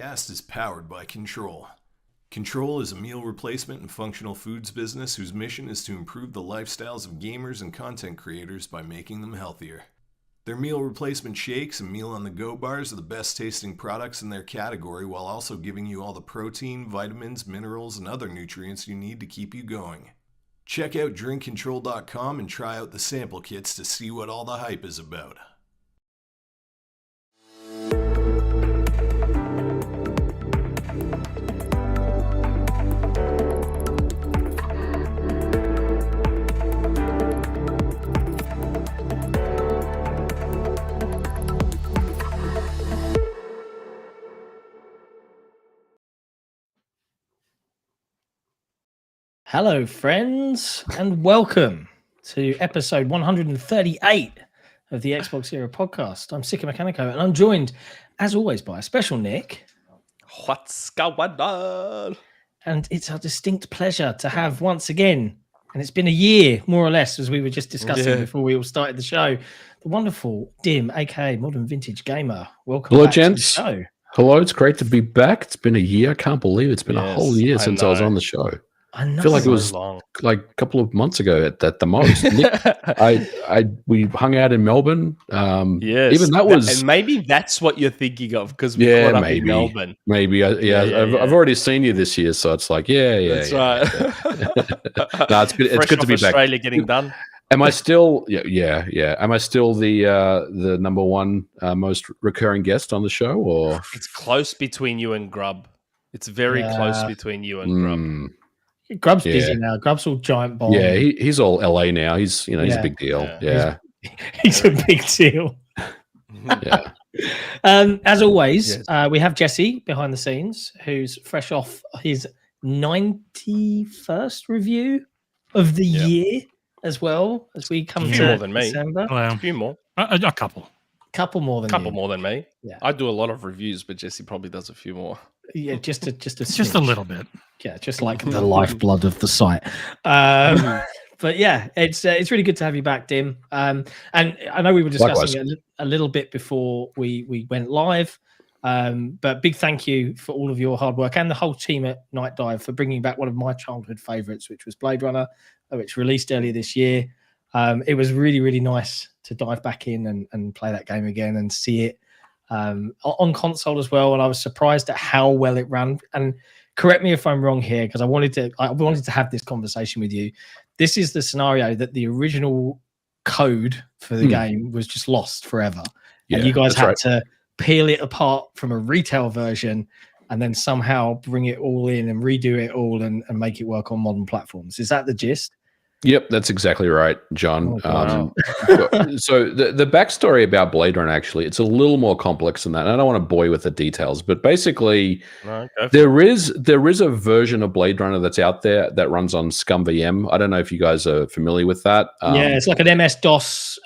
Podcast is powered by Control. Control is a meal replacement and functional foods business whose mission is to improve the lifestyles of gamers and content creators by making them healthier. Their meal replacement shakes and meal on the go bars are the best tasting products in their category while also giving you all the protein, vitamins, minerals, and other nutrients you need to keep you going. Check out drinkcontrol.com and try out the sample kits to see what all the hype is about. Hello, friends, and welcome to episode 138 of the XboxEra podcast. I'm Sik and Nick, and I'm joined, as always, by a special Nick. What's going on? And it's our distinct pleasure to have once again, and it's been a year, more or less, as we were just discussing before we all started the show, the wonderful Dim, aka Modern Vintage Gamer. Welcome Hello, back gents. to the show. Hello, it's great to be back. It's been a year. I can't believe it's been a whole year since I was on the show. I know. I feel like it was long. like a couple of months ago at the most. Nick, we hung out in Melbourne. Yes, even that was, and maybe that's what you're thinking of because we caught up in Melbourne. Maybe, I've already seen you this year, so it's like, That's right. No, it's good. It's good to be back. Australia getting done. Am I still? Yeah. Am I still the number one most recurring guest on the show, or It's close between you and Grub. It's very close between you and Grub. Grub's busy now. Grub's all giant bomb. Yeah, he's all LA now. He's he's a big deal. Yeah. He's a big deal. Yeah. As always, we have Jesse behind the scenes, who's fresh off his 91st review of the year, as well as we come to more than me. December. Well, A few more. a couple. Couple more than Couple you. more than me. Yeah. I do a lot of reviews, but Jesse probably does a few more. Yeah, just a Just a little bit. Yeah, just like the lifeblood of the site. But yeah, it's really good to have you back, Dim. And I know we were discussing it a little bit before we went live. But big thank you for all of your hard work and the whole team at Night Dive for bringing back one of my childhood favorites, which was Blade Runner, which released earlier this year. It was really, really nice to dive back in and play that game again and see it on console as well. And I was surprised at how well it ran. And correct me if I'm wrong here, because I wanted to have this conversation with you. This is the scenario that the original code for the game was just lost forever. Yeah, and you guys had to peel it apart from a retail version and then somehow bring it all in and redo it all and make it work on modern platforms. Is that the gist? Yep, that's exactly right, John. wow. So the backstory about Blade Runner, actually, it's a little more complex than that. And I don't want to bore you with the details, but basically, No, go for there is a version of Blade Runner that's out there that runs on ScumVM. I don't know if you guys are familiar with that. Yeah, it's like an MS-DOS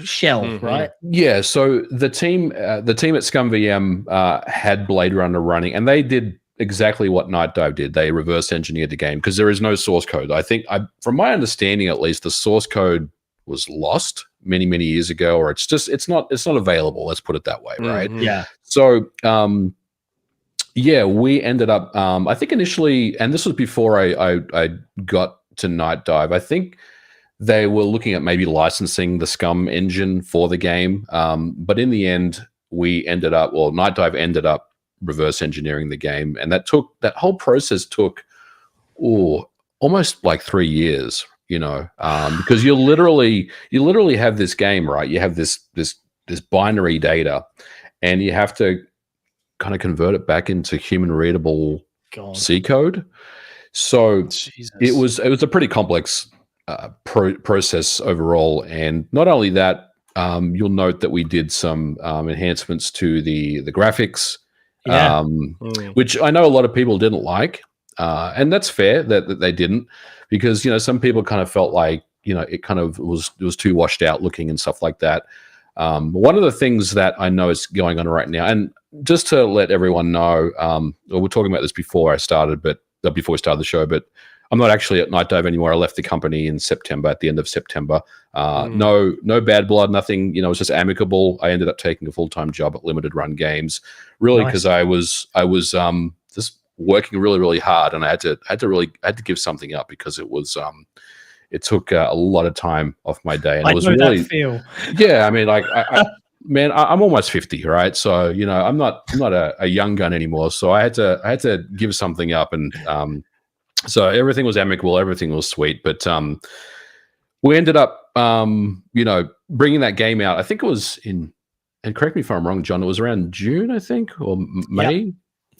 shell, right? Yeah. So the team at ScumVM had Blade Runner running, and they did exactly what Night Dive did. They reverse engineered the game because there is no source code. I think, from my understanding at least, the source code was lost many years ago, or it's not available. Let's put it that way, right? Yeah. So we ended up. I think initially, and this was before I got to Night Dive. I think they were looking at maybe licensing the Scum engine for the game, but in the end, Night Dive ended up reverse engineering the game, and that whole process took almost like 3 years, because you literally have this game, right? You have this binary data, and you have to kind of convert it back into human readable C code. So it was a pretty complex process overall, and not only that, you'll note that we did some enhancements to the graphics. Which I know a lot of people didn't like, and that's fair that they didn't, because some people kind of felt like it kind of was too washed out looking and stuff like that. One of the things that I know is going on right now, and just to let everyone know, we're talking about this before we started the show, but I'm not actually at Night Dive anymore. I left the company in September, at the end of September. No bad blood, nothing. It was just amicable. I ended up taking a full-time job at Limited Run Games, really, because I was just working really hard, and I had to give something up because it was it took a lot of time off my day, and it was really feel. Yeah, I mean, like man, I'm almost 50, right? So I'm not a young gun anymore. So I had to give something up, and so everything was amicable, everything was sweet, but we ended up, bringing that game out. I think it was and correct me if I'm wrong, John, it was around June, I think, or May. Yep.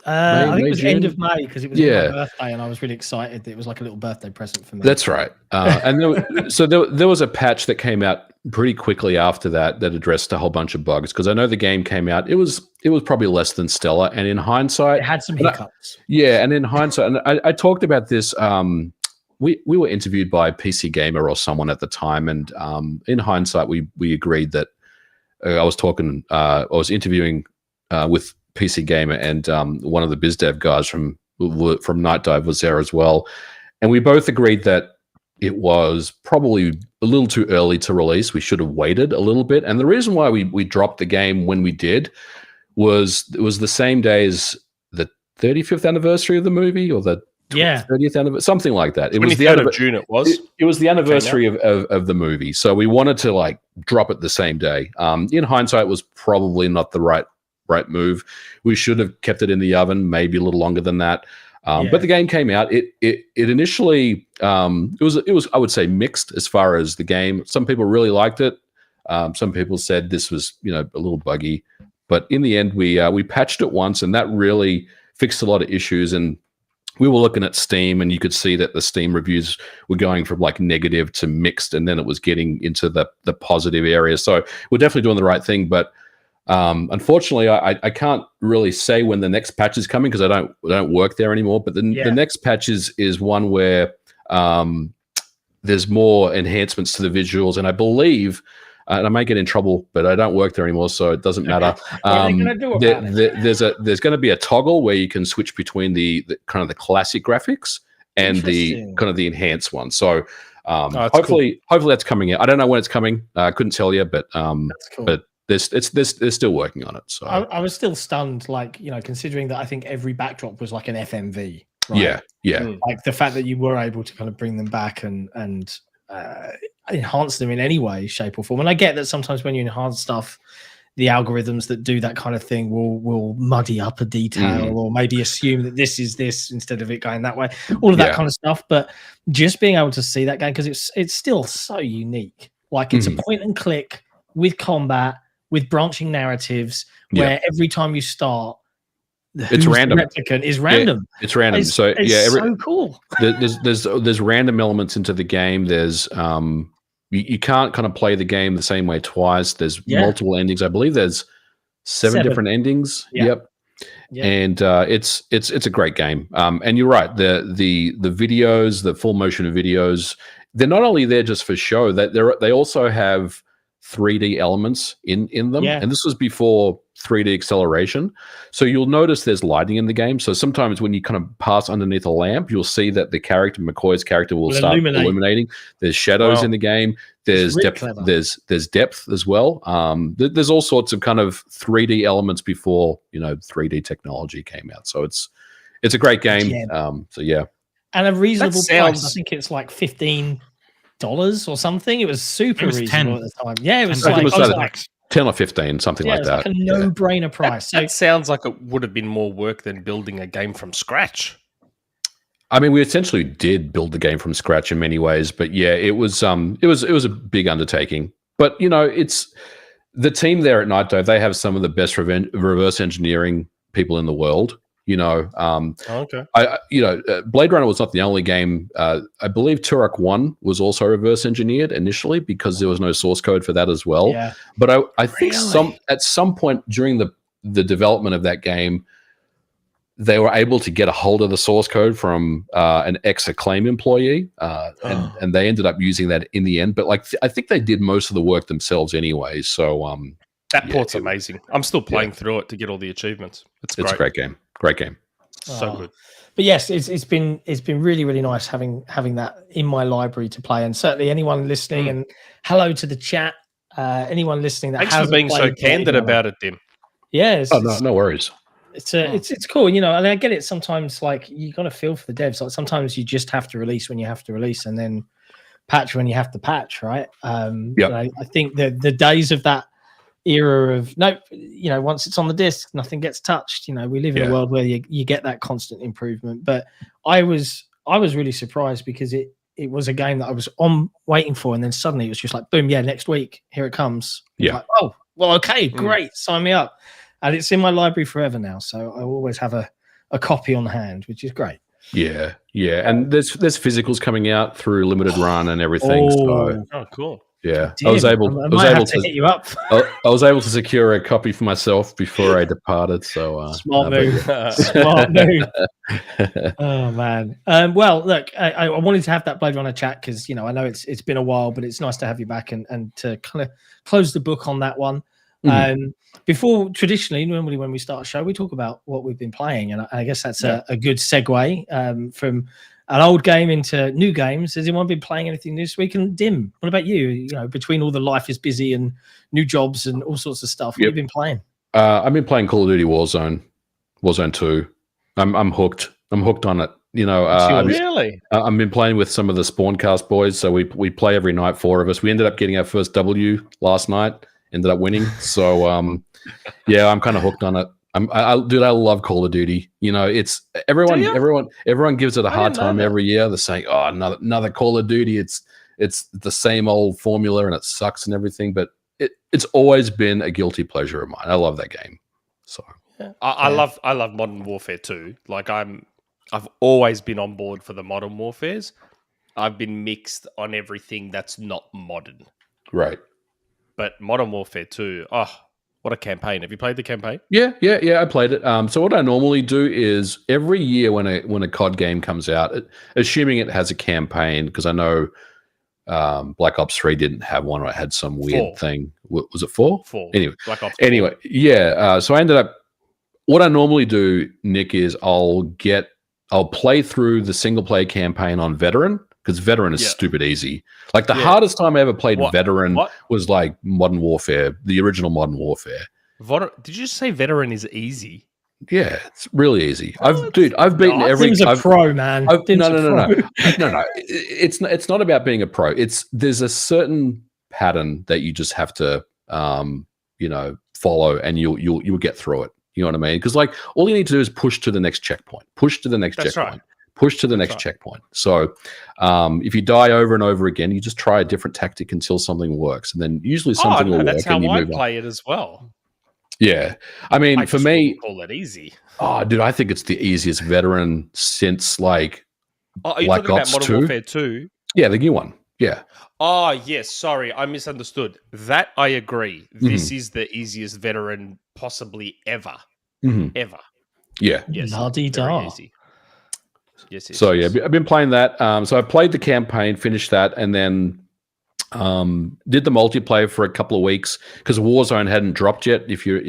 I think it was June? end of May, because it was my birthday, and I was really excited. It was like a little birthday present for me. That's right. And there was a patch that came out pretty quickly after that addressed a whole bunch of bugs, because I know the game came out. It was probably less than stellar, and in hindsight, it had some hiccups. And in hindsight, and I talked about this. We were interviewed by PC Gamer or someone at the time, and in hindsight, we agreed that I was interviewing with PC Gamer, and one of the biz dev guys from Night Dive was there as well, and we both agreed that it was probably a little too early to release. We should have waited a little bit, and the reason why we dropped the game when we did was it was the same day as the 35th anniversary of the movie, or the 30th anniversary, something like that. It was the end of June. It was the anniversary of the movie, so we wanted to like drop it the same day. In hindsight, it was probably not the right move. We should have kept it in the oven maybe a little longer than that. But the game came out. It initially it was I would say mixed as far as the game. Some people really liked it. Some people said this was a little buggy. But in the end, we patched it once, and that really fixed a lot of issues. And we were looking at Steam, and you could see that the Steam reviews were going from like negative to mixed, and then it was getting into the positive area. So we're definitely doing the right thing. But unfortunately, I can't really say when the next patch is coming, because I don't work there anymore. But the next patch is one where there's more enhancements to the visuals, and I believe, and I may get in trouble, but I don't work there anymore, so it doesn't matter. What are they going to do about it? There's going to be a toggle where you can switch between the kind of the classic graphics and the kind of the enhanced one. So hopefully that's coming out. I don't know when it's coming. I couldn't tell you, but that's cool. But they're still working on it. So I was still stunned, like, considering that I think every backdrop was like an FMV. Right? Yeah. Like the fact that you were able to kind of bring them back and enhance them in any way, shape, or form. And I get that sometimes when you enhance stuff, the algorithms that do that kind of thing will muddy up a detail, or maybe assume that this is this instead of it going that way. All of that kind of stuff. But just being able to see that game, because it's still so unique. Like it's a point and click with combat, with branching narratives, where every time you start, It's random. Replicant is random. Yeah, it's random. It's so cool. There's random elements into the game. There's you can't kind of play the game the same way twice. There's multiple endings. I believe there's seven different endings. Yeah. Yep. Yeah. And it's a great game. And you're right. The videos, the full motion videos, they're not only there just for show. That they also have 3D elements in them. Yeah. And this was before 3D acceleration. So you'll notice there's lighting in the game. So sometimes when you kind of pass underneath a lamp, you'll see that the character, McCoy's character, will start illuminating. There's shadows in the game. There's depth. Clever. There's depth as well. There's all sorts of kind of 3D elements before 3D technology came out. So it's a great game. So yeah, and a reasonable price. I think it's like $15 or something. It was super reasonable 10. At the time. Yeah, it was like 10 or 15, something like that. Like a no-brainer price. That sounds like it would have been more work than building a game from scratch. I mean, we essentially did build the game from scratch in many ways, but yeah, it was a big undertaking. But it's the team there at Night Dive. They have some of the best reverse engineering people in the world. Okay. Blade Runner was not the only game. I believe Turok 1 was also reverse engineered initially because there was no source code for that as well. Yeah. But I think at some point during the development of that game, they were able to get a hold of the source code from an ex-Acclaim employee, and they ended up using that in the end. But I think they did most of the work themselves anyway. So that port's amazing. I'm still playing through it to get all the achievements. It's a great game. Great game. So good. But yes, it's been really, really nice having that in my library to play. And certainly anyone listening, and hello to the chat. Anyone listening that thanks for being so candid about it, Tim. Yeah. No worries. It's cool, and I get it. Sometimes you got to feel for the devs. Like sometimes you just have to release when you have to release, and then patch when you have to patch, right? I think the days of that era of once it's on the disc, nothing gets touched. We live in a world where you get that constant improvement. But I was really surprised because it was a game that I was waiting for, and then suddenly it was just like boom, next week here it comes. Like, oh well, okay, great, sign me up. And it's in my library forever now, so I always have a copy on hand, which is great. Yeah, and there's physicals coming out through limited run and everything. Oh, cool. Yeah, Damn, I was able to hit you up. I was able to secure a copy for myself before I departed. So smart move. Smart move. Oh man. Well, look, I wanted to have that Blade Runner chat because I know it's been a while, but it's nice to have you back and to kind of close the book on that one. Before, traditionally, normally when we start a show, we talk about what we've been playing, and I guess that's a good segue from an old game into new games. Has anyone been playing anything this week? And Dim, what about you? Between all the life is busy and new jobs and all sorts of stuff, what have you been playing? I've been playing Call of Duty Warzone 2. I'm hooked. I'm hooked on it. Really? I've been playing with some of the Spawncast boys, so we play every night, 4 of us. We ended up getting our first W last night. Ended up winning, so I'm kind of hooked on it. I love Call of Duty. It's everyone gives it a hard time every year. They're saying, "Oh, another Call of Duty." It's the same old formula and it sucks and everything. But it's always been a guilty pleasure of mine. I love that game. So I love Modern Warfare 2. I've always been on board for the Modern Warfares. I've been mixed on everything that's not modern. Right. But Modern Warfare 2, what a campaign. Have you played the campaign? Yeah, I played it. So what I normally do is every year when a COD game comes out, assuming it has a campaign, because I know Black Ops 3 didn't have one, or it had some weird thing. Was it 4? 4. Anyway, Black Ops 4. Anyway, so I ended up, what I normally do, Nick, is I'll play through the single player campaign on Veteran, because Veteran is stupid easy. Like the hardest time I ever played Veteran was like Modern Warfare, the original Modern Warfare. Did you say Veteran is easy? Yeah, it's really easy. I've beaten every. Tim's a pro, man. No. It's not about being a pro. There's a certain pattern that you just have to follow, and you'll get through it. You know what I mean? Because all you need to do is push to the next checkpoint. Push to the next checkpoint. Right. Push to the next checkpoint. So if you die over and over again, you just try a different tactic until something works. And then usually something will work. That's how and you I move play it as well. Yeah. I mean, I for just me, wouldn't call it easy. oh, dude, I think it's the easiest veteran since like Are you Black talking Ops about Modern 2? Warfare 2? Yeah, the new one. Yeah. Oh, yes. Sorry, I misunderstood. That I agree. This is the easiest veteran possibly ever. Ever. Yeah. Yes. La-di-da. Very easy. Yes, yes. So yes. yeah, I've been playing that. So I played the campaign, finished that, and then did the multiplayer for a couple of weeks because Warzone hadn't dropped yet. If you're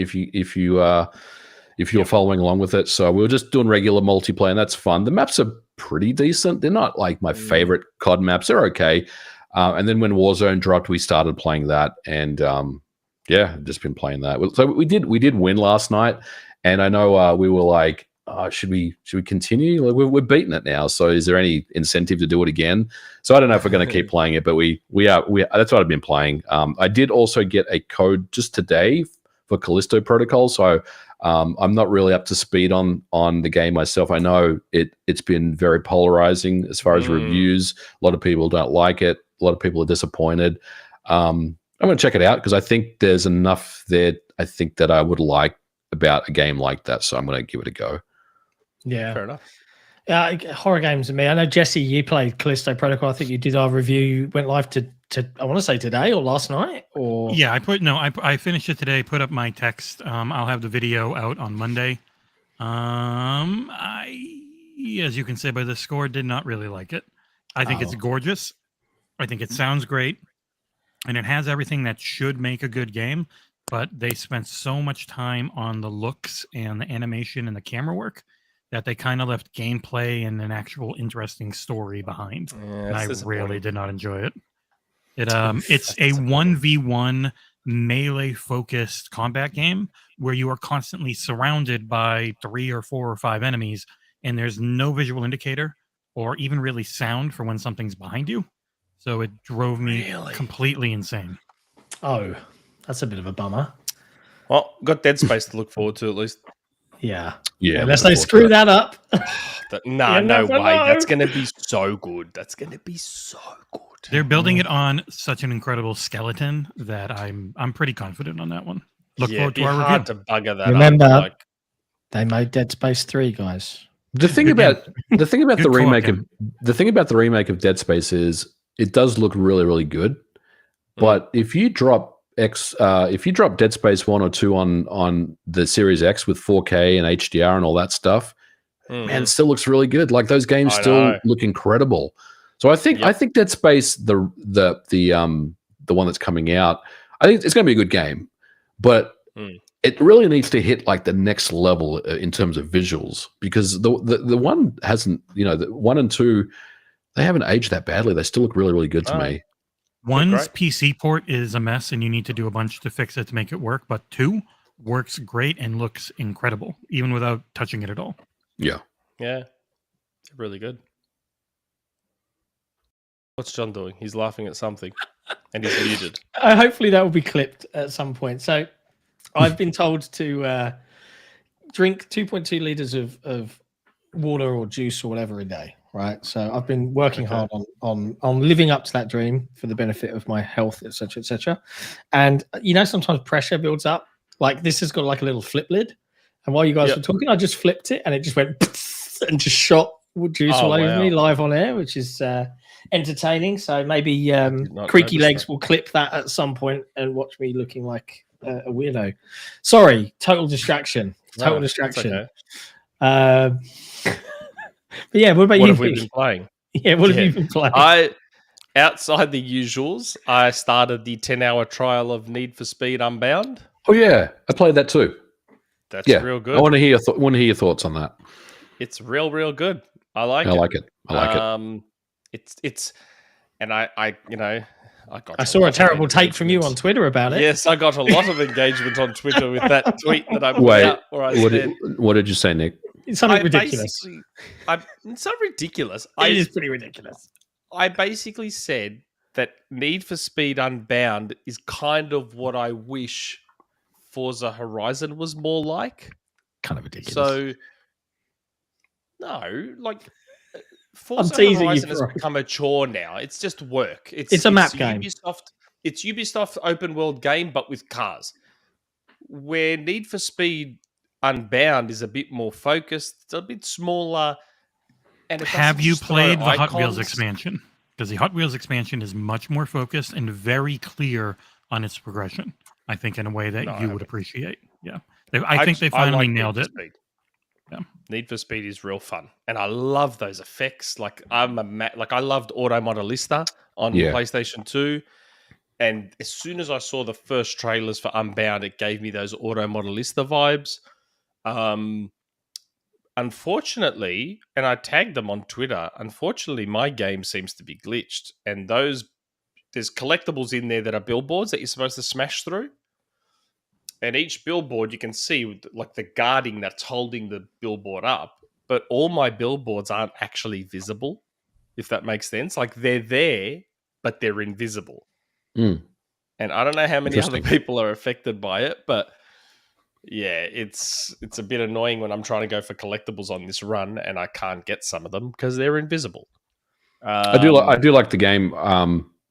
following along with it, so we were just doing regular multiplayer, and that's fun. The maps are pretty decent. They're not like my favorite COD maps. They're okay. And then when Warzone dropped, we started playing that, and yeah, I've just been playing that. So we did win last night, and I know we were like, should we continue? Like we're beating it now. So is there any incentive to do it again? So I don't know if we're going to keep playing it, but we are. That's what I've been playing. I did also get a code just today for Callisto Protocol. So I'm not really up to speed on the game myself. I know it's been very polarizing as far as reviews. A lot of people don't like it. A lot of people are disappointed. I'm going to check it out because I think there's enough there. I think that I would like about a game like that. So I'm going to give it a go. Yeah, Fair enough. Horror games to me. I know, Jesse, you played Callisto Protocol. I think you did our review, went live to I want to say today or last night. Or Yeah, I finished it today, put up my text. I'll have the video out on Monday. As you can say by the score, did not really like it. I think it's gorgeous. I think it sounds great. And it has everything that should make a good game. But they spent so much time on the looks and the animation and the camera work that they kind of left gameplay and an actual interesting story behind. And I really did not enjoy it. It's a 1v1 melee focused combat game where you are constantly surrounded by 3 or 4 or 5 enemies, and there's no visual indicator or even really sound for when something's behind you. So it drove me completely insane. Oh, that's a bit of a bummer. Well, got Dead Space to look forward to at least. Yeah. Yeah. Unless they screw that up. No way. That's going to be so good. That's going to be so good. They're building it on such an incredible skeleton that I'm pretty confident on that one. Look forward to our review. To bugger that. Remember, they made Dead Space 3, guys. The thing about the remake of Dead Space is it does look really, really good. But if you drop Dead Space 1 or 2 on the Series X with 4K and HDR and all that stuff, man, it still looks really good. Like those games still look incredible. So I think Dead Space, the one that's coming out, I think it's going to be a good game, but it really needs to hit like the next level in terms of visuals because the one hasn't, the 1 and 2, they haven't aged that badly. They still look really, really good to me. One's PC port is a mess and you need to do a bunch to fix it to make it work, but 2 works great and looks incredible, even without touching it at all. Yeah. Yeah. Really good. What's John doing? He's laughing at something and he's muted. Hopefully that will be clipped at some point. So I've been told to drink 2.2 liters of water or juice or whatever a day. Right, so I've been working hard on living up to that dream for the benefit of my health, etc., etc. And sometimes pressure builds up. Like this has got like a little flip lid, and while you guys were talking, I just flipped it, and it just went and just shot juice all over me live on air, which is entertaining. So maybe Creaky Legs will clip that at some point and watch me looking like a weirdo. Sorry, total distraction. Total distraction. Okay. But yeah, what about you? What have we been playing? Yeah, what have you been playing? Outside the usuals, I started the 10-hour trial of Need for Speed Unbound. Oh yeah, I played that too. That's real good. I want to hear your thoughts on that. It's real good. I like it. I like it. It's and I saw a terrible take from you on Twitter about it. Yes, I got a lot of engagement on Twitter with that tweet that I put out where I said, what did you say, Nick? It's something ridiculous. It's not ridiculous. It is pretty ridiculous. I basically said that Need for Speed Unbound is kind of what I wish Forza Horizon was more like. Kind of ridiculous. So, no, like Forza Horizon has become a chore now. It's just work. It's a map game. It's Ubisoft open world game, but with cars. where Need for Speed Unbound is a bit more focused, it's a bit smaller. And it Have you just throw played the Hot Wheels icons. expansion? Because the Hot Wheels expansion is much more focused and very clear on its progression. I think in a way that you would appreciate. Yeah, I think they finally nailed it. Yeah. Need for Speed is real fun, and I love those effects. Like I loved Auto Modelista on PlayStation 2, and as soon as I saw the first trailers for Unbound, it gave me those Auto Modelista vibes. Unfortunately, and I tagged them on Twitter. Unfortunately, my game seems to be glitched, and there's collectibles in there that are billboards that you're supposed to smash through. And each billboard you can see like the guarding that's holding the billboard up, but all my billboards aren't actually visible, if that makes sense. Like they're there, but they're invisible. And I don't know how many other people are affected by it, but yeah, it's a bit annoying when I'm trying to go for collectibles on this run and I can't get some of them because they're invisible. I do like the game.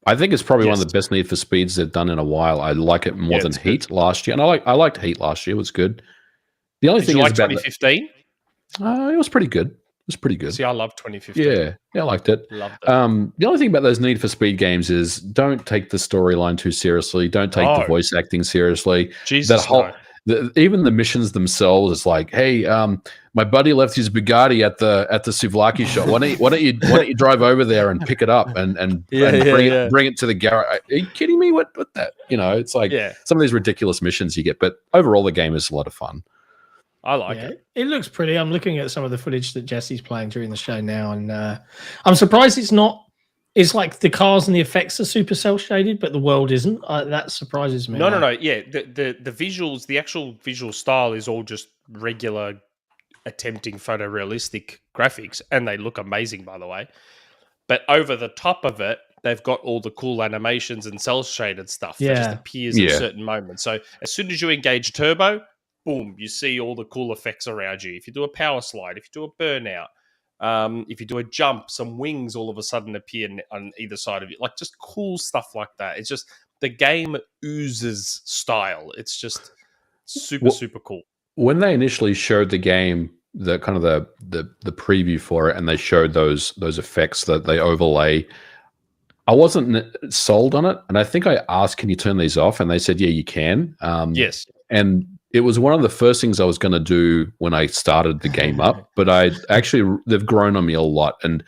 I think it's probably one of the best Need for Speeds they've done in a while. I like it more than Heat last year, and I liked Heat last year. It was good. The only thing is about 2015. It was pretty good. It was pretty good. See, I love 2015. Yeah, I liked it. Loved it. The only thing about those Need for Speed games is don't take the storyline too seriously. Don't take the voice acting seriously. Jesus, even the missions themselves, it's like, hey, my buddy left his Bugatti at the Souvlaki shop. Why don't you drive over there and pick it up and bring it to the garage? Are you kidding me? What that? It's like some of these ridiculous missions you get, but overall the game is a lot of fun. I like it. It looks pretty. I'm looking at some of the footage that Jesse's playing during the show now, and I'm surprised it's not. It's like the cars and the effects are super cel shaded, but the world isn't. That surprises me. No. Yeah, the visuals, the actual visual style is all just regular, attempting photorealistic graphics, and they look amazing, by the way. But over the top of it, they've got all the cool animations and cel shaded stuff that just appears at certain moments. So as soon as you engage turbo, boom, you see all the cool effects around you. If you do a power slide, if you do a burnout. If you do a jump, some wings all of a sudden appear on either side of you. Like just cool stuff like that. It's just the game oozes style. It's just super cool. When they initially showed the game, the kind of the preview for it, and they showed those effects that they overlay, I wasn't sold on it. And I think I asked, "Can you turn these off?" And they said, "Yeah, you can." Yes, and it was one of the first things I was going to do when I started the game up, but they've grown on me a lot. And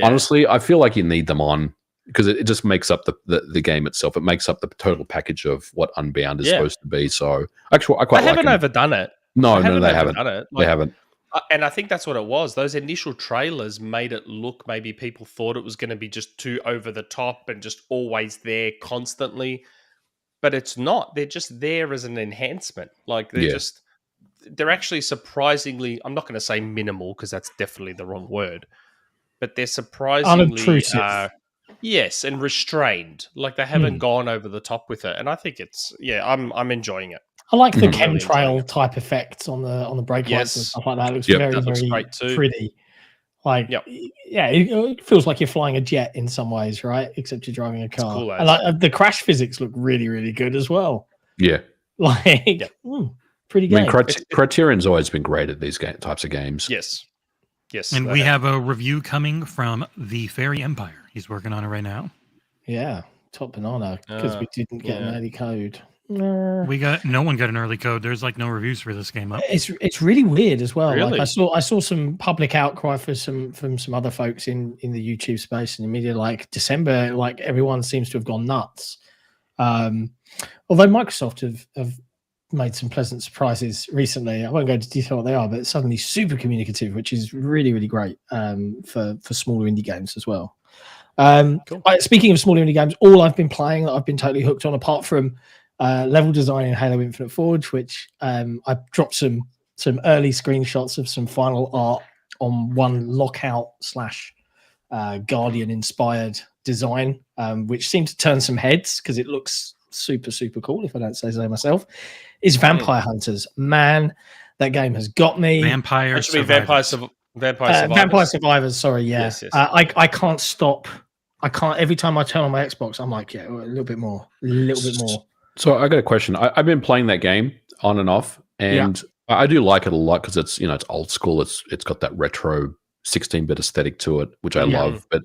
honestly, I feel like you need them on because it just makes up the game itself. It makes up the total package of what Unbound is supposed to be. So actually, I quite like it. They haven't overdone it. No, they haven't. They haven't. And I think that's what it was. Those initial trailers made it look, maybe people thought it was going to be just too over the top and just always there constantly. But it's not. They're just there as an enhancement. Like they're actually surprisingly, I'm not going to say minimal because that's definitely the wrong word, but they're surprisingly unobtrusive. Yes, and restrained. Like they haven't gone over the top with it. And I think I'm enjoying it. I like the chemtrail type effects on the brake lights and stuff like that. It looks very pretty. Like, it feels like you're flying a jet in some ways, right? Except you're driving a car. Cool, and the crash physics look really, really good as well. Yeah. Pretty good. Criterion's always been great at these types of games. Yes. And we have a review coming from the Fairy Empire. He's working on it right now. Yeah. Top banana because we didn't get an early code. No one got an early code. There's like no reviews for this game up. It's really weird as well. Really? Like I saw some public outcry from some other folks in the YouTube space and the media. Like December, like everyone seems to have gone nuts. Although Microsoft have made some pleasant surprises recently. I won't go into detail what they are, but it's suddenly super communicative, which is really, really great for smaller indie games as well. Cool. Speaking of smaller indie games, all I've been playing that I've been totally hooked on, apart from level design in Halo Infinite Forge, which I dropped some early screenshots of some final art on one lockout / Guardian inspired design, which seemed to turn some heads because it looks super, super cool, if I don't say so myself, is Vampire Hunters. Man, that game has got me. Vampire Survivors. Sorry, yeah. Yes. I can't stop. I can't. Every time I turn on my Xbox, I'm like, a little bit more. So I got a question. I've been playing that game. on and off, and I do like it a lot because it's it's old school. It's got that retro 16-bit aesthetic to it, which I love. But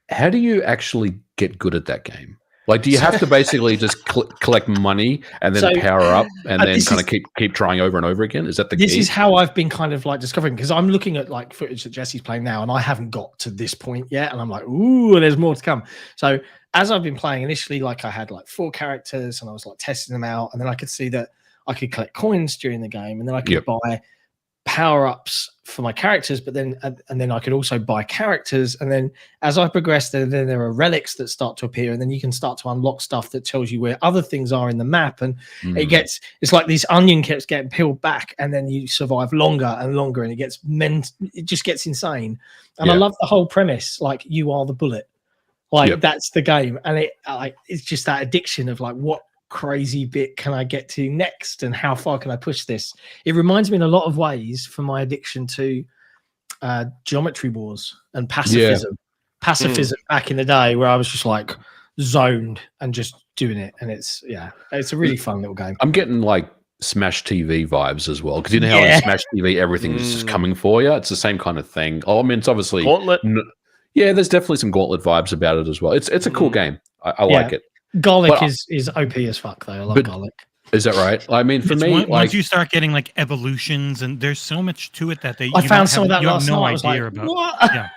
how do you actually get good at that game? Like, do you have to basically just collect money and then power up and then kind of keep trying over and over again? Is that the key? This is how I've been kind of like discovering, because I'm looking at like footage that Jesse's playing now, and I haven't got to this point yet, and I'm like, ooh, there's more to come. So as I've been playing initially, like I had like 4 characters, and I was like testing them out, and then I could see that I could collect coins during the game, and then I could buy power-ups for my characters, but then and then I could also buy characters, and then as I progressed, then there are relics that start to appear, and then you can start to unlock stuff that tells you where other things are in the map, and it's like this onion keeps getting peeled back, and then you survive longer and longer, and it just gets insane. And I love the whole premise, like you are the bullet, like that's the game, and it's just that addiction of like, what crazy bit can I get to next, and how far can I push this? It reminds me in a lot of ways from my addiction to Geometry Wars and pacifism back in the day, where I was just like zoned and just doing it, and it's a really fun little game. I'm getting like Smash TV vibes as well, because you know how in Smash TV everything's just coming for you. It's the same kind of thing. I mean, it's obviously Gauntlet. There's definitely some Gauntlet vibes about it as well. It's a cool game. I like it. Garlic is OP as fuck though. I love garlic. Is that right? I mean, for me, once you start getting like evolutions, and there's so much to it that I found some of that last night. I was like, about. What? Yeah.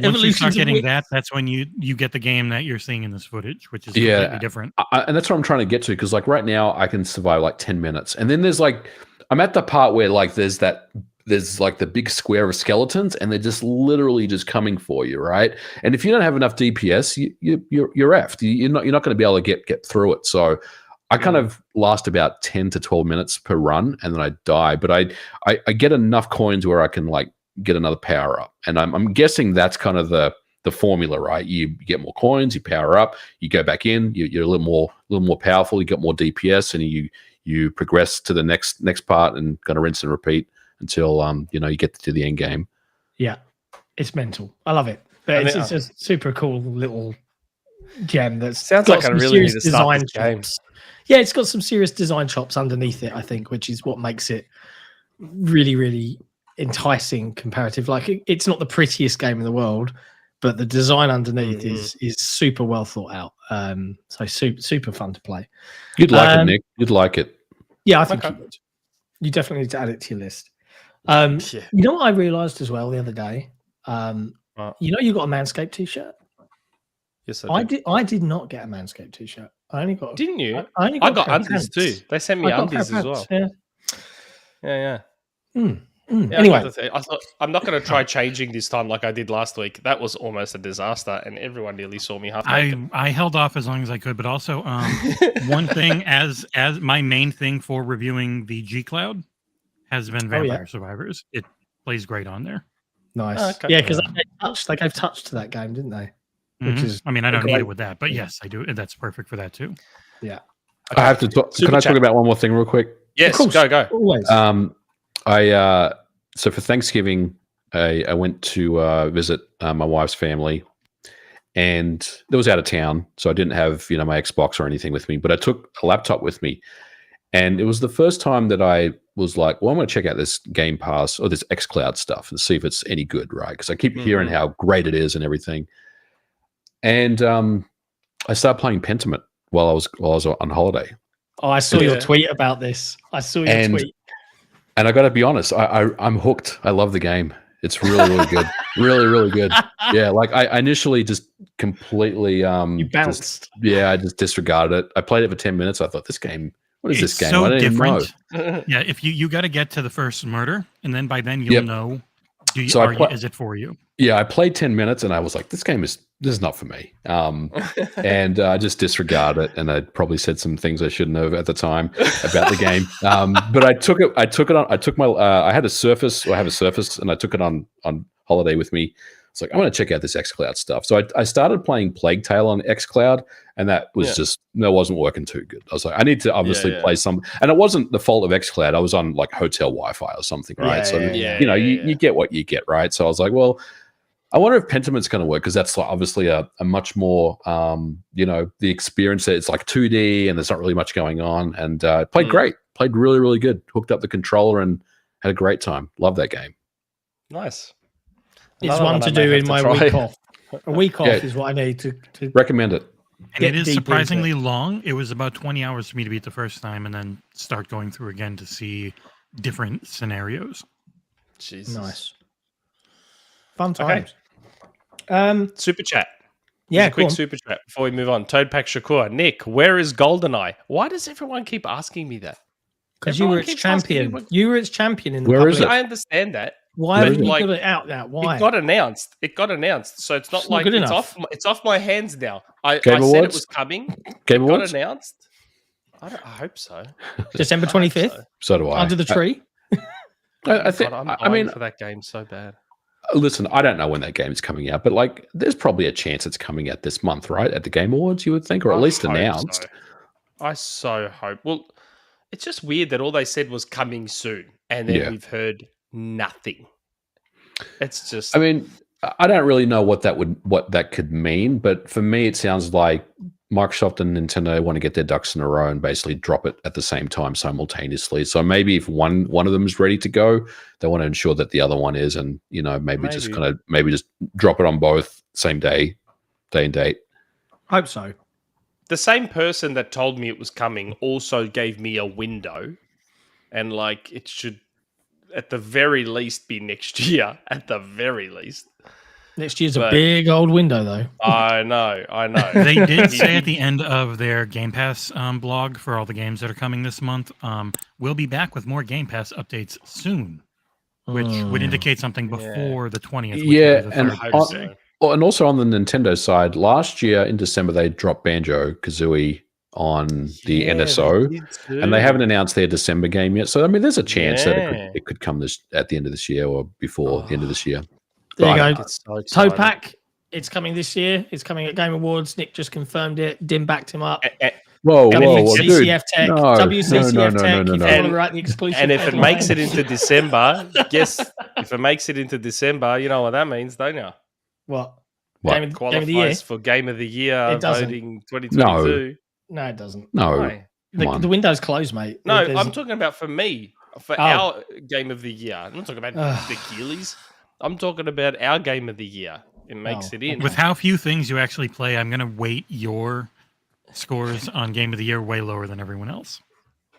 Once you start getting that, that's when you get the game that you're seeing in this footage, which is completely different. And that's what I'm trying to get to, because like right now I can survive like 10 minutes, and then there's like I'm at the part where like there's like the big square of skeletons, and they're just literally just coming for you, right? And if you don't have enough DPS, you're effed. You're not going to be able to get through it. So I kind of last about 10 to 12 minutes per run, and then I die. But I get enough coins where I can like get another power up, and I'm guessing that's kind of the formula, right? You get more coins, you power up, you go back in, you're a little more powerful, you get more DPS, and you progress to the next part, and kind of rinse and repeat until you get to the end game. Yeah, it's mental. I love it. But it's a super cool little gem that sounds like I really need to start this game. Yeah, it's got some serious design chops underneath it, I think, which is what makes it really, really enticing comparative. Like it's not the prettiest game in the world, but the design underneath is super well thought out. So super fun to play. You'd like it, Nick. You'd like it. Yeah, I think you would. You definitely need to add it to your list. You know what I realized as well the other day? You got a Manscaped t-shirt? Yes, I did not get a Manscaped t-shirt. I only got. Didn't you? I got undies too. They sent me undies as well. Yeah. Anyway, I thought I'm not going to try changing this time like I did last week. That was almost a disaster, and everyone nearly saw me half. I held off as long as I could, but also one thing as my main thing for reviewing the GCloud has been Vampire Survivors. It plays great on there. Nice. Yeah, because they gave touch to that game, didn't they? Which is, I mean, I don't need it with that, but yes, I do. That's perfect for that too. Yeah. I have to talk. Can I talk about one more thing real quick? Yes, go. Always. So for Thanksgiving, I went to visit my wife's family, and it was out of town, so I didn't have my Xbox or anything with me, but I took a laptop with me, and it was the first time that I was like, well, I'm going to check out this Game Pass or this xCloud stuff and see if it's any good, right? Because I keep hearing how great it is and everything, and I started playing Pentiment while I was on holiday. Oh, I saw your tweet about this. I saw your tweet. And I got to be honest, I'm hooked. I love the game. It's really, really good. Really, really good. Yeah, like I initially just completely you bounced. I just disregarded it. I played it for 10 minutes. I thought, this game, what is this game? So I didn't different. know. Yeah, if you got to get to the first murder, and then by then you'll know. Is it for you? Yeah, I played 10 minutes, and I was like, this is not for me. And I just disregarded it, and I probably said some things I shouldn't have at the time about the game. But I took it on. I had a Surface, or I have a Surface, and I took it on holiday with me. It's like, I'm going to check out this xCloud stuff. So I started playing Plague Tale on xCloud, and that was that wasn't working too good. I was like, I need to obviously play some, and it wasn't the fault of xCloud. I was on like hotel Wi-Fi or something, right? You get what you get, right? So I was like, well, I wonder if Pentiment's going to work, because that's obviously a much more, the experience. It's like 2D, and there's not really much going on, and played great. Played really, really good. Hooked up the controller and had a great time. Love that game. Nice. It's Another one to I may do have in my try. week off. A week off Yeah. is what I need to Recommend it. And it get is deep into surprisingly it. long. It was about 20 hours for me to beat the first time and then start going through again to see different scenarios. Jesus. Nice. Fun Okay. times. Super chat. Yeah, Quick go on. super chat before we move on. Toadpack Shakur. Nick, where is Goldeneye? Why does everyone keep asking me that? Because you were Everyone its keeps asking me champion. what- You were its champion in the Where is public. it? I understand that. Why Where haven't is you it? got it out now? Why? It got announced. So it's not It's not like good it's enough. it's off my hands now. I Game said it Awards? was coming. Game It got Awards? announced. I hope so. December I hope 25th, so. So do I. under the tree. I think. God, I'm I dying mean, for that game so bad. listen, I don't know when that game's coming out, but like, there's probably a chance it's coming out this month, right? At the Game Awards, you would think, or at I least hope announced. so. I so hope. Well, it's just weird that all they said was coming soon, and then we've heard nothing. It's just. I mean, I don't really know what that could mean, but for me, it sounds like Microsoft and Nintendo want to get their ducks in a row and basically drop it at the same time simultaneously. So maybe if one of them is ready to go, they want to ensure that the other one is, and maybe just kind of just drop it on both same day and date. Hope so. The same person that told me it was coming also gave me a window, and like it should, at the very least, be next year. At the very least. Next year's a big old window, though. I know. They did say at the end of their Game Pass blog for all the games that are coming this month, we'll be back with more Game Pass updates soon, which would indicate something before the 20th. Which Yeah, would be the and third Thursday. and also on the Nintendo side, last year in December they dropped Banjo-Kazooie on the NSO, and they haven't announced their December game yet. So I mean, there's a chance that it could come at the end of this year or before the end of this year. There you go. So Toadpack, it's coming this year. It's coming at Game Awards. Nick just confirmed it. Dim backed him up. Whoa, WCCF dude. Tech, No, WCCF Tech. no. If you want to write the exclusive, And if it headline. makes it into December, if it makes it into December, you know what that means, don't you? What? What? Game of the year? Qualifies for Game of the Year It doesn't. voting 2022. No, it doesn't. No, Why? come on. The window's closed, mate. No, There's- I'm talking about for me, for our Game of the Year. I'm not talking about the Keeleys. I'm talking about our Game of the Year. It makes it in. With how few things you actually play, I'm going to weight your scores on Game of the Year way lower than everyone else.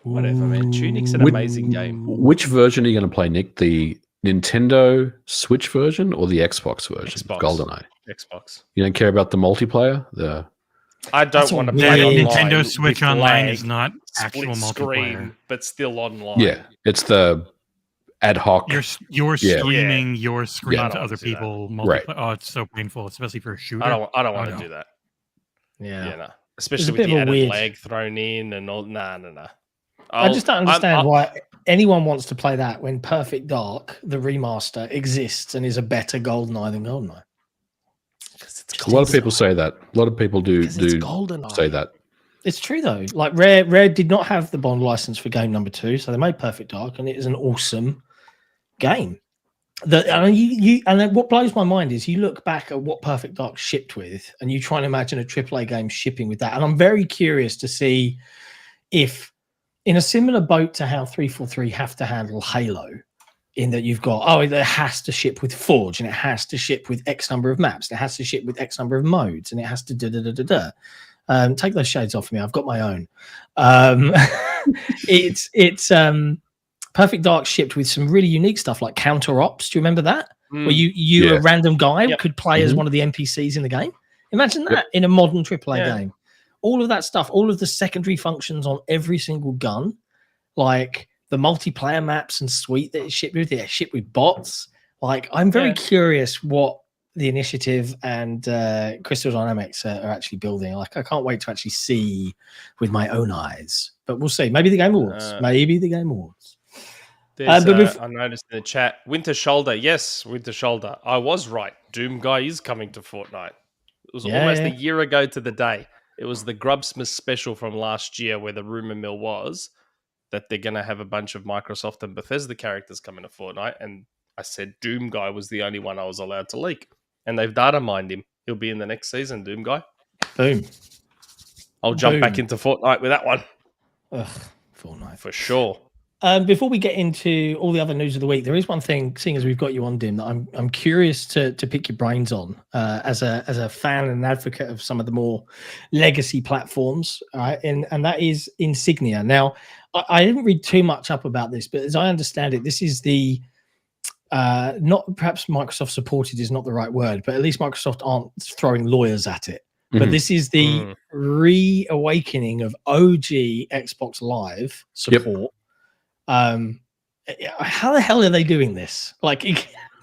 Whatever, man. Tunic's an amazing game. Which version are you going to play, Nick? The Nintendo Switch version or the Xbox version? Xbox. GoldenEye. Xbox. You don't care about the multiplayer? I don't That's want to a play weird- online. Nintendo Switch with Online lag, is not actual split multiplayer. screen, but still online. Yeah, it's the ad hoc. You're Yeah. streaming your screen I to don't other want to do that. people. Right. Oh, it's so painful, especially for a shooter. I don't want Oh, to no. do that. Yeah. Yeah, no. Especially a with bit the of a added weird- lag thrown in and all. Nah. I just don't understand why anyone wants to play that when Perfect Dark, the remaster, exists and is a better GoldenEye than GoldenEye. A lot of people say that. A lot of people do GoldenEye. say that. It's true though. Like Rare did not have the Bond license for game number 2, so they made Perfect Dark, and it is an awesome game. And what blows my mind is you look back at what Perfect Dark shipped with, and you try and imagine a AAA game shipping with that. And I'm very curious to see if, in a similar boat to how 343 have to handle Halo, in that you've got, it has to ship with Forge, and it has to ship with X number of maps, and it has to ship with X number of modes, and it has to da-da-da-da-da. Take those shades off me. I've got my own. It's Perfect Dark shipped with some really unique stuff like counter ops. Do you remember that? Where you a random guy could play as one of the NPCs in the game. Imagine that in a modern AAA game. All of that stuff, all of the secondary functions on every single gun, like the multiplayer maps and suite that it's shipped with, shipped with bots. Like, I'm very curious what the initiative and Crystal Dynamics are actually building. Like, I can't wait to actually see with my own eyes. But we'll see. Maybe the Game Awards. There's, I noticed in the chat, Winter Shoulder. Yes, Winter Shoulder. I was right. Doom Guy is coming to Fortnite. It was almost a year ago to the day. It was the Grubsmith special from last year where the rumor mill was that they're going to have a bunch of Microsoft and Bethesda characters coming to Fortnite. And I said Doom Guy was the only one I was allowed to leak. And they've data mined him. He'll be in the next season, Doom Guy. Boom. I'll jump back into Fortnite with that one. Ugh. Fortnite. For sure. Before we get into all the other news of the week, there is one thing, seeing as we've got you on, Dim, that I'm curious to pick your brains on as a fan and an advocate of some of the more legacy platforms, and that is Insignia. Now, I didn't read too much up about this, but as I understand it, this is the not perhaps Microsoft supported is not the right word, but at least Microsoft aren't throwing lawyers at it. But this is the reawakening of OG Xbox Live support. How the hell are they doing this? Like,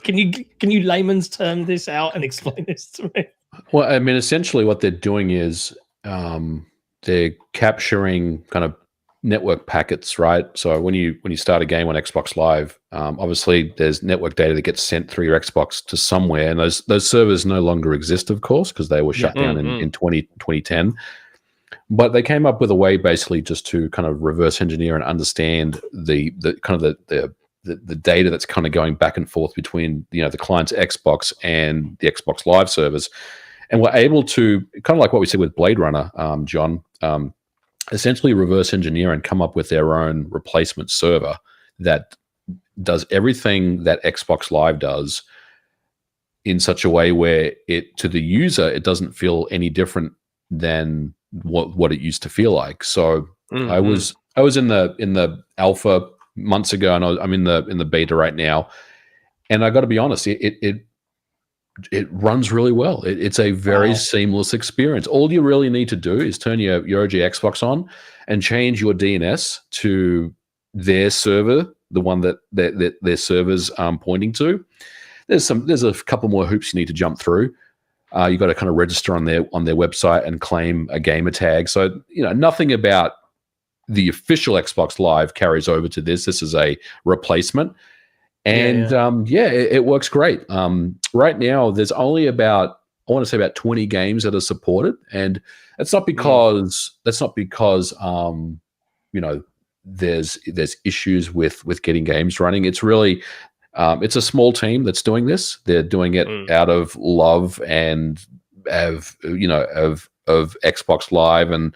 can you layman's term this out and explain this to me? Well, I mean, essentially what they're doing is they're capturing kind of network packets, right? So when you start a game on Xbox Live, obviously there's network data that gets sent through your Xbox to somewhere, and those servers no longer exist, of course, because they were shut down in 2010. But they came up with a way basically just to kind of reverse engineer and understand the data that's kind of going back and forth between the client's Xbox and the Xbox Live servers, and we're able to kind of like what we said with Blade Runner, John. Essentially reverse engineer and come up with their own replacement server that does everything that Xbox Live does in such a way where to the user, it doesn't feel any different than what it used to feel like. So I was in the alpha months ago, and I'm in the beta right now. And I got to be honest, it runs really well. It's a very seamless experience. All you really need to do is turn your OG Xbox on and change your DNS to their server, the one that their server's pointing to. There's a couple more hoops you need to jump through. You got to kind of register on their website and claim a gamer tag. So nothing about the official Xbox Live carries over to this. This is a replacement. And it works great. Right now, there's only about 20 games that are supported, and it's not because there's issues with getting games running. It's really it's a small team that's doing this. They're doing it out of love and of Xbox Live and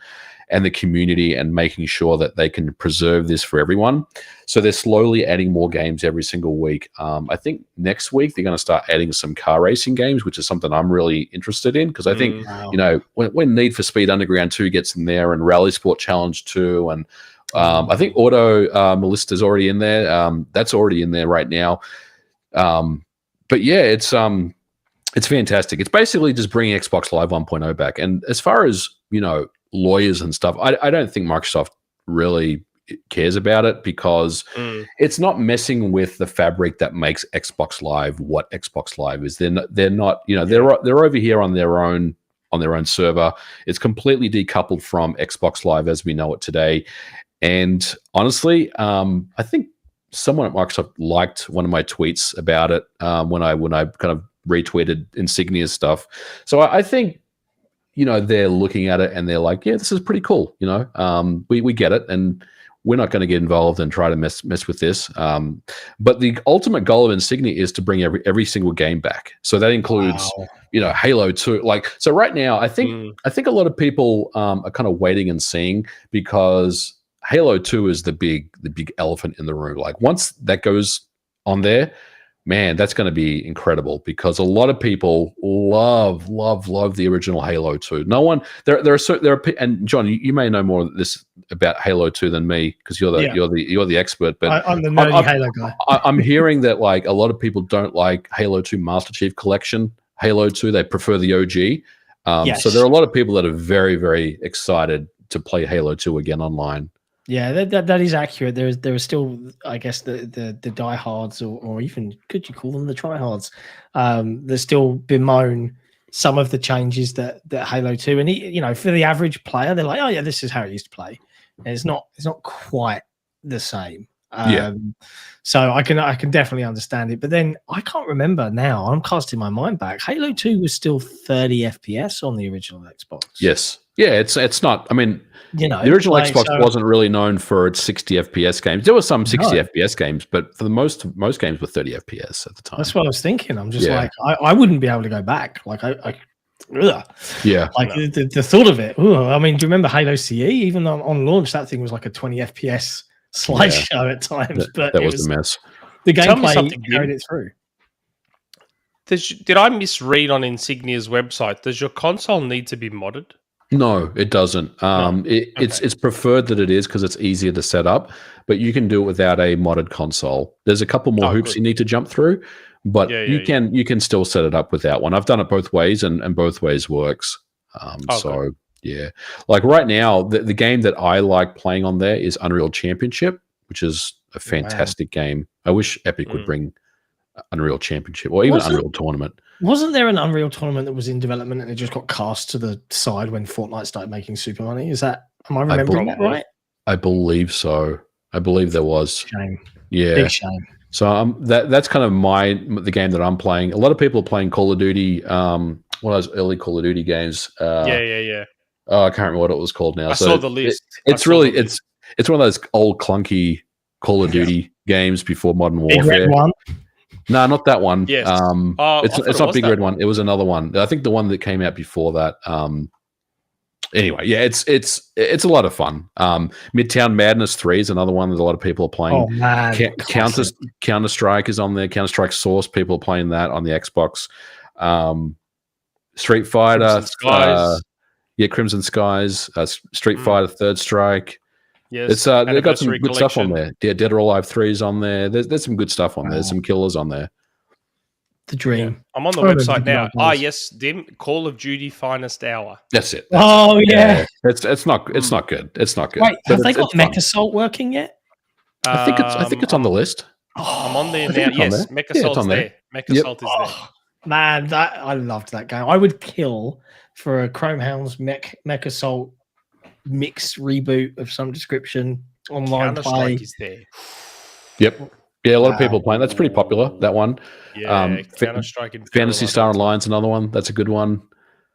the community, and making sure that they can preserve this for everyone. So they're slowly adding more games every single week. I think next week they're going to start adding some car racing games, which is something I'm really interested in, because I think when Need for Speed Underground 2 gets in there, and Rally Sport Challenge 2, and I think Auto Melista is already in there. That's already in there right now. But yeah, it's fantastic. It's basically just bringing Xbox Live 1.0 back. And as far as lawyers and stuff, I don't think Microsoft really cares about it, because it's not messing with the fabric that makes Xbox Live what Xbox Live is. They're not they're over here on their own server. It's completely decoupled from Xbox Live as we know it today. And honestly, I think someone at Microsoft liked one of my tweets about it when I kind of retweeted Insignia stuff. So I think they're looking at it and they're like, yeah, this is pretty cool. We get it, and we're not going to get involved and try to mess with this. But the ultimate goal of Insignia is to bring every single game back. So that includes, Halo 2. So right now, I think a lot of people are kind of waiting and seeing, because Halo 2 is the big elephant in the room. Like, once that goes on there, man, that's going to be incredible, because a lot of people love the original Halo 2. No one there are, and John, you may know more of this about Halo 2 than me, because you're the expert. But I'm the nerdy Halo guy. I'm hearing that like a lot of people don't like Halo 2 Master Chief Collection. Halo 2, they prefer the OG. Yes. So there are a lot of people that are very, very excited to play Halo 2 again online. Yeah, that is accurate. There are still, I guess, the diehards, or even could you call them the tryhards? There's still bemoan some of the changes that Halo 2, and for the average player, they're like, oh yeah, this is how it used to play. And it's not quite the same. So I can definitely understand it. But then I can't remember now. I'm casting my mind back. Halo 2 was still 30 FPS on the original Xbox. Yes. Yeah, it's not. I mean, the original Xbox wasn't really known for its 60 FPS games. There were some 60 FPS games, but for the most games were 30 FPS at the time. That's what I was thinking. I'm just like, I wouldn't be able to go back. Like, I ugh. Yeah. Like the thought of it. Ooh, I mean, do you remember Halo CE? Even on launch, that thing was like a 20 FPS slideshow at times. But that it was a mess. The Tell me gameplay something, carried it through. Did I misread on Insignia's website? Does your console need to be modded? No, it doesn't. It's preferred that it is because it's easier to set up, but you can do it without a modded console. There's a couple more hoops good. you need to jump through, but you can still set it up without one. I've done it both ways, and both ways works. So yeah, like right now, the game that I like playing on there is Unreal Championship, which is a fantastic game. I wish Epic would bring Unreal Championship or even Unreal Tournament. Wasn't there an Unreal Tournament that was in development and it just got cast to the side when Fortnite started making super money? Am I remembering that right? I believe so. I believe there was. Shame. Yeah. Big shame. So that's kind of the game that I'm playing. A lot of people are playing Call of Duty, one of those early Call of Duty games. Yeah. Oh, I can't remember what it was called now. I saw the list. It's one of those old clunky Call of Duty games before Modern Warfare. Big Red one. No, not that one. Yes. It's not Big Red one. It was another one. I think the one that came out before that. Anyway, yeah, it's a lot of fun. Midtown Madness 3 is another one that a lot of people are playing. Oh man, Counter Strike is on there. Counter Strike Source, people are playing that on the Xbox. Street Fighter, Crimson Skies, Street Fighter Third Strike. Yes, they've got some good stuff on there. Yeah, Dead or Alive 3 is on there. There's some good stuff on there. There's some killers on there. The dream. Yeah. I'm on the website now. Yes, Dim, Call of Duty Finest Hour. That's it. Yeah. It's not good. It's not good. Wait, have they got Mech Assault working yet? I think it's on the list. I'm on there now. Yes, Mech Assault's there. Mech Assault is there. Man, I loved that game. I would kill for a Chrome Hounds Mech Assault mix reboot of some description online play. Is there. Yep. Yeah, a lot of people playing. That's pretty popular, that one. Yeah, Counter-Strike and Phantasy Star Online's another one. That's a good one.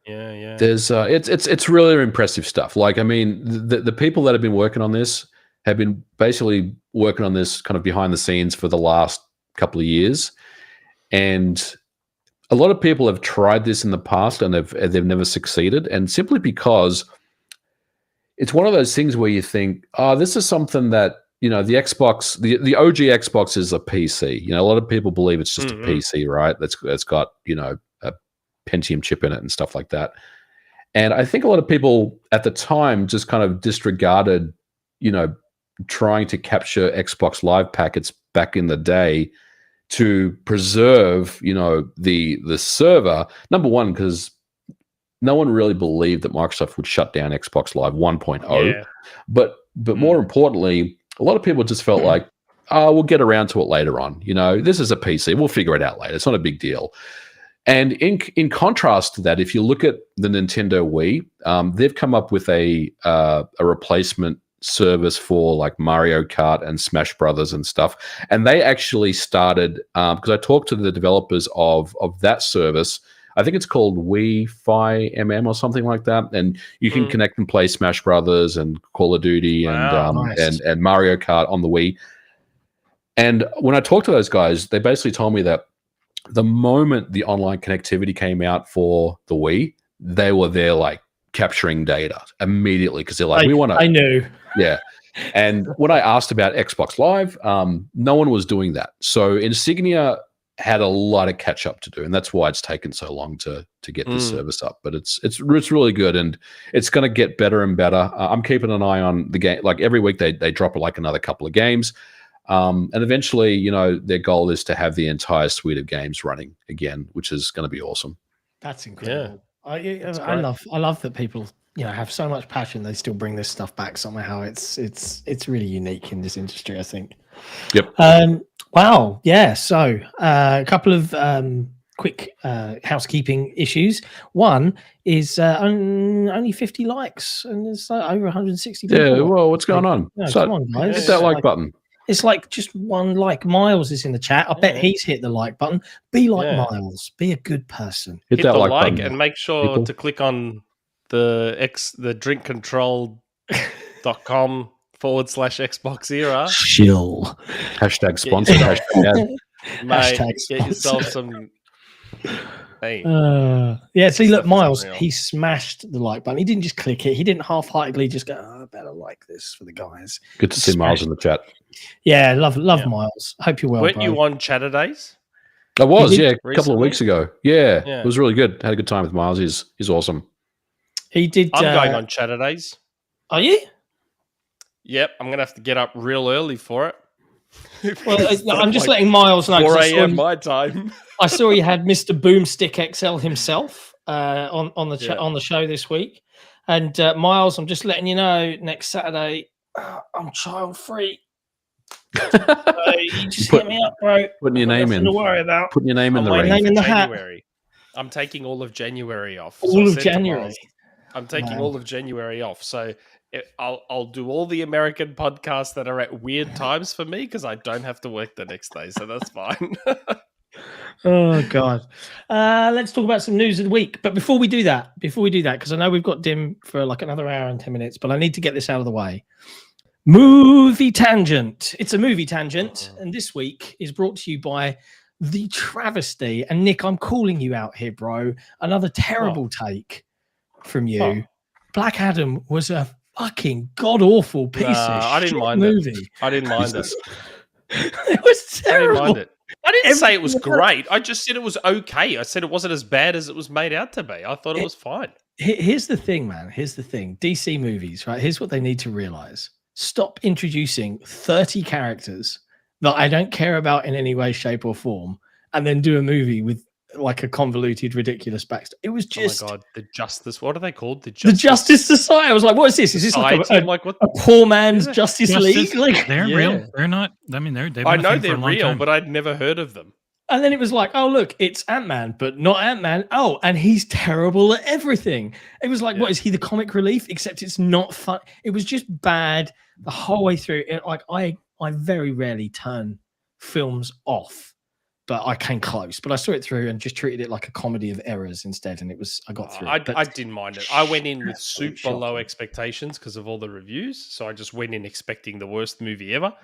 Yeah. There's it's really impressive stuff. Like, I mean, the people that have been working on this have been basically working on this kind of behind the scenes for the last couple of years. And a lot of people have tried this in the past and they've never succeeded. And simply because it's one of those things where you think, oh, this is something that, the Xbox, the OG Xbox is a PC. A lot of people believe it's just a PC, right? That's got, a Pentium chip in it and stuff like that. And I think a lot of people at the time just kind of disregarded, trying to capture Xbox Live packets back in the day to preserve, the server. Number one, because no one really believed that Microsoft would shut down Xbox Live 1.0. Yeah. But more importantly, a lot of people just felt like, oh, we'll get around to it later on. This is a PC. We'll figure it out later. It's not a big deal. And in contrast to that, if you look at the Nintendo Wii, they've come up with a replacement service for like Mario Kart and Smash Brothers and stuff. And they actually started, because I talked to the developers of that service. I think it's called Wi-Fi MM or something like that, and you can connect and play Smash Brothers and Call of Duty and Mario Kart on the Wii. And when I talked to those guys, they basically told me that the moment the online connectivity came out for the Wii, they were there like capturing data immediately because they're like, we want to. I knew. Yeah. And when I asked about Xbox Live, no one was doing that. So Insignia had a lot of catch up to do, and that's why it's taken so long to get this service up. But it's really good, and it's going to get better and better. I'm keeping an eye on the game. Like every week, they drop like another couple of games, and eventually, their goal is to have the entire suite of games running again, which is going to be awesome. That's incredible. Yeah. I love that people have so much passion. They still bring this stuff back somehow. It's really unique in this industry, I think. Yep. Wow. Yeah. So a couple of quick housekeeping issues. One is only 50 likes and it's over 160 people. Yeah. Well, what's going on? Come on, guys. Hit that like button. It's like just one like. Miles is in the chat. I bet he's hit the like button. Be like Miles. Be a good person. Hit that the like like button, and make sure to click on the drinkcontrol.com /XboxEra. Chill. Hashtag sponsored. Hashtag Mate, get yourself some Hey, yeah. See, look, Stuff is Miles, unreal. he smashed the like button. He didn't just click it. He didn't half-heartedly just go, "Oh, I better like this for the guys." Good to see Miles in the chat. Yeah, love Yeah. Miles. Hope you're well, weren't bro. you on Chatterdays? I was, did yeah, a couple of recently? weeks ago. Yeah, Yeah. it was really good. Had a good time with Miles. He's awesome. He did. I'm going on Chatterdays. Are you? Yep, I'm gonna have to get up real early for it. Well, I'm just letting Miles know. 4 'cause a.m. my time. I saw he had Mr. Boomstick XL himself on the Yeah. on the show this week, and Miles, I'm just letting you know, next Saturday I'm child free. So you just hit me up, bro. Putting your name in. Nothing to worry about. Putting your name in the my ring. name in the hat. January. I'm taking all of January off. All I of said to January. Miles, I'm taking Man. all of January off. So I'll do all the American podcasts that are at weird times for me because I don't have to work the next day. So that's fine. Oh God. Let's talk about some news of the week. But before we do that, because I know we've got Dim for like another hour and 10 minutes, but I need to get this out of the way. Movie Tangent. It's a movie tangent, and this week is brought to you by The Travesty. And Nick, I'm calling you out here, bro. Another terrible take from you. Oh. Black Adam was a fucking god awful piece of I didn't shit mind movie. it. I didn't mind it. It was I didn't terrible. mind it. I didn't say it was Everything- great. I just said it was okay. I said it wasn't as bad as it was made out to be. I thought it was fine. Here's the thing, man. Here's the thing. DC movies, right? Here's what they need to realize. Stop introducing 30 characters that I don't care about in any way, shape, or form, and then do a movie with like a convoluted, ridiculous backstory. It was just Oh my god, the Justice. What are they called? the Justice Society. I was like, what is this? Is this like Society? I'm like, what? a poor man's Is it? Justice Justice, League? Like, they're Yeah. real. They're not. I mean, they've been I a know thing for they're a long real, time. but I'd never heard of them. and then it was like, oh look, it's Ant-Man, but not Ant-Man. Oh, and he's terrible at everything. It was like, Yeah. what is he, the comic relief? Except it's not fun. It was just bad the whole way through. Like I very rarely turn films off, but I came close. But I saw it through and just treated it like a comedy of errors instead, and I got through. I But didn't mind it. I went in with super shocking. low expectations because of all the reviews. So I just went in expecting the worst movie ever.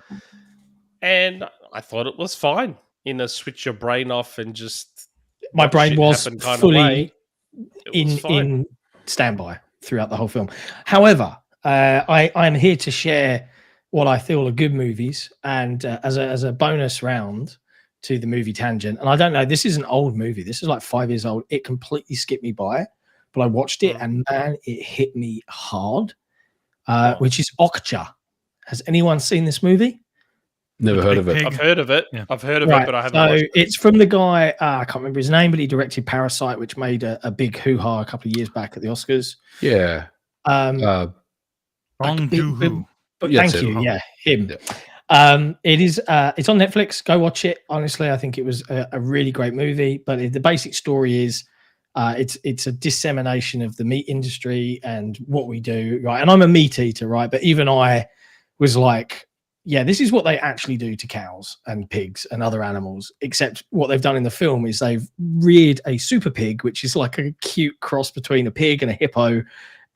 And I thought it was fine in a switch your brain off and just my let brain shit was happen kind of fully way. It was fine. in standby throughout the whole film. However, I'm here to share what I feel are good movies, and as a bonus round to the movie tangent. And I don't know, this is an old movie. This is like 5 years old. It completely skipped me by, but I watched it, and man, it hit me hard. Which is Okja. Has anyone seen this movie? Never heard of it. Pig. I've heard of it. Yeah. I've heard of it, but I haven't So watched it. it's from the guy, I can't remember his name, but he directed Parasite, which made a big hoo-ha a couple of years back at the Oscars. Yeah. Bong Joon-ho. But Yeah, thank that's it. you. Yeah, him. Yeah. It is. It's on Netflix. Go watch it. Honestly, I think it was a really great movie. But the basic story is, it's a dissemination of the meat industry and what we do. Right, and I'm a meat eater, right? But even I was like, yeah, this is what they actually do to cows and pigs and other animals. Except what they've done in the film is they've reared a super pig, which is like a cute cross between a pig and a hippo,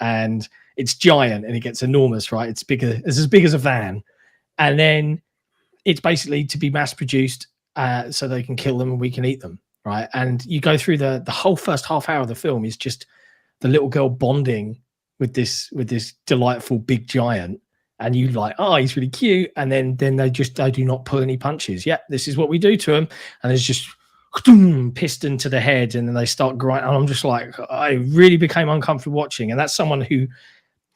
and it's giant and it gets enormous, right? It's bigger. It's as big as a van. And then it's basically to be mass produced so they can kill them and we can eat them, right? And you go through the whole first half hour of the film is just the little girl bonding with this delightful big giant, and you like, oh, he's really cute. And then they do not pull any punches. Yeah, this is what we do to him. And there's just piston to the head, and then they start grinding. And I'm just like, I really became uncomfortable watching. And that's someone who,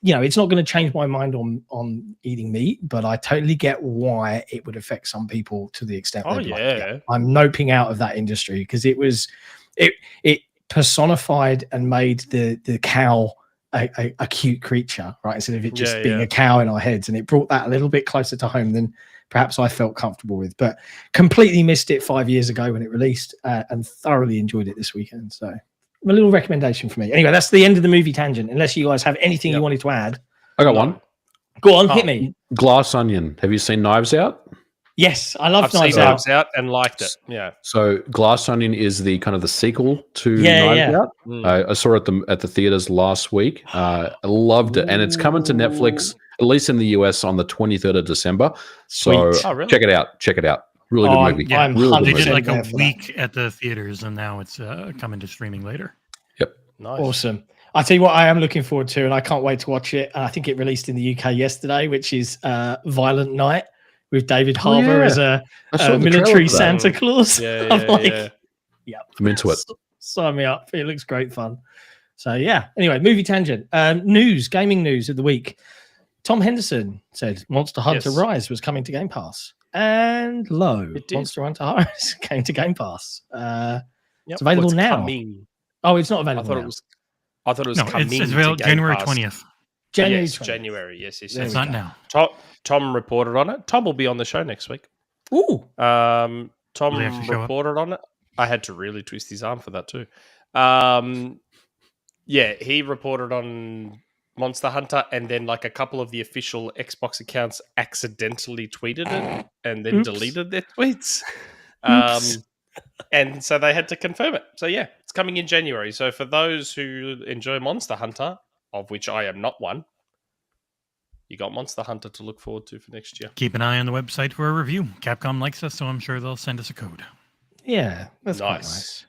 you know, it's not going to change my mind on eating meat, but I totally get why it would affect some people to the extent. Oh, they'd be like, yeah. I'm noping out of that industry, because it personified and made the cow a cute creature, right? Instead of it just being a cow in our heads, and it brought that a little bit closer to home than perhaps I felt comfortable with. But completely missed it 5 years ago when it released, and thoroughly enjoyed it this weekend. So a little recommendation for me. Anyway, that's the end of the movie tangent. Unless you guys have anything you wanted to add. I got one. Go on, hit me. Glass Onion. Have you seen Knives Out? Yes, I love I've seen Knives Out. Knives Out and liked it. Yeah. So Glass Onion is the kind of the sequel to Yeah, Knives yeah. Out. I saw it at the theaters last week. I loved it, and it's coming to Netflix, at least in the US, on the 23rd of December. So Sweet. Oh, really? check it out. Check it out. Really good movie. I'm Really good They movie. did like there a for week at the theaters, and now it's coming to streaming later. Yep. Nice. Awesome. I tell you what, I am looking forward to, and I can't wait to watch it. I think it released in the UK yesterday, which is Violent Night with David Harbour as a military Santa Claus. Yeah, I'm like, yeah. I'm into it. Sign me up. It looks great fun. So yeah. Anyway, movie tangent. Gaming news of the week. Tom Henderson said Monster Hunter Rise was coming to Game Pass, and Monster Hunter Rise came to Game Pass. It's available now. Coming. Oh, it's not available. I thought it was No, coming. it's available to Game January Pass. 20th. January Yes, 20th. January. Yes. It's not now. Tom reported on it. Tom will be on the show next week. Ooh. Tom Will he actually show up? reported on it. I had to really twist his arm for that too. He reported on Monster Hunter, and then like a couple of the official Xbox accounts accidentally tweeted it and then deleted their tweets. And so they had to confirm it. So yeah, it's coming in January. So for those who enjoy Monster Hunter, of which I am not one, you got Monster Hunter to look forward to for next year. Keep an eye on the website for a review. Capcom likes us, so I'm sure they'll send us a code. Yeah, that's quite nice.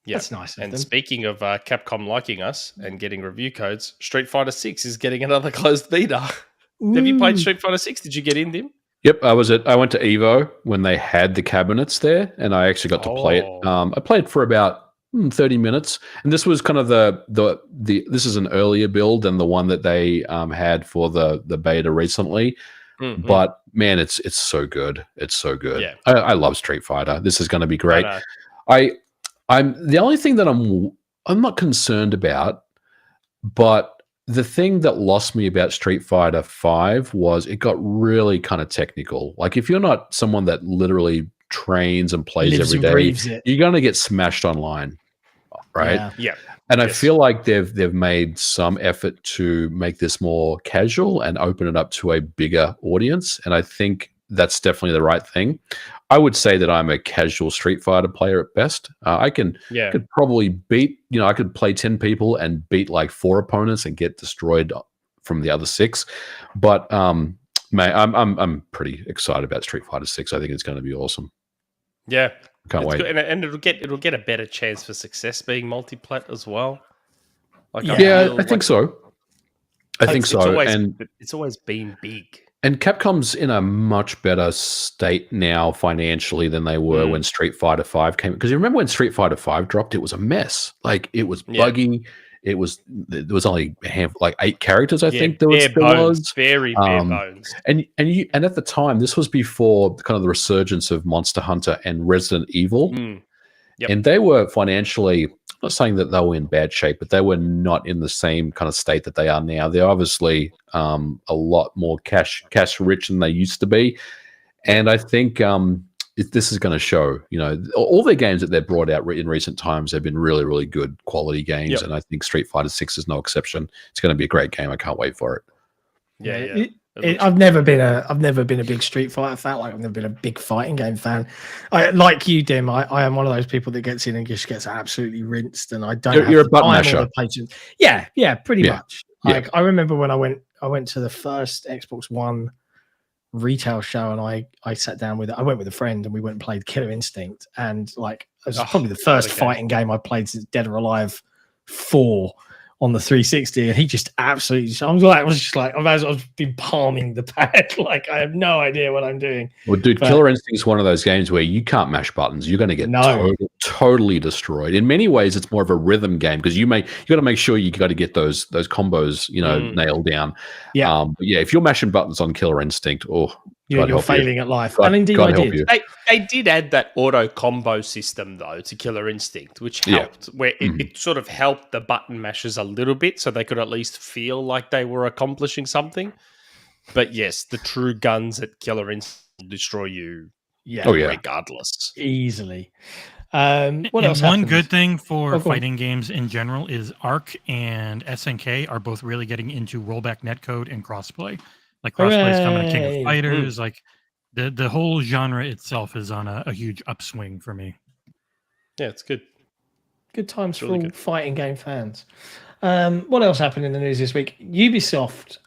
Yeah, that's nice. And speaking of Capcom liking us and getting review codes, Street Fighter 6 is getting another closed beta. Have you played Street Fighter 6? Did you get in them? Yep, I went to Evo when they had the cabinets there, and I actually got to play it. I played for about 30 minutes, and this was kind of the this is an earlier build than the one that they had for the beta recently. Mm-hmm. But man, it's so good. It's so good. Yeah. I love Street Fighter. This is going to be great. I'm the only thing that I'm not concerned about, but the thing that lost me about Street Fighter 5 was it got really kind of technical. Like if you're not someone that literally trains and plays every day, you're going to get smashed online, right? Yeah. And I feel like they've made some effort to make this more casual and open it up to a bigger audience, and I think that's definitely the right thing. I would say that I'm a casual Street Fighter player at best. I could probably beat, I could play 10 people and beat like 4 opponents and get destroyed from the other 6. But mate, I'm pretty excited about Street Fighter 6. I think it's going to be awesome. Yeah, can't wait. Good. And it'll get a better chance for success being multi-plat as well. Like I think so. I think so. It's always been big. And Capcom's in a much better state now financially than they were when Street Fighter 5 came. Because you remember when Street Fighter 5 dropped, it was a mess. Like it was buggy. There was only a handful, like 8 characters, I think there was. Very bare bones. And at the time, this was before kind of the resurgence of Monster Hunter and Resident Evil. Yep. And they were financially, I'm not saying that they were in bad shape, but they were not in the same kind of state that they are now. They're obviously a lot more cash rich than they used to be. And I think this is going to show, all their games that they've brought out in recent times have been really, really good quality games. Yep. And I think Street Fighter 6 is no exception. It's going to be a great game. I can't wait for it. Yeah. I've never been a big Street Fighter fan. Like I've never been a big fighting game fan. Like you, Dim. I am one of those people that gets in and just gets absolutely rinsed, and I don't. You're a button masher. Yeah, pretty much. Like I remember when I went to the first Xbox One retail show, and I sat down I went with a friend, and we went and played Killer Instinct, and like it was probably the first fighting game I played since Dead or Alive 4. On the 360, and he just absolutely. I was been palming the pad. Like I have no idea what I'm doing. Well, dude, Killer Instinct is one of those games where you can't mash buttons. You're going to get totally destroyed. In many ways, it's more of a rhythm game because you got to make sure you got to get those combos, nailed down. Yeah, if you're mashing buttons on Killer Instinct, you're failing at life. And indeed, I did. They did add that auto combo system though to Killer Instinct, which helped. Where it sort of helped the button mashers a little bit, so they could at least feel like they were accomplishing something. But yes, the true guns at Killer Instinct will destroy you. Regardless, easily. What else? One good thing for fighting games in general is ARC and SNK are both really getting into rollback netcode and crossplay. Like crossplay is coming to King of Fighters. Like the whole genre itself is on a huge upswing for me. Yeah, it's good. Good times for all fighting game fans. What else happened in the news this week? Ubisoft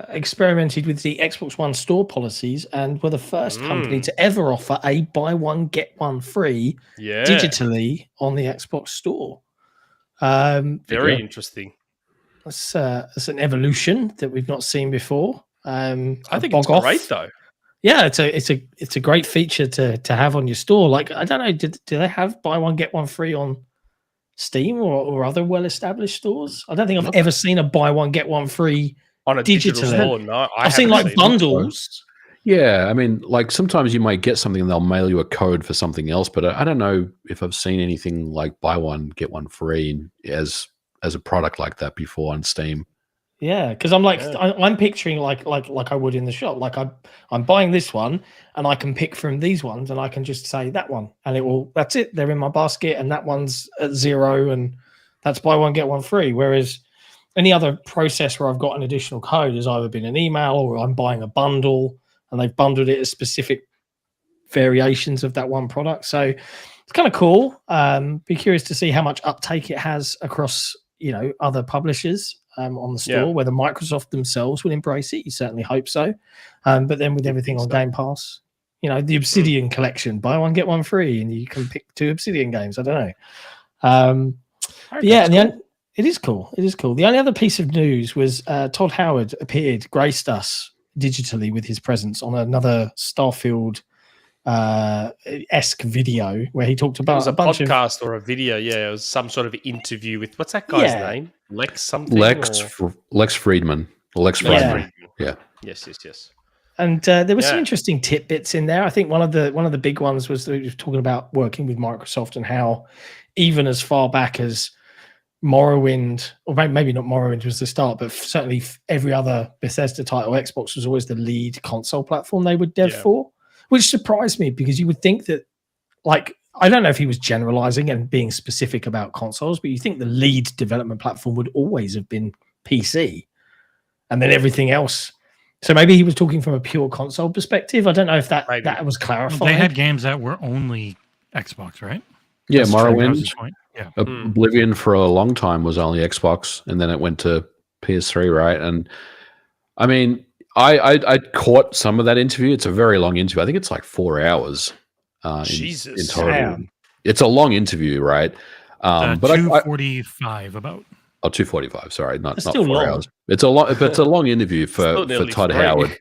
experimented with the Xbox One store policies and were the first company to ever offer a buy one get one free digitally on the Xbox Store. Very interesting. That's an evolution that we've not seen before. I think it's great though. Yeah, it's a great feature to have on your store. Like, I don't know, do they have buy one get one free on Steam or other well-established stores? I don't think I've ever seen a buy one get one free on a digital store. No, I've seen like bundles. Yeah, I mean, like sometimes you might get something and they'll mail you a code for something else, but I don't know if I've seen anything like buy one get one free as a product like that before on Steam. Yeah, because I'm picturing like I would in the shop. Like I'm buying this one, and I can pick from these ones, and I can just say that one, and that's it. They're in my basket, and that one's at 0, and that's buy one get one free. Whereas any other process where I've got an additional code has either been an email or I'm buying a bundle, and they've bundled it as specific variations of that one product. So it's kind of cool. Be curious to see how much uptake it has across other publishers. On the store, whether Microsoft themselves will embrace it. You certainly hope so. But then with everything on Game Pass, the Obsidian collection, buy one, get one free, and you can pick 2 Obsidian games. I don't know. It is cool. It is cool. The only other piece of news was Todd Howard graced us digitally with his presence on another Starfield esque video where he talked about a podcast or a video. Yeah, it was some sort of interview with what's that guy's name? Lex something. Lex Friedman. Lex Friedman. Yeah. Yes. And there were some interesting tidbits in there. I think one of the big ones was that he was talking about working with Microsoft and how even as far back as Morrowind, or maybe not Morrowind was the start, but certainly every other Bethesda title, Xbox was always the lead console platform they would dev for. Which surprised me because you would think that, like, I don't know if he was generalizing and being specific about consoles, but you think the lead development platform would always have been PC and then everything else. So maybe he was talking from a pure console perspective. I don't know if that was clarified. Well, they had games that were only Xbox, right? Yeah, Morrowind. Yeah. Oblivion for a long time was only Xbox, and then it went to PS3, right? And I mean, I caught some of that interview. It's a very long interview. I think it's like 4 hours. Jesus. In total. It's a long interview, right? But 245 about. Oh, 245. Sorry, not 4 long. hours. It's a long interview for Todd Howard.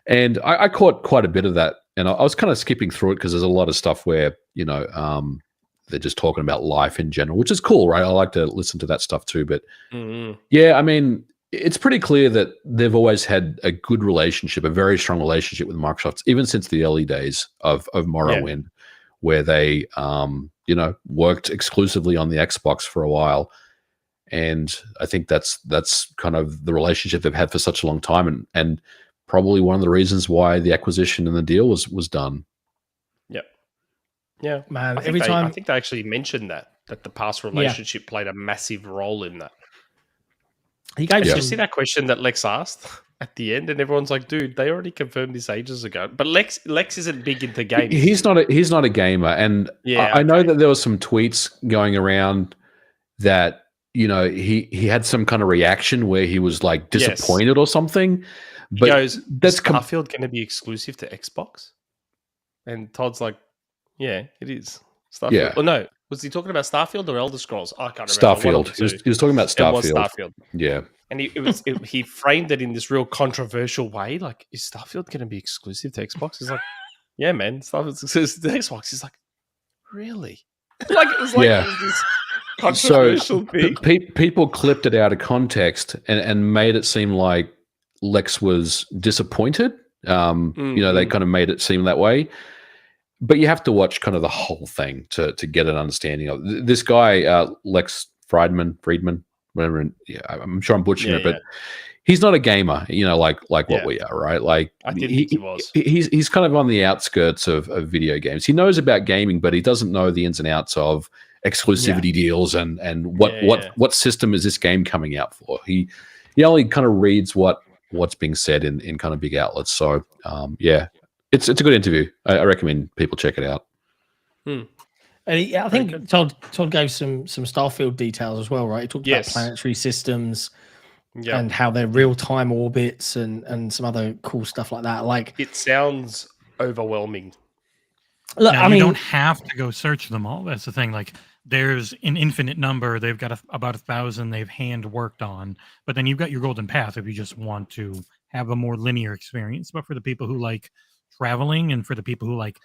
And I caught quite a bit of that. And I was kind of skipping through it because there's a lot of stuff where, they're just talking about life in general, which is cool, right? I like to listen to that stuff too. But yeah, I mean, it's pretty clear that they've always had a good relationship, a very strong relationship with Microsoft, even since the early days of Morrowind, where they, worked exclusively on the Xbox for a while. And I think that's kind of the relationship they've had for such a long time, and probably one of the reasons why the acquisition and the deal was done. Yeah, man. I think they actually mentioned that the past relationship played a massive role in that. Did you see that question that Lex asked at the end, and everyone's like, "Dude, they already confirmed this ages ago." But Lex isn't big into games. He's not a gamer, and I know that there was some tweets going around that he had some kind of reaction where he was like disappointed or something. But he goes, "That's Starfield going to be exclusive to Xbox?" And Todd's like, "Yeah, it is." Starfield. Yeah. Oh no, was he talking about Starfield or Elder Scrolls? I can't remember. Starfield. He was talking about Starfield. Starfield. Yeah. And he framed it in this real controversial way. Like, is Starfield going to be exclusive to Xbox? He's like, yeah, man, Starfield's exclusive to Xbox. He's like, really? Like, it was like this controversial thing. People clipped it out of context and made it seem like Lex was disappointed. They kind of made it seem that way. But you have to watch kind of the whole thing to get an understanding of this guy, Lex Friedman, whatever. Yeah, I'm sure I'm butchering it, but he's not a gamer, like what we are, right? Like I didn't think he was. He's kind of on the outskirts of video games. He knows about gaming, but he doesn't know the ins and outs of exclusivity deals and what system is this game coming out for. He only kind of reads what's being said in kind of big outlets. So It's a good interview. I recommend people check it out. And I think Todd gave some Starfield details as well, right? He talked about planetary systems and how they're real-time orbits and some other cool stuff like that. Like, it sounds overwhelming. Look, now, you don't have to go search them all. That's the thing. Like, there's an infinite number. They've got about 1,000 they've hand worked on. But then you've got your golden path if you just want to have a more linear experience. But for the people who like traveling and for the people who like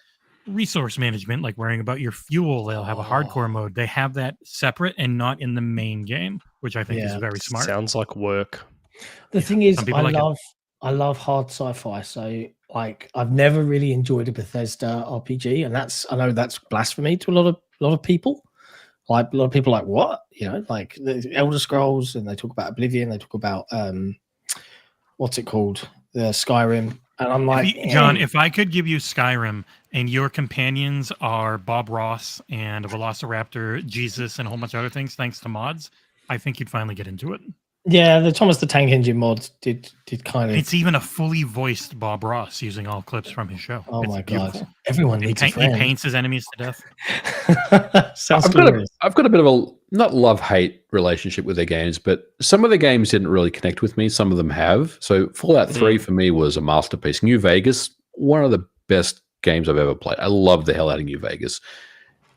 resource management, like worrying about your fuel, they'll have a hardcore mode. They have that separate and not in the main game, which I think is very smart. Sounds like work. The thing is, I love hard sci-fi. So, like, I've never really enjoyed a Bethesda RPG, and I know that's blasphemy to a lot of people. Like, a lot of people are like, what? You know, like the Elder Scrolls, and they talk about Oblivion, they talk about what's it called, the Skyrim, and I'm like, John, if I could give you Skyrim and your companions are Bob Ross and a Velociraptor, Jesus, and a whole bunch of other things, thanks to mods, I think you'd finally get into it. Yeah, the Thomas the Tank Engine mod did kind of. It's even a fully voiced Bob Ross using all clips from his show. Oh it's my beautiful. God! Everyone needs a friend. He paints his enemies to death. Sounds I've got a bit of a not love-hate relationship with their games, but some of the games didn't really connect with me. Some of them have. So Fallout 3 for me was a masterpiece. New Vegas, one of the best games I've ever played. I love the hell out of New Vegas.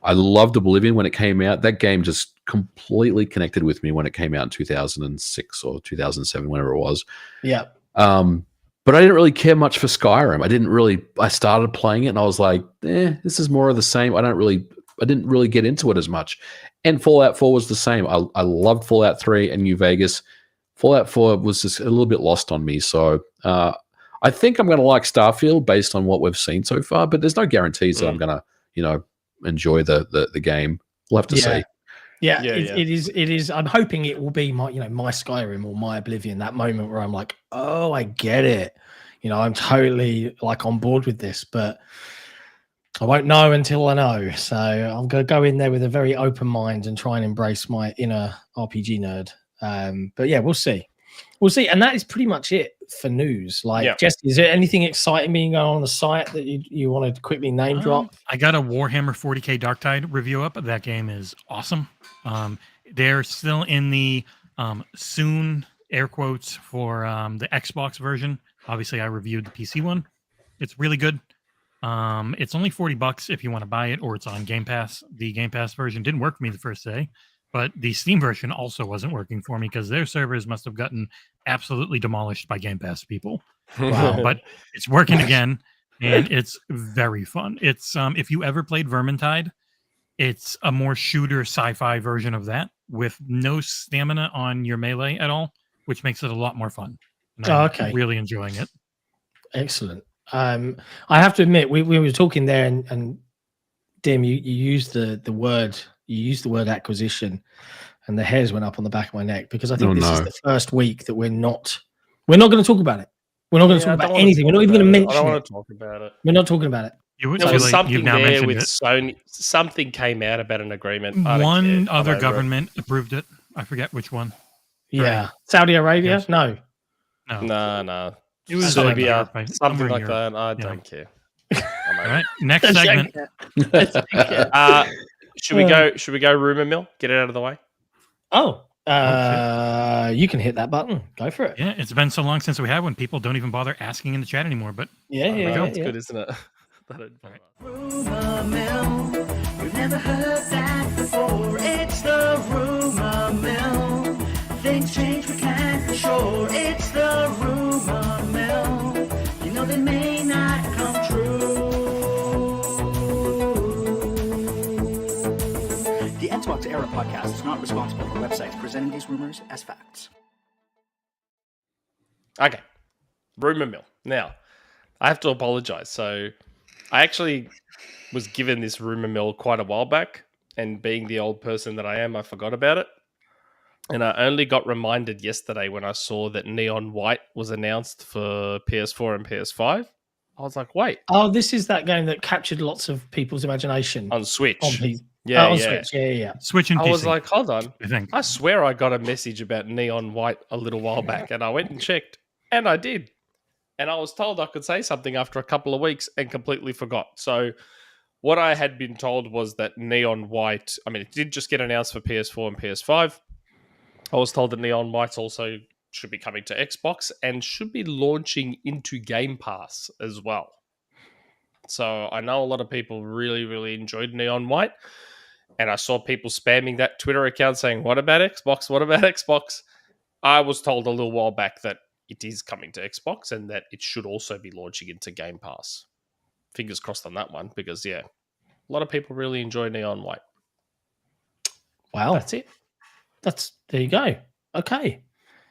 I loved Oblivion when it came out. That game just completely connected with me when it came out in 2006 or 2007, whenever it was. Yeah. But I didn't really care much for Skyrim. I started playing it and I was like, this is more of the same. I didn't really get into it as much. And Fallout 4 was the same. I loved Fallout 3 and New Vegas. Fallout 4 was just a little bit lost on me. So I think I'm going to like Starfield based on what we've seen so far, but there's no guarantees that I'm going to, enjoy the game. We'll have to see. Yeah, it is. I'm hoping it will be my Skyrim or my Oblivion, that moment where I'm like, oh, I get it. I'm totally like on board with this, but I won't know until I know. So I'm going to go in there with a very open mind and try and embrace my inner RPG nerd. But yeah, we'll see. We'll see. And that is pretty much it for news. Jesse, is there anything exciting being going on the site that you want to quickly name drop? I got a Warhammer 40k Darktide review up. That game is awesome. They're still in the soon air quotes for the Xbox version. Obviously, I reviewed the PC one. It's really good. It's only $40 if you want to buy it, or it's on Game Pass. The Game Pass version didn't work for me the first day, but the Steam version also wasn't working for me because their servers must have gotten absolutely demolished by Game Pass people. But it's working again, and it's very fun. It's if you ever played Vermintide, it's a more shooter sci-fi version of that with no stamina on your melee at all, which makes it a lot more fun. And I'm really enjoying it. Excellent. I have to admit, we were talking there, and Dim, you used the word. You used the word acquisition, and the hairs went up on the back of my neck because I think this is the first week that we're not going to talk about it. We're not going to talk about anything. We're not even going to mention it. I don't want to talk about it. We're not talking about it. There was something there with Sony. Something came out about an agreement. One other government approved it. I forget which one. Yeah, right. Saudi Arabia. Yes. No. It was Serbia, something like that. I don't care. All right, next segment. Should we go? Should we go Rumourmill? Get it out of the way. You can hit that button. Go for it. Yeah, it's been so long since we had one. People don't even bother asking in the chat anymore. But it's good, isn't it? Rumourmill. We've never heard that before. It's the Rumourmill. Things change, we can't be sure. It's the Rumourmill. You know they may not come true. The XboxEra podcast is not responsible for websites presenting these rumors as facts. Okay, Rumourmill. Now, I have to apologize. So, I actually was given this Rumourmill quite a while back, and being the old person that I am, I forgot about it. And I only got reminded yesterday when I saw that Neon White was announced for PS4 and PS5. I was like, wait. Oh, this is that game that captured lots of people's imagination. On Switch. Switch. Yeah. Switch and PC. I was like, hold on. I swear I got a message about Neon White a little while back, and I went and checked, and I did. And I was told I could say something after a couple of weeks and completely forgot. So what I had been told was that Neon White, I mean, it did just get announced for PS4 and PS5. I was told that Neon White also should be coming to Xbox and should be launching into Game Pass as well. So I know a lot of people really, really enjoyed Neon White. And I saw people spamming that Twitter account saying, what about Xbox? What about Xbox? I was told a little while back that it is coming to Xbox and that it should also be launching into Game Pass. Fingers crossed on that one because, yeah, a lot of people really enjoy Neon White. Wow. That's it. There you go. Okay.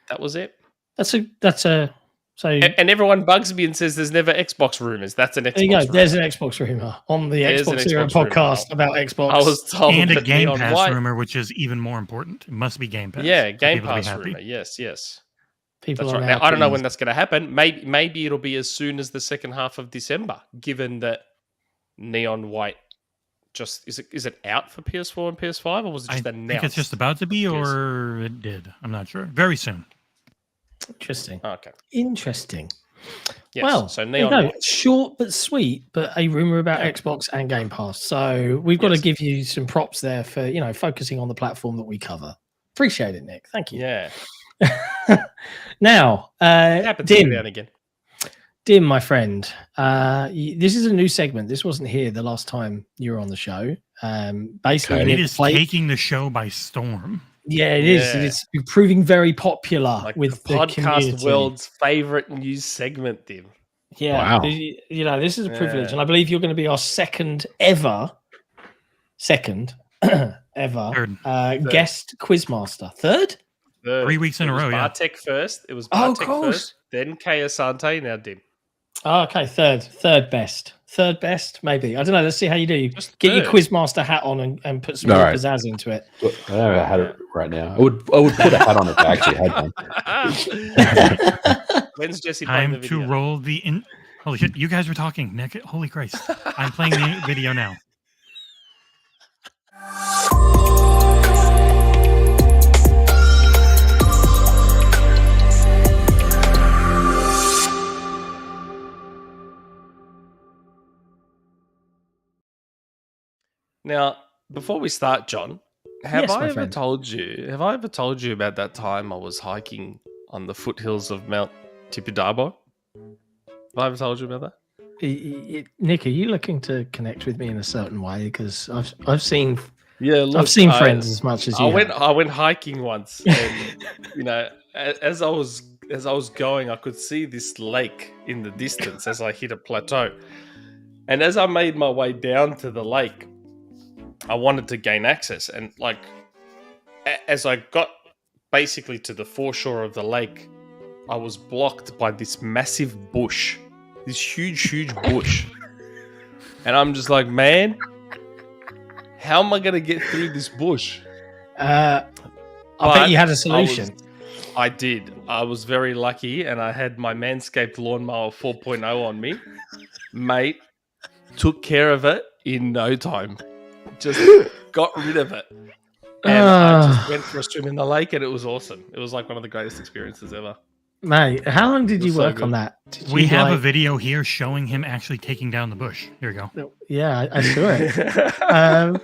That was it. So and everyone bugs me and says there's never Xbox rumors. That's an Xbox there you go. rumor. There's an Xbox rumor on the XboxEra podcast about Xbox. I was told And a that Game Neon Pass White, rumor, which is even more important. It must be Game Pass. yeah, for Game people to be Pass happy. rumor. Yes. People That's are right. now Now, I don't know pleased. when that's going to happen. Maybe it'll be as soon as the second half of December, given that Neon White just is it out for PS4 and PS5, or was it just I announced? think it's just about to be, or it did. I'm not sure. Very soon. Interesting. Okay. Interesting. Yes. Well, so there you Neon go. White. Short but sweet, but a rumor about Xbox and Game Pass. So we've got to give you some props there for focusing on the platform that we cover. Appreciate it, Nick. Thank you. Yeah. Now, It happens every now and again. Dim, my friend, this is a new segment. This wasn't here the last time you were on the show. Basically, Okay. Nick It is played- taking the show by storm. Yeah, it is. Yeah. It's proving very popular Like with the podcast community. world's favorite news segment, Dim. Yeah, Wow. this is a privilege, Yeah. and I believe you're going to be our second ever guest quizmaster. Third? 3 weeks in It a was row, yeah. Bartek first. It was Oh, Bartek of course. first, then Kay Asante, now Dim. Oh, okay, third best, maybe. I don't know. Let's see how you do. Just Get your third. quizmaster hat on and put some All more right. pizzazz into it. I don't know if I had it right now. I would put a hat on if I actually had one. When's Jesse playing the Time video? to roll the in. Holy shit! You guys were talking. Nick, holy Christ! I'm playing the video now. Now, before we start, John, have Yes, I my ever friend. told you? Have I ever told you about that time I was hiking on the foothills of Mount Tibidabo? Have I ever told you about that? Nick, are you looking to connect with me in a certain way? Because I've seen Yeah, I've seen friends as much as you. I went hiking once, and as I was going, I could see this lake in the distance as I hit a plateau. And as I made my way down to the lake, I wanted to gain access, and as I got basically to the foreshore of the lake, I was blocked by this massive bush, this huge bush. And I'm just like, man, how am I going to get through this bush? I But bet you had a solution. I did. I was very lucky, and I had my Manscaped lawnmower 4.0 on me. Mate, took care of it in no time. Just got rid of it. And I just went for a swim in the lake, and it was awesome. It was like one of the greatest experiences ever. Mate, how long did you It was so work on good. that? Did We you, have a like- video here showing him actually taking down the bush. Here you go. Yeah, I saw it.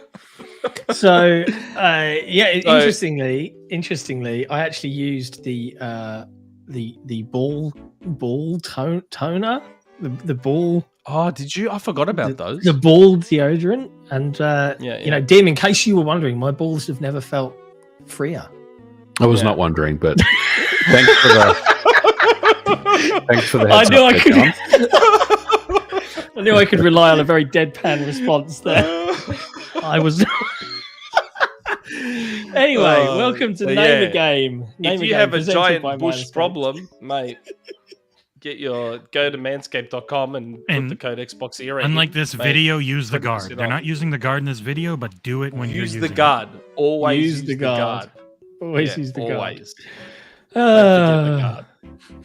Interestingly, I actually used the ball toner, the ball, Oh, did you? I forgot about those. the ball deodorant, and Yeah. Dim. In case you were wondering, my balls have never felt freer. I was Yeah. not wondering, but thanks for the heads I knew up I there, could. John. I knew I could rely on a very deadpan response there. I was. Anyway, welcome to but Name yeah, a Game. If you have a giant bush problem, mate, go to manscaped.com and put And the code XboxEra. Unlike in, this mate. video, use the 20% guard. They're off. not using the guard in this video, but do it when you're Use using the guard. Always Use use the the guard. guard. Always Yeah, use the guard. always. Don't forget the guard.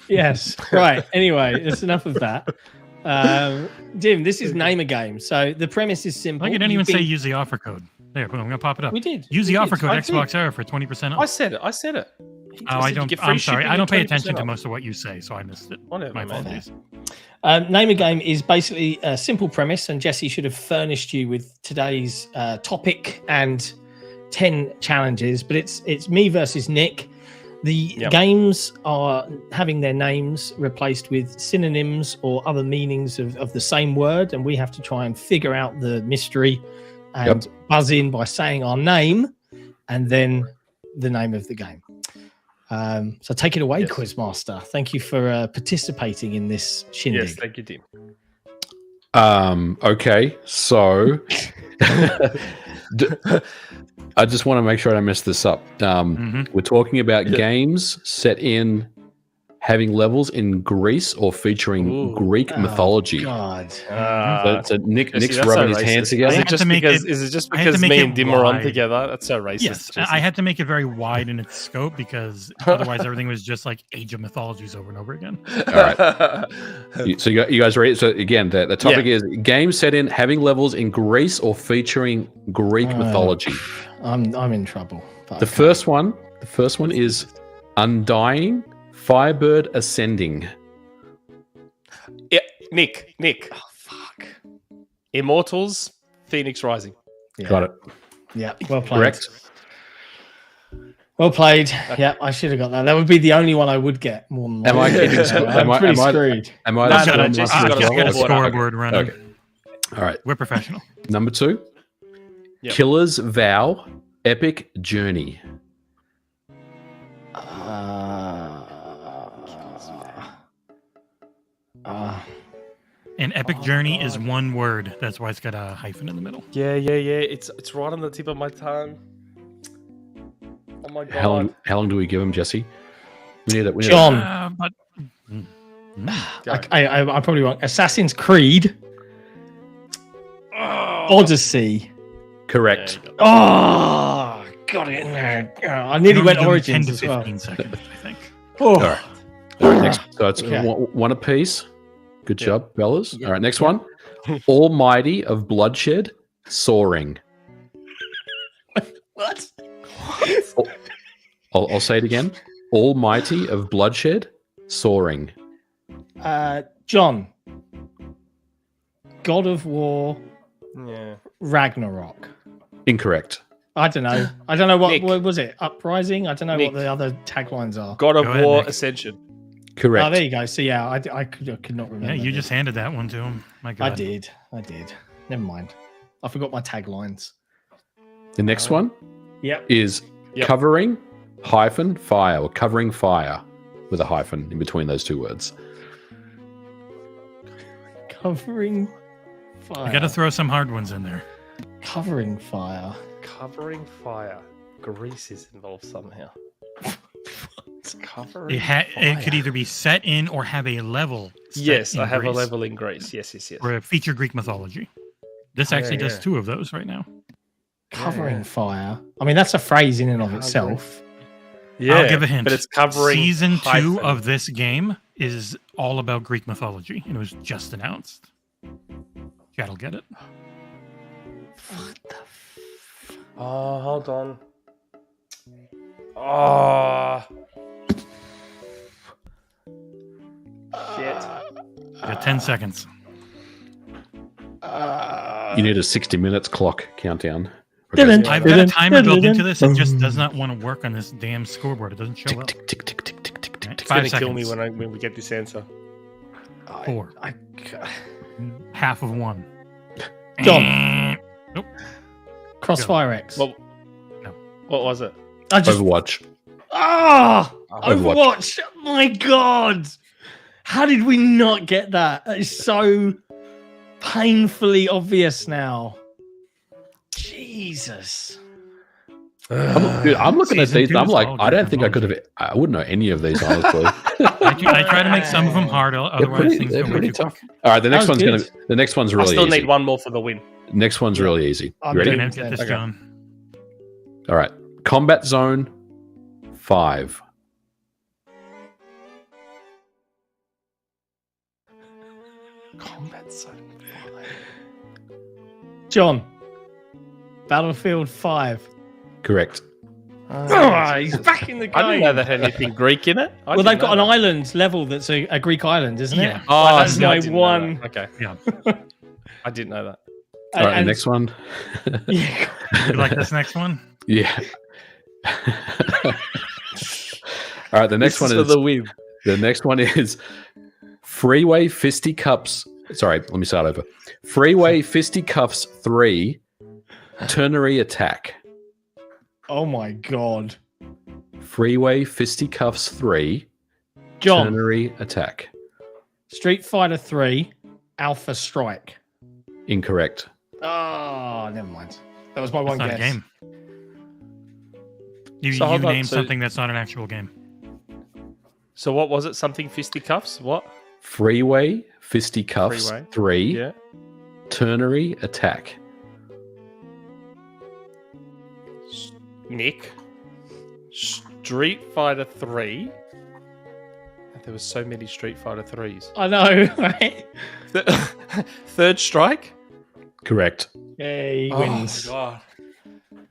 Yes. Right. Anyway, it's enough of that. Dim, this is Name a Game. So the premise is it. simple. I didn't even You've been- say use the offer code. There, boom, I'm gonna pop it up. We did. Use the We offer did. code I did. XboxEra for 20% I off. said it. Oh, I said you don't. get free I'm sorry. shipping I don't and pay 20% attention to off. most of what you say, so I missed it. Whatever, My man. apologies. Name a game is basically a simple premise, and Jesse should have furnished you with today's topic and 10 challenges. But it's me versus Nick. The games are having their names replaced with synonyms or other meanings of the same word, and we have to try and figure out the mystery and buzz in by saying our name and then the name of the game. So take it away, Quizmaster. Thank you for participating in this shindig. Yes, thank you, Tim. Okay, so I just want to make sure I don't mess this up. We're talking about games set in having levels in Greece or featuring Greek mythology. God. So Nick's rubbing his hands together. Is it just because me and Dim are on together? That's so racist. Yes, I had to make it very wide in its scope because otherwise everything was just like Age of Mythologies over and over again. All right. So you guys ready? So again, the topic is games set in having levels in Greece or featuring Greek mythology. I'm in trouble. The first one is Undying, Firebird Ascending. Yeah, Nick. Oh, fuck. Immortals, Phoenix Rising. Yeah. Got it. Yeah, well played. Correct. Well played. Yeah, I should have got that. That would be the only one I would get. More than Am I getting screwed? Am I No, the Jesse's I got a just got a scoreboard. scoreboard running. Okay. All right. We're professional. Number 2. Yep. Killer's Vow, Epic Journey. An epic journey is one word. That's why it's got a hyphen in the middle. Yeah. It's right on the tip of my tongue. Oh my god. How long do we give him, Jesse? We need it. John. But I probably won't. Assassin's Creed. Odyssey. Correct. Oh, got it in there. I nearly went Origins 10 as to well. 15 seconds, I think. Oh. All right. Next. So it's Okay. one apiece. Good job, fellas. All right. Next one. Almighty of Bloodshed, Soaring. What? I'll say it again. Almighty of Bloodshed, Soaring. John. God of War. Yeah. Ragnarok. Incorrect. I don't know. I don't know Nick. what was it? Uprising? I don't know Nick. what the other taglines are. God of Go ahead, War Nick. Ascension. Correct. Oh, there you go. So yeah, I could not remember. Yeah, you this. just handed that one to him. My God. I did. Never mind. I forgot my taglines. The next one Yep. is Yep. covering hyphen fire or covering fire with a hyphen in between those two words. Covering fire. I got to throw some hard ones in there. Covering fire. Covering fire. Grease is involved somehow. Covering It could either be set in or have a level. set Yes, in I have Greece, a level in Greece. Yes. or feature Greek mythology. This actually does yeah. 2 of those right now. Covering fire. I mean, that's a phrase in and of itself. Yeah, I'll give a hint. But it's covering Season 2 hyphen. of this game is all about Greek mythology, and it was just announced. Chat'll get it. Oh, hold on. Oh. Shit. You got 10 seconds. You need a 60 minutes clock countdown. Didn't. I've got a timer built into this. It just does not want to work on this damn scoreboard. It doesn't show up. Tick, tick, tick, tick, tick, tick, tick. Right, It's 5 gonna seconds. kill me when we get this answer. 4. Half of 1. John. Nope. Crossfire X. Well, No. what was it? I just. Overwatch. Ah! Overwatch. Overwatch. My God. How did we not get that? That is so painfully obvious now. Jesus. I'm looking at Season these. 2 I'm is like, all I don't Greek think I could have. I wouldn't know any of these honestly. I try to make some of them hard, otherwise things they're go way pretty too tough. quick. All right, the next That was one's good. The next one's I really still easy. need one more for the win. Next one's really easy. I'm You ready? doing Gonna get this, Okay. John. All right. Combat Zone 5. Combat Zone 5. John. Battlefield 5. Correct. He's back in the game. I didn't know that had anything Greek in it. Well, they've got an island level that's a Greek island, isn't it? Yeah. Oh, that's see, I my didn't know one. that. Okay. Yeah. I didn't know that. All right, the next one. Yeah. You like this next one? Yeah. All right, the next one is the win. the next one is Freeway Fisticuffs. Sorry, let me start over. Freeway Fisticuffs 3 Ternary Attack. Oh my god. Freeway Fisticuffs 3 John, Ternary Attack. Street Fighter 3 Alpha Strike. Incorrect. Oh, never mind. That was my one It's not guess. a game. You So hold on, name so- something that's not an actual game. So what was it? Something fisticuffs? What? Freeway Fisticuffs Freeway. 3 Yeah. Ternary Attack. Nick. Street Fighter 3. There was so many Street Fighter 3s. I know, right? Third Strike? Correct. Yeah, he Oh wins. my god.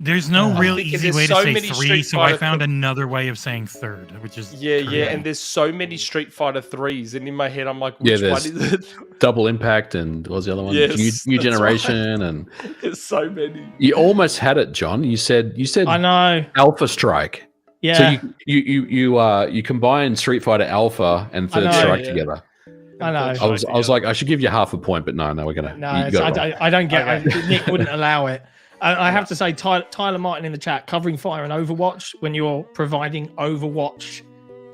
There's no real thinking easy there's way to so say many 3, Street so I Fighter found another way of saying third, which is Yeah, true. yeah, and there's so many Street Fighter 3s, and in my head I'm like, which Yeah, one there's- is it? Double Impact and what was the other one? Yes, New that's Generation and There's so many. you almost had it, John. You said I know. Alpha Strike. Yeah, So you combine Street Fighter Alpha and Third know, Strike yeah. together. I know. I was like, I should give you half a point, but no, we're gonna. No, you it's, got it wrong. I don't get Okay. Nick wouldn't allow it. I have to say, Tyler Martin in the chat, covering fire and Overwatch, when you're providing Overwatch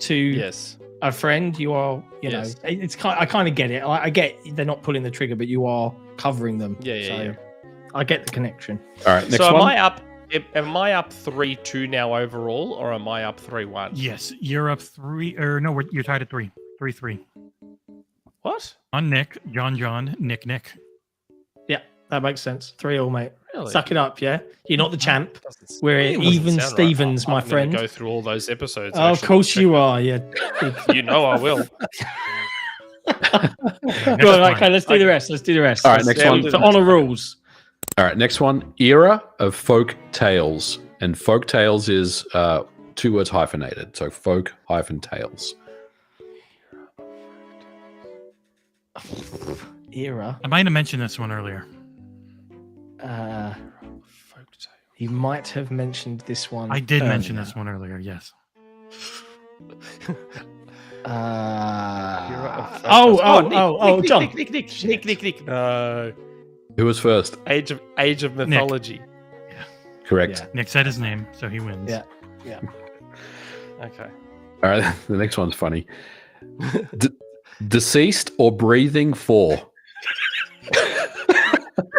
to Yes. a friend, you are, Yes. know, it's kind. I kind of get it. I get they're not pulling the trigger, but you are covering them. Yeah, yeah, so yeah. I get the connection. All right, next So am one. I up? Am I up 3-2 now overall, or am I up 3-1? Yes, you're up 3, or no, you're tied at 3. 3-3. What? On Nick, John, Nick. Yeah, that makes sense. 3-3, mate. Really? Suck it up, yeah. You're not the champ. Doesn't- We're it doesn't even sound Stevens, right. my I'm gonna friend. Go through all those episodes. Oh, of actually. course you are. Yeah. You know I will. Good, okay, let's do the rest. Let's do the rest. All right, next one. For honor rules. All right, next one. Era of Folk Tales, and Folk Tales is 2 words hyphenated, so folk hyphen tales. Era. I might have mentioned this one earlier. You might have mentioned this one. I did mention earlier. this one earlier, yes. John. Nick. No. Who was first? Age of Mythology. Correct. Yeah. Nick said his name, so he wins. Yeah. Okay. All right, the next one's funny. Deceased or breathing 4.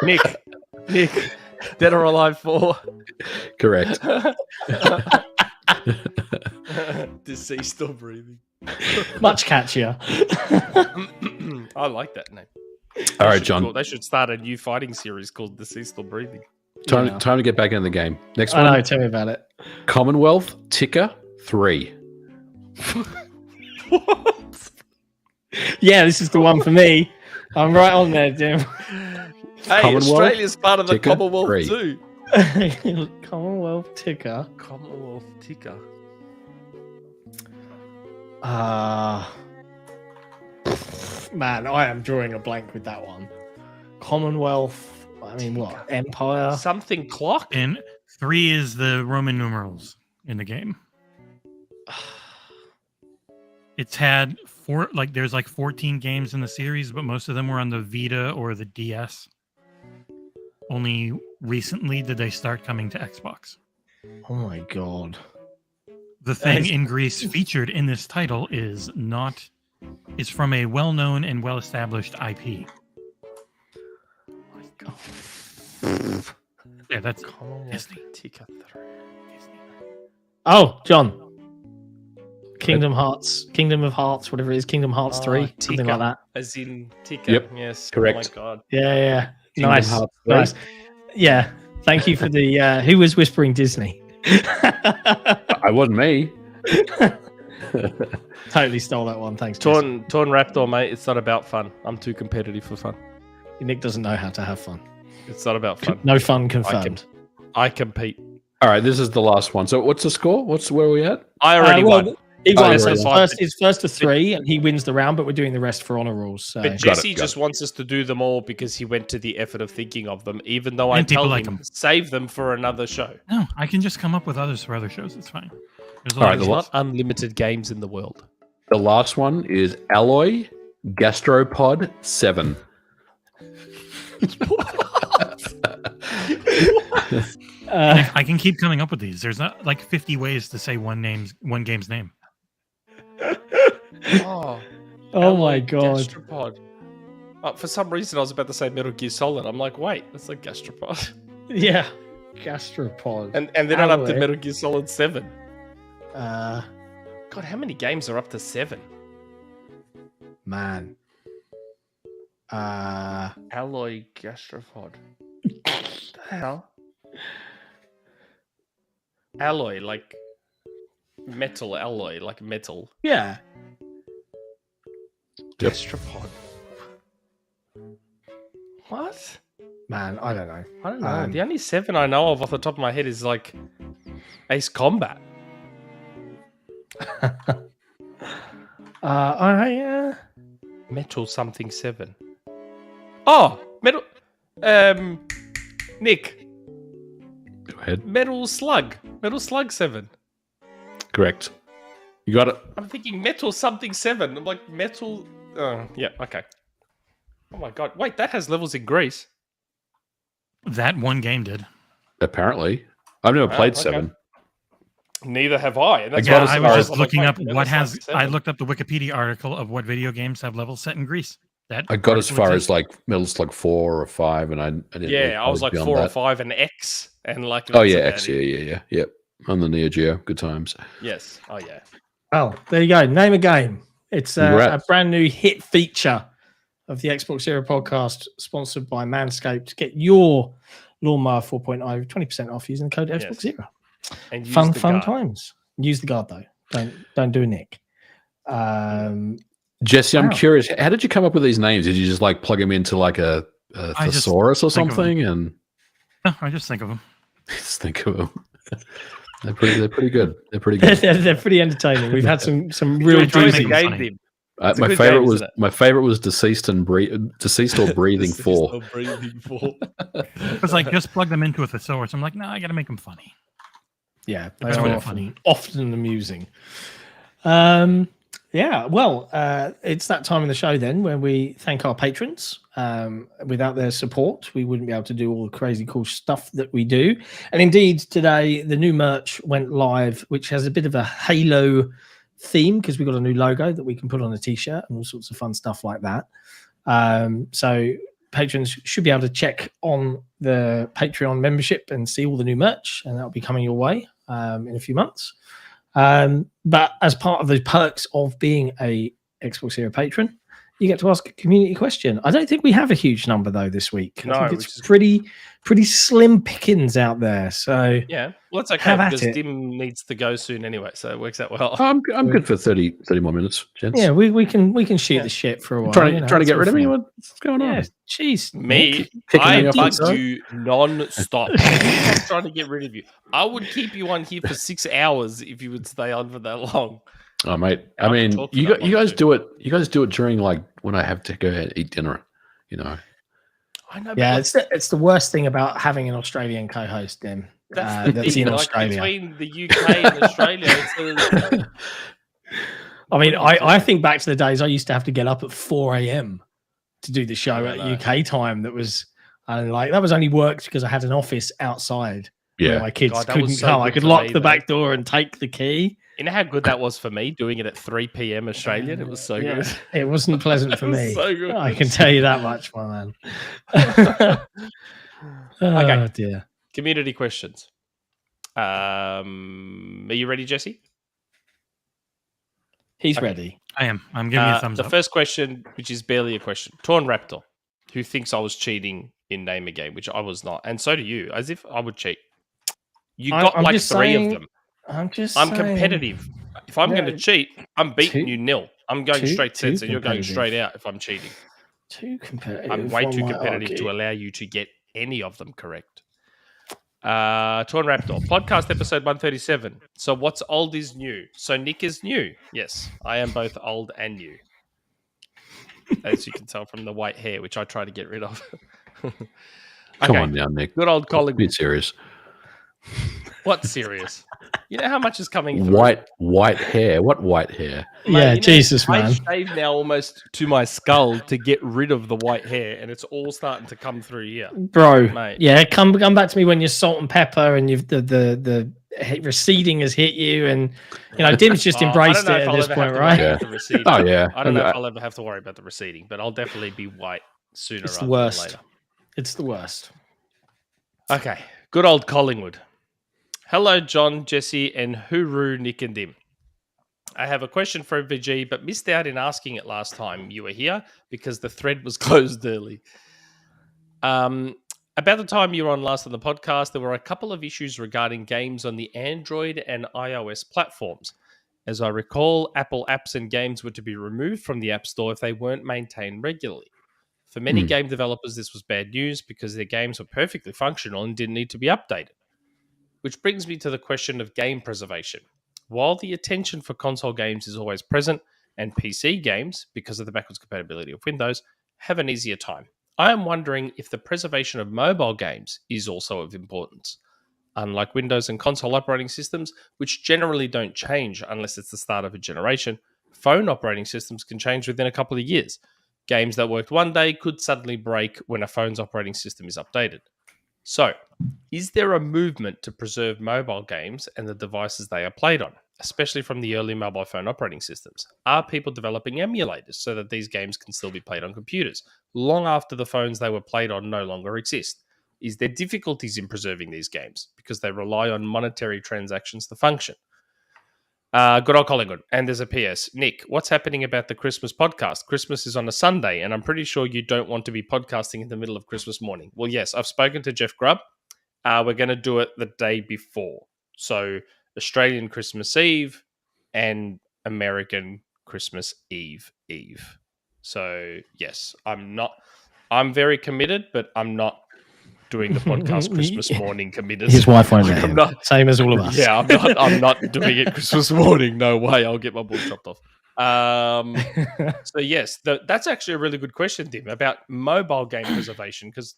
Nick. Dead or Alive 4. Correct. Deceased or breathing. Much catchier. I like that name. All right, John. They should start a new fighting series called Deceased or Breathing. Time to get back into the game. Next I one. know. Tell me about it. Commonwealth Ticker 3. Yeah, this is the one for me. I'm right on there, Jim. Hey, Commonwealth Australia's part of the Ticker Commonwealth 3. too. Commonwealth ticker. Commonwealth ticker. Man, I am drawing a blank with that one. Commonwealth. I mean, what? Empire. Something clock. And 3 is the Roman numerals in the game. It's had there's 14 games in the series, but most of them were on the Vita or the DS. Only recently did they start coming to Xbox. Oh my god. The thing in Greece featured in this title is from a well-known and well-established IP. My god. Yeah, that's Commonwealth Disney. ticker 3. Oh, John. Kingdom of Hearts, whatever it is. Kingdom Hearts 3, something ticker. like that. As in ticker. Yep, Yes. correct. Oh my god. Yeah. Kingdom Nice. Hearts 3. Nice. Yeah. Thank you for the. Who was whispering Disney? I wasn't me. Totally stole that one. Thanks, Jason. Torn Raptor, mate. It's not about fun. I'm too competitive for fun. Nick doesn't know how to have fun. It's not about fun. No fun confirmed. I compete. All right, this is the last one. So what's the score? Where are we at? I already won. He Oh, won. you So already it's first to 3, and he wins the round. But we're doing the rest for honor rules. So. But Jesse just wants us to do them all because he went to the effort of thinking of them, even though I And people tell like him them. save them for another show. No, I can just come up with others for other shows. It's fine. There's a All lot right, of There's games. not unlimited games in the world. The last one is Alloy Gastropod 7. I can keep coming up with these. There's not like 50 ways to say one game's name. Oh, Oh my god! Gastropod. For some reason, I was about to say Metal Gear Solid. I'm like, wait, that's a gastropod. Yeah, gastropod. And they're not up to Alloy. Metal Gear Solid 7. Uh, God, how many games are up to 7? man. Alloy gastropod. What the hell? Alloy, like metal alloy, like metal. Yeah. Yep. Gastropod. What? Man, I don't know. I don't know. The only 7 I know of off the top of my head is like Ace Combat. Metal something 7. Oh, metal. Nick. Go ahead. Metal Slug. Metal Slug 7. Correct. You got it. I'm thinking Metal something 7. I'm like Metal. Yeah. Okay. Oh my god. Wait, that has levels in Greece. That one game did. Apparently. I've never played okay. 7. Neither have I. And that's Yeah, what I as was far just as- looking like, up wait, what Metal has. Slug I 7. looked up the Wikipedia article of what video games have levels set in Greece. That I got as article far exists. as like Metal Slug 4 or 5, and I didn't. Yeah, I was like beyond 4 or that. 5 and X. And like. Oh that's yeah, about X. it. Yeah. Yep. On the Neo Geo, good times. Yes. Oh yeah. Well, there you go. Name a game. It's a Congrats. brand new hit feature of the XboxEra podcast, sponsored by Manscaped. Get your Lawnmower 4.0 20% off using the code Yes. XboxEra. And use Fun the guard. times. Use the guard though. Don't do a nick. Jesse, I'm Wow. curious. How did you come up with these names? Did you just like plug them into like a I just thesaurus or think of 'em. something, and No, I just think of them. just think of them? They're pretty good. They're pretty good. they're pretty entertaining. We've had some real Enjoy Enjoy the the doozies. game. game. funny. It's a My good favorite game, was isn't it? my favorite was deceased or breathing for. Breathing for. It was like just plug them into a thesaurus. I'm like, no, I got to make them funny. Yeah, they That's are really often amusing. Yeah, well, it's that time in the show then when we thank our patrons. Without their support, we wouldn't be able to do all the crazy cool stuff that we do. And indeed, today the new merch went live, which has a bit of a Halo theme because we got a new logo that we can put on a t-shirt and all sorts of fun stuff like that. So patrons should be able to check on the Patreon membership and see all the new merch, and that'll be coming your way in a few months. But as part of the perks of being a XboxEra patron, you get to ask a community question. I don't think we have a huge number though this week. No, I think which it's is- pretty slim pickings out there. So Yeah, well, that's okay Have at because it. Dim needs to go soon anyway, so it works out well. I'm good for 30 more minutes, gents. yeah, we can shoot the shit for a while. trying you know, to it's get all rid of me. fun. What's going on? Yeah, jeez, Me, Kicking I me off bug the side? you non-stop. I'm trying to get rid of you. I would keep you on here for 6 hours if you would stay on for that long. Oh, mate. I I can mean, talk for you that long guys too. do it. You guys do it during like when I have to go and eat dinner. You know. I know. Yeah, but it's the worst thing about having an Australian co-host, Dim. that's the That's thing. in Like Australia. between the UK and Australia, it's I mean, I think back to the days I used to have to get up at 4 a.m. to do the show I at know. UK time. That was that was only worked because I had an office outside where Yeah. my kids God, that couldn't was so come. I good could for lock me, the though. back door and take the key. you know how good that was for me doing it at 3 p.m. Australian. It was so Yeah, good. it wasn't pleasant for It was me. so good. I can tell you that much, my man. Oh dear. Community questions. Are you ready, Jesse? He's Okay. ready. I am. I'm giving you a thumbs the up. first question, which is barely a question. Torn Raptor, who thinks I was cheating in Name a Game, which I was not. And so do you, as if I would cheat. You got I'm like just 3 saying- of them. I'm just I'm saying- competitive. If I'm going to No, cheat, I'm beating too- you nil. I'm going too- straight too sets and you're going competitive. straight out if I'm cheating. Too competitive. I'm way one too might competitive argue. to allow you to get any of them correct. Torn Raptor, podcast episode 137. So what's old is new. So Nick is new. Yes, I am both old and new. As you can tell from the white hair, which I try to get rid of. Come on now, Nick. Good old Collingwood. Be serious. What's serious? You know how much is coming through? White hair. What white hair? Yeah, Jesus, man. I shave now almost to my skull to get rid of the white hair, and it's all starting to come through here, Bro. mate. Yeah, come back to me when you're salt and pepper, and you've the receding has hit you, and Dim's just embraced it at this point, right? Yeah. Oh yeah. I don't know if I'll ever have to worry about the receding, but I'll definitely be white sooner It's rather the worst. than later. It's the worst. Okay, good old Collingwood. Hello, John, Jesse, and Huru, Nick, and Dim. I have a question for MVG, but missed out in asking it last time you were here because the thread was closed early. About the time you were on last on the podcast, there were a couple of issues regarding games on the Android and iOS platforms. As I recall, Apple apps and games were to be removed from the App Store if they weren't maintained regularly. For many game developers, this was bad news because their games were perfectly functional and didn't need to be updated. Which brings me to the question of game preservation. While the attention for console games is always present, and PC games, because of the backwards compatibility of Windows, have an easier time, I am wondering if the preservation of mobile games is also of importance. Unlike Windows and console operating systems, which generally don't change unless it's the start of a generation, phone operating systems can change within a couple of years. Games that worked one day could suddenly break when a phone's operating system is updated. So, is there a movement to preserve mobile games and the devices they are played on, especially from the early mobile phone operating systems? Are people developing emulators so that these games can still be played on computers, long after the phones they were played on no longer exist? Is there difficulties in preserving these games because they rely on monetary transactions to function? Good old Collingwood. And there's a PS. Nick, what's happening about the Christmas podcast? Christmas is on a Sunday, and I'm pretty sure you don't want to be podcasting in the middle of Christmas morning. Well, yes, I've spoken to Jeff Grubb. We're going to do it the day before. So Australian Christmas Eve and American Christmas Eve. So, yes, I'm very committed, but I'm not doing the podcast Christmas morning committed. His wife won't let him. Same as all of us. Yeah, I'm not doing it Christmas morning. No way. I'll get my balls chopped off. So yes, that's actually a really good question, Tim, about mobile game preservation. Because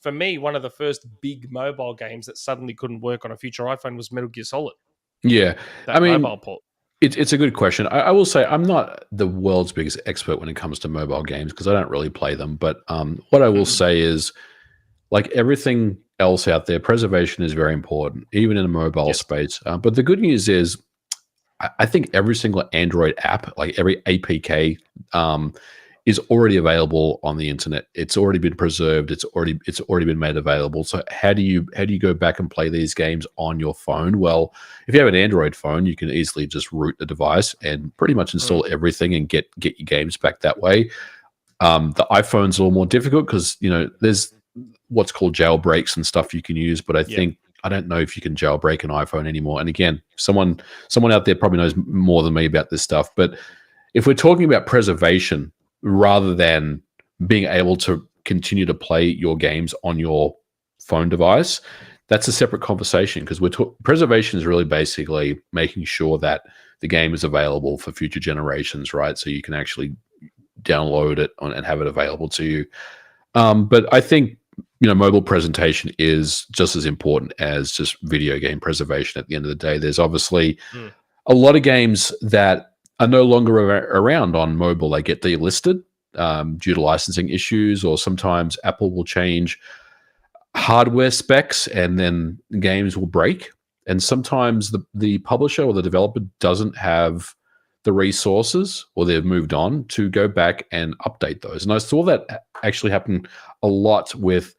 for me, one of the first big mobile games that suddenly couldn't work on a future iPhone was Metal Gear Solid. Yeah, I mean, mobile port. It's a good question. I will say I'm not the world's biggest expert when it comes to mobile games because I don't really play them. But what I will say is, like everything else out there, preservation is very important, even in a mobile space. But the good news is, I think every single Android app, like every APK, is already available on the internet. It's already been preserved. It's already been made available. So how do you go back and play these games on your phone? Well, if you have an Android phone, you can easily just root the device and pretty much install everything and get your games back that way. The iPhone's a little more difficult because there's what's called jailbreaks and stuff you can use, but I don't know if you can jailbreak an iPhone anymore. And again, someone out there probably knows more than me about this stuff. But if we're talking about preservation rather than being able to continue to play your games on your phone device, that's a separate conversation because preservation is really basically making sure that the game is available for future generations, right? So you can actually download it and have it available to you. But I think mobile presentation is just as important as just video game preservation at the end of the day. There's obviously a lot of games that are no longer around on mobile. They get delisted due to licensing issues, or sometimes Apple will change hardware specs and then games will break. And sometimes the publisher or the developer doesn't have the resources, or they've moved on to go back and update those. And I saw that actually happen a lot with,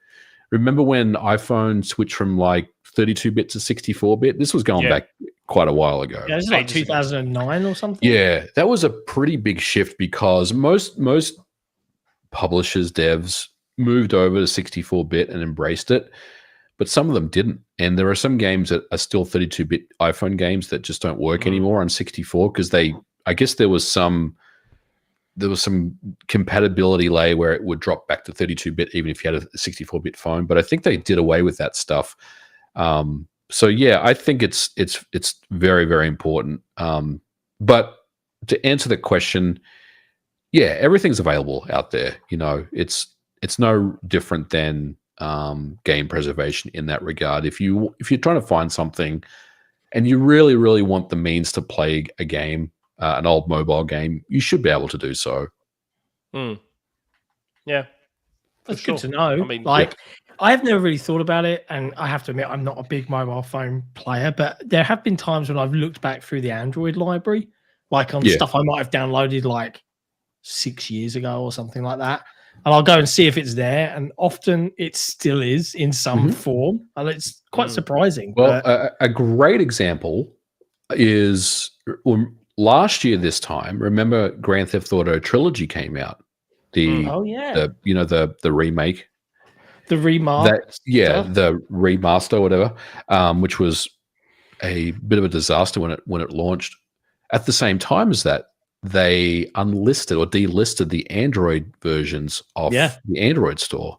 remember when iPhone switched from like 32-bit to 64-bit? This was going back quite a while ago. Yeah, it was like 2009 or something. Yeah, that was a pretty big shift because most publishers, devs moved over to 64-bit and embraced it, but some of them didn't. And there are some games that are still 32-bit iPhone games that just don't work anymore on 64 because I guess there was some compatibility layer where it would drop back to 32-bit even if you had a 64-bit phone. But I think they did away with that stuff. So yeah, I think it's very, very important. But to answer the question, yeah, everything's available out there. You know, it's no different than game preservation in that regard. If you're trying to find something and you really, really want the means to play a game, an old mobile game, you should be able to do so. Yeah. That's sure. good to know. I mean, I've never really thought about it, and I have to admit, I'm not a big mobile phone player, but there have been times when I've looked back through the Android library, like on stuff I might have downloaded like 6 years ago or something like that. And I'll go and see if it's there, and often it still is in some form, and it's quite surprising. Well, a great example is last year this time. Remember, Grand Theft Auto Trilogy came out. The remake, the remaster, the remaster, whatever, which was a bit of a disaster when it launched. At the same time as that, they unlisted or delisted the Android versions of the Android store.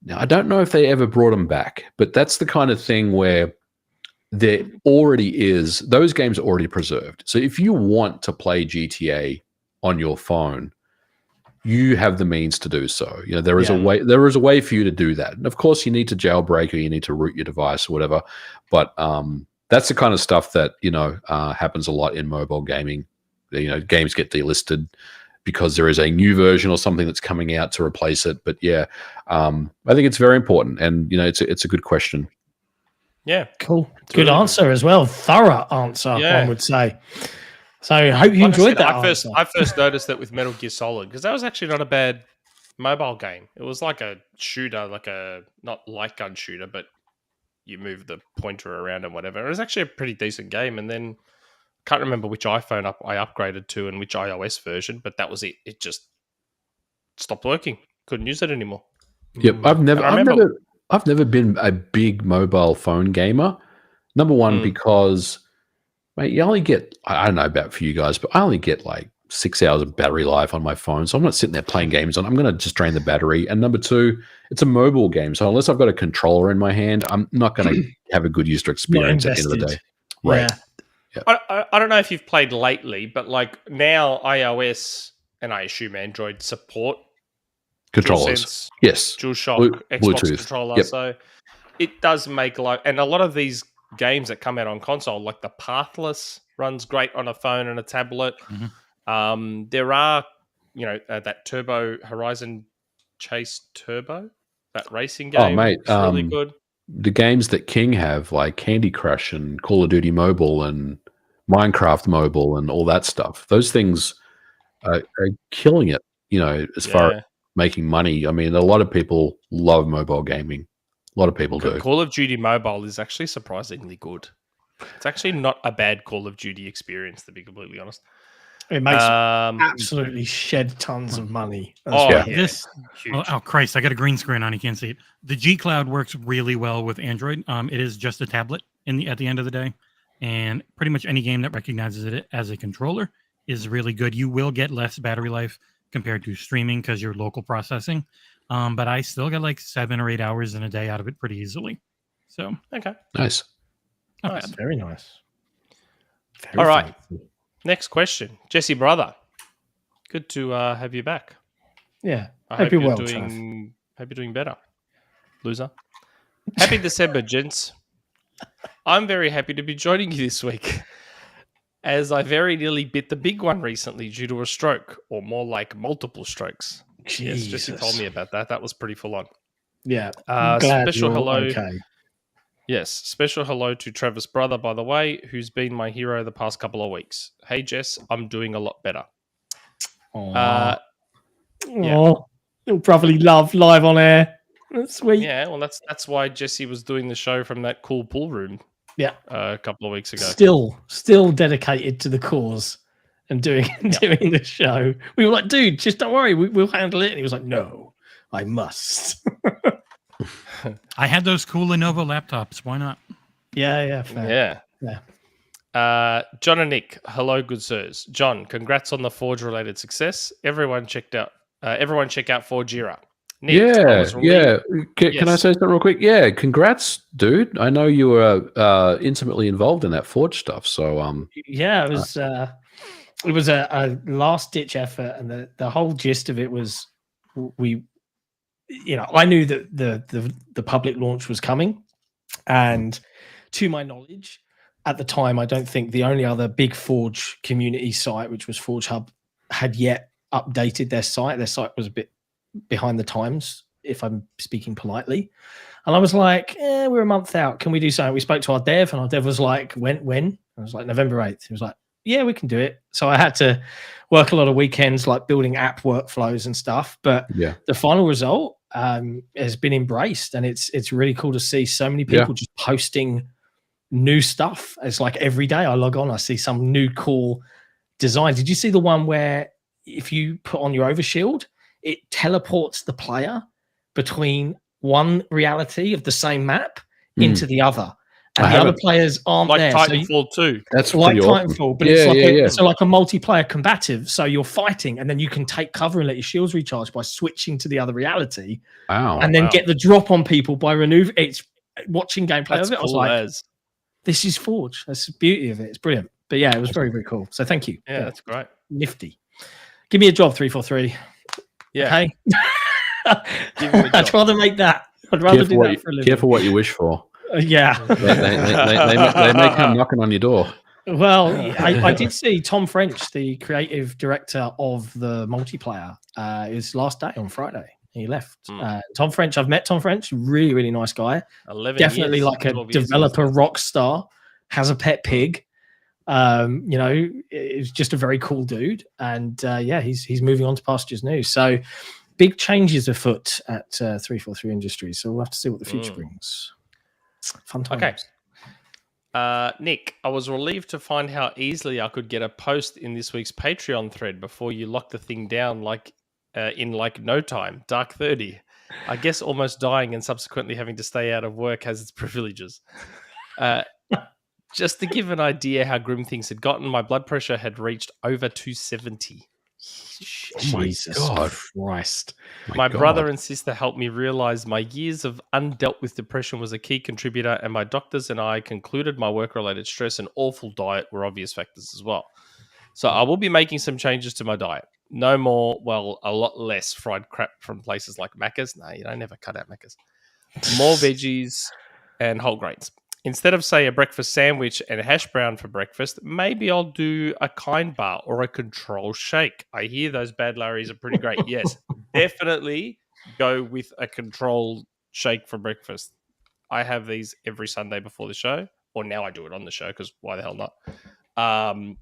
Now, I don't know if they ever brought them back, but that's the kind of thing where there already is, those games are already preserved. So if you want to play GTA on your phone, you have the means to do so. You know, there is a way for you to do that. And of course you need to jailbreak or you need to root your device or whatever. But that's the kind of stuff that, happens a lot in mobile gaming. You know, games get delisted because there is a new version or something that's coming out to replace it. But yeah, I think it's very important, and it's a good question. Yeah, cool, good answer as well. Thorough answer, one would say. So I hope you enjoyed that. I first noticed that with Metal Gear Solid, because that was actually not a bad mobile game. It was like a shooter, not light gun shooter, but you move the pointer around and whatever. It was actually a pretty decent game, and then can't remember which iPhone I upgraded to and which iOS version, but that was it. It just stopped working. Couldn't use it anymore. Yep, I've never been a big mobile phone gamer. Number one, because mate, you only get, I don't know about for you guys, but I only get like 6 hours of battery life on my phone. So I'm not sitting there playing games on. I'm going to just drain the battery. And number two, it's a mobile game. So unless I've got a controller in my hand, I'm not going to have a good user experience at the end of the day. Right. Yeah. Yep. I don't know if you've played lately, but like now iOS and I assume Android support controllers. DualSense, Yes. DualShock, Xbox Bluetooth controller. Yep. So it does make and a lot of these games that come out on console, like the Pathless runs great on a phone and a tablet. There are, that Turbo Horizon Chase Turbo, that racing game. Oh, mate, is really good. The games that King have, like Candy Crush and Call of Duty Mobile and Minecraft Mobile and all that stuff, those things are killing it, as far as making money. I mean, a lot of people love mobile gaming. A lot of people do. Call of Duty Mobile is actually surprisingly good. It's actually not a bad Call of Duty experience, to be completely honest. It makes absolutely shed tons of money. Christ, I got a green screen on. You can't see it. The xCloud works really well with Android. It is just a tablet at the end of the day. And pretty much any game that recognizes it as a controller is really good. You will get less battery life compared to streaming because you're local processing. But I still got like 7 or 8 hours in a day out of it pretty easily. So okay, nice. Very nice. All right. Next question, Jesse brother. Good to have you back. Yeah, I hope you're doing better, loser. Happy December, gents. I'm very happy to be joining you this week, as I very nearly bit the big one recently due to a stroke, or more like multiple strokes. Jesus. Yes, Jesse told me about that. That was pretty full on. Yeah. Special hello. Okay. Yes, special hello to Trevor's brother, by the way, who's been my hero the past couple of weeks. Hey, Jess, I'm doing a lot better. You'll probably love live on air. That's sweet. Yeah, well, that's why Jesse was doing the show from that cool pool room. Yeah, a couple of weeks ago. Still dedicated to the cause and doing the show. We were like, dude, just don't worry, we'll handle it. And he was like, no, I must. I had those cool Lenovo laptops. Why not? Yeah, fair. Yeah. John and Nick, hello, good sirs. John, congrats on the Forge-related success. Everyone check out Forge-Era. Nick, I was relieved- Can I say something real quick? Yeah, congrats, dude. I know you were intimately involved in that Forge stuff. So, yeah, it was a last ditch effort, and the whole gist of it was I knew that the public launch was coming, and to my knowledge, at the time, I don't think the only other big Forge community site, which was Forge Hub, had yet updated their site. Their site was a bit behind the times, if I'm speaking politely. And I was like, we're a month out. Can we do something? We spoke to our dev, and our dev was like, when? I was like, November 8th. He was like, yeah, we can do it. So I had to work a lot of weekends, like building app workflows and stuff. But the final result has been embraced, and it's really cool to see so many people just posting new stuff. It's like every day I log on, I see some new cool design. Did you see the one where if you put on your overshield, it teleports the player between one reality of the same map into the other, and the other players aren't like there. Titanfall 2. That's like awesome. Titanfall, but it's like a multiplayer combative. So you're fighting, and then you can take cover and let your shields recharge by switching to the other reality. Wow! And then get the drop on people by removing. It's watching gameplay of it. I was like, this is Forge. That's the beauty of it. It's brilliant. But yeah, it was very, very cool. So thank you. Yeah, that's great. Nifty. Give me a job, 343. Yeah. Okay. Give me a job. I'd rather make that. I'd rather do that for a living. Careful what you wish for. Yeah. They may come knocking on your door. Well, I did see Tom French, the creative director of the multiplayer, his last day on Friday. He left. Tom French, I've met Tom French, really, really nice guy. 11 Definitely years, like a developer rock star, has a pet pig. Is just a very cool dude. And he's moving on to pastures new. So big changes afoot at 343 Industries. So we'll have to see what the future brings. Fun times. Okay. Nick, I was relieved to find how easily I could get a post in this week's Patreon thread before you locked the thing down in no time. Dark 30. I guess almost dying and subsequently having to stay out of work has its privileges. Just to give an idea how grim things had gotten, my blood pressure had reached over 270. Jesus Christ. My brother and sister helped me realize my years of undealt with depression was a key contributor, and my doctors and I concluded my work-related stress and awful diet were obvious factors as well. So I will be making some changes to my diet. No more, a lot less fried crap from places like Macca's. No, you don't never cut out Macca's. More veggies and whole grains. Instead of, say, a breakfast sandwich and a hash brown for breakfast, maybe I'll do a Kind bar or a Control shake. I hear those bad Larrys are pretty great. Yes, definitely go with a Control shake for breakfast. I have these every Sunday before the show, or now I do it on the show because why the hell not?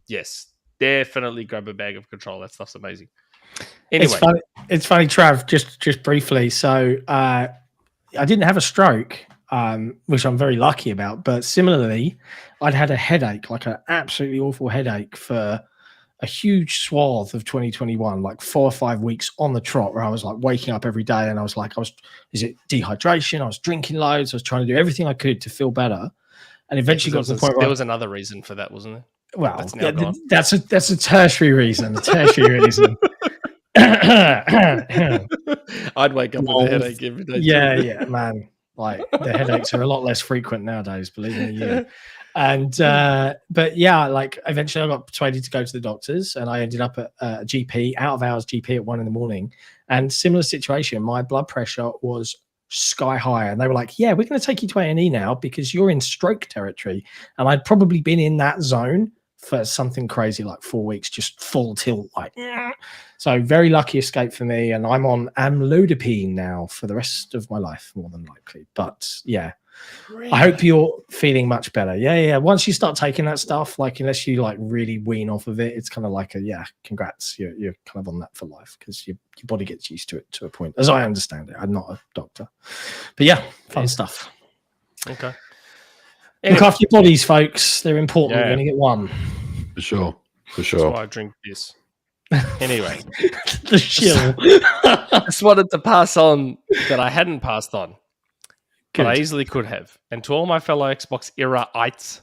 Yes, definitely grab a bag of Control. That stuff's amazing. Anyway, it's funny, Trav. Just briefly. So I didn't have a stroke. Which I'm very lucky about. But similarly, I'd had a headache, like an absolutely awful headache for a huge swath of 2021, like 4 or 5 weeks on the trot, where I was like waking up every day and I was like, is it dehydration? I was drinking loads. I was trying to do everything I could to feel better. And eventually got to the point where there was another reason for that, wasn't there? Well, that's a tertiary reason. A tertiary reason. I'd wake up with a headache every day. Yeah, man. Like the headaches are a lot less frequent nowadays, believe me. And but yeah, like eventually I got persuaded to go to the doctors, and I ended up at a GP, out of hours GP at 1 a.m. And similar situation, my blood pressure was sky high, and they were like, "Yeah, we're going to take you to A&E now because you're in stroke territory." And I'd probably been in that zone for something crazy like 4 weeks, just full tilt, like. So very lucky escape for me, and I'm on amlodipine now for the rest of my life, more than likely. But yeah, really? I hope you're feeling much better. Yeah. Once you start taking that stuff, like unless you like really wean off of it, it's kind of like congrats, you're kind of on that for life because your body gets used to it to a point, as I understand it. I'm not a doctor, but yeah, fun stuff. Okay. Look after your bodies, folks. They're important. You're going to get one. For sure. That's why I drink this. Anyway, the shill. Just wanted to pass on that I hadn't passed on, but I easily could have. And to all my fellow XboxEra-ites,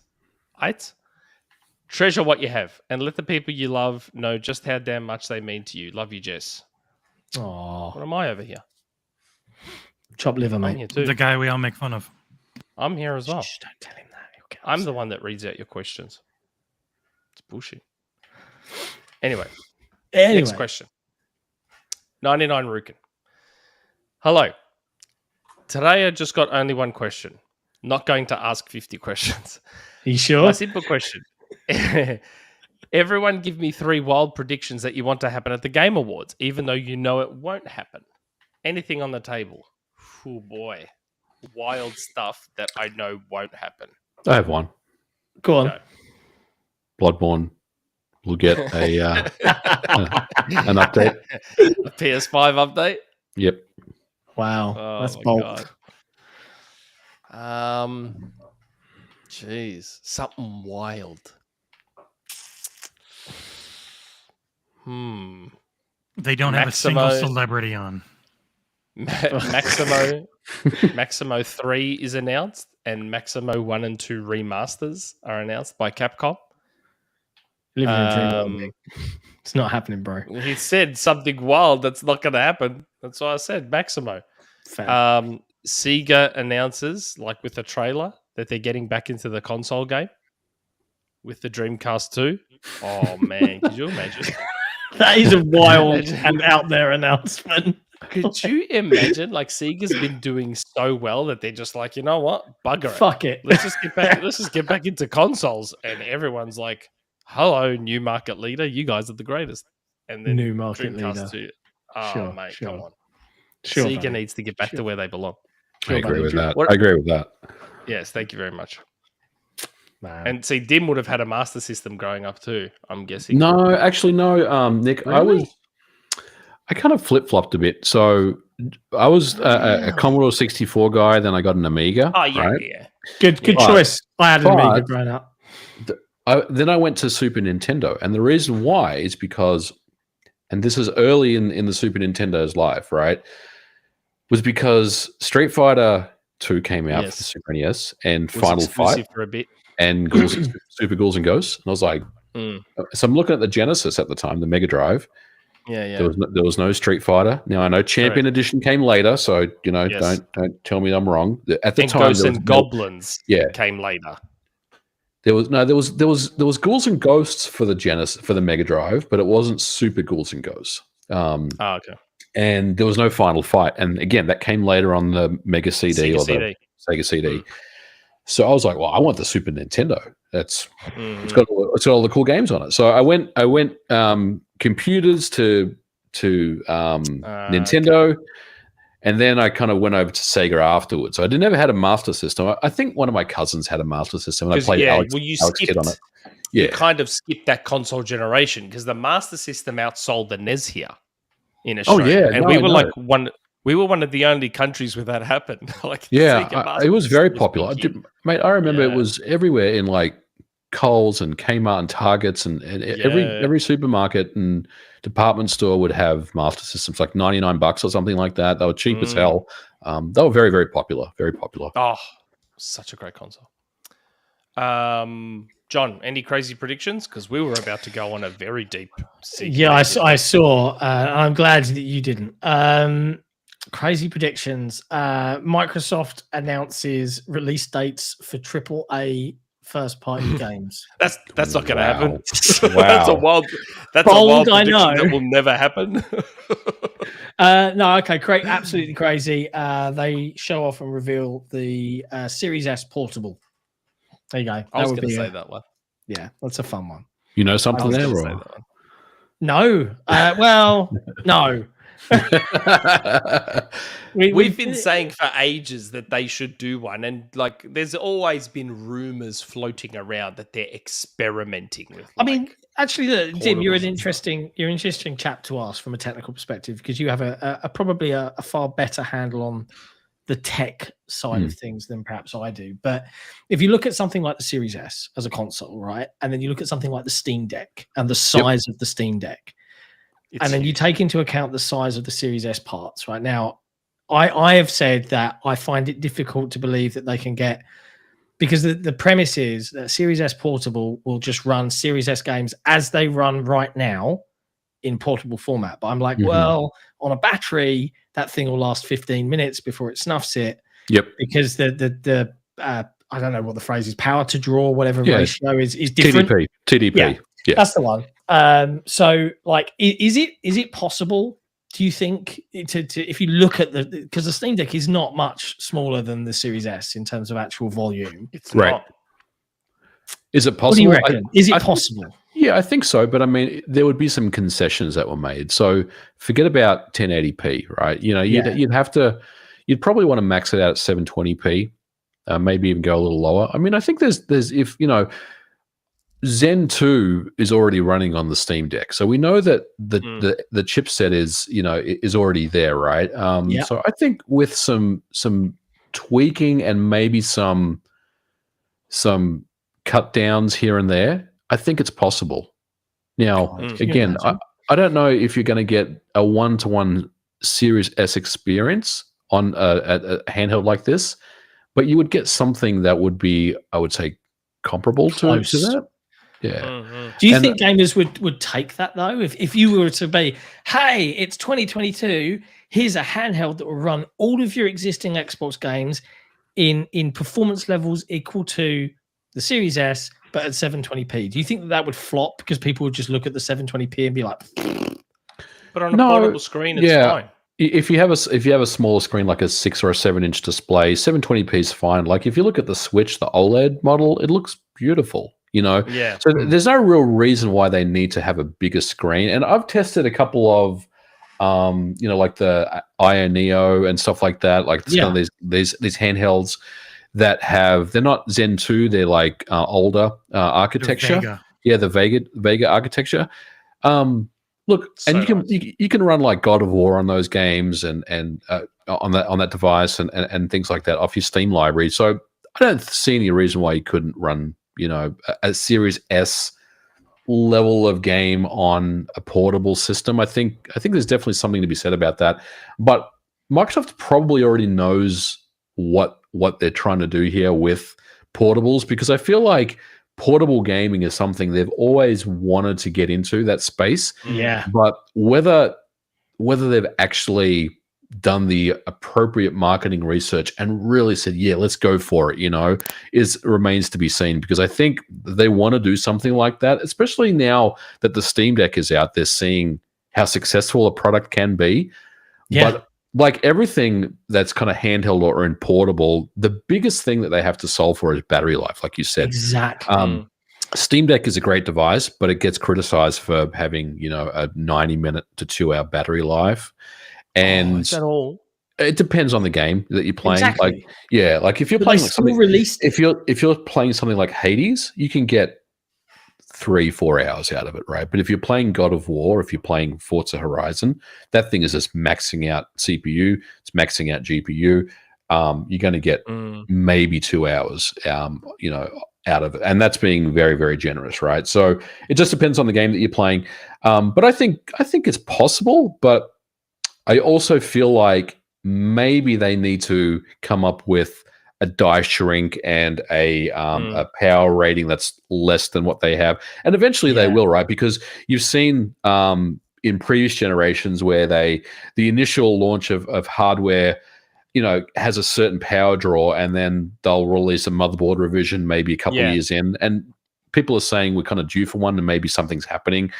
treasure what you have and let the people you love know just how damn much they mean to you. Love you, Jess. Aww. What am I over here? Chop liver, I'm mate. here too. The guy we all make fun of. I'm here as well. Shh, don't tell him that. He'll get I'm upset. the one that reads out your questions. It's bullshit. Anyway, next question. 99 Ruken. Hello. Today I just got only one question. Not going to ask 50 questions. Are you sure? My simple question. Everyone give me 3 wild predictions that you want to happen at the Game Awards, even though you know it won't happen. Anything on the table? Oh boy. Wild stuff that I know won't happen. I have one. Go on. Go. Bloodborne will get a an update. A PS5 update? Yep. Wow. Oh, That's my bold. God. Jeez. Something wild. They don't have a single Maximo- celebrity on. Maximo 3 is announced, and Maximo 1 and 2 remasters are announced by Capcom. Living in a dream world, Nick. It's not happening, bro. He said something wild that's not going to happen. That's why I said Maximo. Fair. Sega announces, like with a trailer, that they're getting back into the console game with the Dreamcast 2. Oh, man. Could you imagine? That is a wild and out there announcement. Could you imagine? Like, Sega's been doing so well that they're just like, you know what? Bugger it. Fuck it. Let's just get back into consoles. And everyone's like, hello, new market leader. You guys are the greatest. And then New market Dreamcast leader. 2. Oh, Sure, mate, sure. come on. Sure, Sega buddy. needs to get back to where they belong. I agree with that. What- I agree with that. Yes, thank you very much. Man. And see, Dim would have had a Master System growing up too, I'm guessing. No, actually, no. Nick, Really? I kind of flip flopped a bit. So I was a Commodore 64 guy. Then I got an Amiga. Oh, yeah, right? yeah. Good But- choice. I had an Amiga but- growing up. Then I went to Super Nintendo, and the reason why is because, and this is early in the Super Nintendo's life, right? Was because Street Fighter 2 came out Yes. for the Super NES and Was Final exclusive Fight for a bit. and Super Ghouls and Ghosts, and I was like, Mm. so I'm looking at the Genesis at the time, the Mega Drive. Yeah. There was no Street Fighter. Now I know Champion Edition came later, so Yes. don't tell me I'm wrong. At the And time, Ghosts there was and no- Goblins Yeah. came later. There was Ghouls and Ghosts for the Genesis for the Mega Drive, but it wasn't Super Ghouls and Ghosts. Oh, okay. And there was no Final Fight, and again that came later on the Mega CD Sega or CD. the Sega CD. Mm. So I was like, well, I want the Super Nintendo. It's Mm. got all the cool games on it. So I went computers to Nintendo. And then I kind of went over to Sega afterwards. So I never had a Master System. I think one of my cousins had a Master System, and I 'Cause, played yeah, Alex, well, you Alex Kidd on it. skipped- You Yeah, kind of skipped that console generation because the Master System outsold the NES here in Oh, Australia. yeah, and no, we I were know. like we were one of the only countries where that happened. Like, yeah, Sega Master it was very System popular, big here. mate. I remember Yeah. it was everywhere in like Coles and Kmart and Targets and every supermarket and department store would have Master Systems, like $99 or something like that. They were cheap as hell. They were very, very popular. Very popular. Oh, such a great console. John, any crazy predictions? Because we were about to go on a very deep. Yeah, I saw. I'm glad that you didn't. Crazy predictions. Microsoft announces release dates for AAA first-party games. That's not going to happen. Wow. That's a wild. That's Bold, a wild I prediction know. that will never happen. No, okay, great, absolutely crazy. They show off and reveal the Series S portable. There you go. I was would going to be say a- that one. Yeah, that's a fun one. You know I something was there, gonna say or? that one. No, well, no. We've been saying for ages that they should do one, and like, there's always been rumors floating around that they're experimenting with. I mean, like, actually, Tim, you're portables an and stuff. interesting chap to ask from a technical perspective because you have a probably a far better handle on the tech side of things than perhaps I do. But if you look at something like the Series S as a console, right, and then you look at something like the Steam Deck and the size of the Steam Deck, and then you take into account the size of the Series S parts, right? Now, I have said that I find it difficult to believe that they can get, because the premise is that Series S Portable will just run Series S games as they run right now in portable format. But I'm like, Mhm. well, on a battery, that thing will last 15 minutes before it snuffs it. Yep. Because the I don't know what the phrase is, power to draw, whatever Yeah. ratio is different. TDP. Yeah. That's the one. So like, is it possible, do you think, to if you look at because the Steam Deck is not much smaller than the Series S in terms of actual volume. It's Right. not. Is it possible? What do you reckon? Is it I- possible? Yeah, I think so. But I mean, there would be some concessions that were made. So forget about 1080p, right? You know, you'd probably want to max it out at 720p, maybe even go a little lower. I mean, I think there's if you know, Zen 2 is already running on the Steam Deck, so we know that the chipset is already there, right? So I think with some tweaking and maybe some cut downs here and there, I think it's possible. Now, again, I don't know if you're going to get a one-to-one Series S experience on a handheld like this, but you would get something that would be, I would say, comparable to that. Yeah. Do you think gamers would take that though? If you were to be, hey, it's 2022, here's a handheld that will run all of your existing Xbox games in performance levels equal to the Series S, but at 720p. Do you think that would flop because people would just look at the 720p and be like, but on a portable screen, it's fine. If you have a smaller screen like a 6 or a 7-inch display, 720p is fine. Like if you look at the Switch, the OLED model, it looks beautiful. You know, so there's no real reason why they need to have a bigger screen. And I've tested a couple of, like the Io Neo and stuff like that. Like some of these handhelds that they're not Zen 2, they're like older architecture. The Vega architecture. Look, so and you can run like God of War on those games and on that device and things like that off your Steam library. So I don't see any reason why you couldn't run, a Series S level of game on a portable system. I think there's definitely something to be said about that. But Microsoft probably already knows what they're trying to do here with portables, because I feel like portable gaming is something they've always wanted to get into, that space. Yeah. But whether they've actually done the appropriate marketing research and really said, yeah, let's go for it, remains to be seen, because I think they want to do something like that, especially now that the Steam Deck is out there, seeing how successful a product can be. Yeah. But like everything that's kind of handheld or in portable, the biggest thing that they have to solve for is battery life, like you said. Exactly. Steam Deck is a great device, but it gets criticized for having, a 90-minute to 2-hour battery life. And is that all? It depends on the game that you're playing. Exactly. Like if you're playing something, released, if you're playing something like Hades, you can get 3-4 hours out of it, right? But if you're playing God of War, if you're playing Forza Horizon, that thing is just maxing out CPU, it's maxing out GPU. You're going to get maybe 2 hours, out of it, and that's being very, very generous, right? So it just depends on the game that you're playing. But I think it's possible, but I also feel like maybe they need to come up with a die shrink and a power rating that's less than what they have. And eventually they will, right? Because you've seen in previous generations where the initial launch of hardware, has a certain power draw, and then they'll release a motherboard revision maybe a couple of years in. And people are saying we're kind of due for one and maybe something's happening.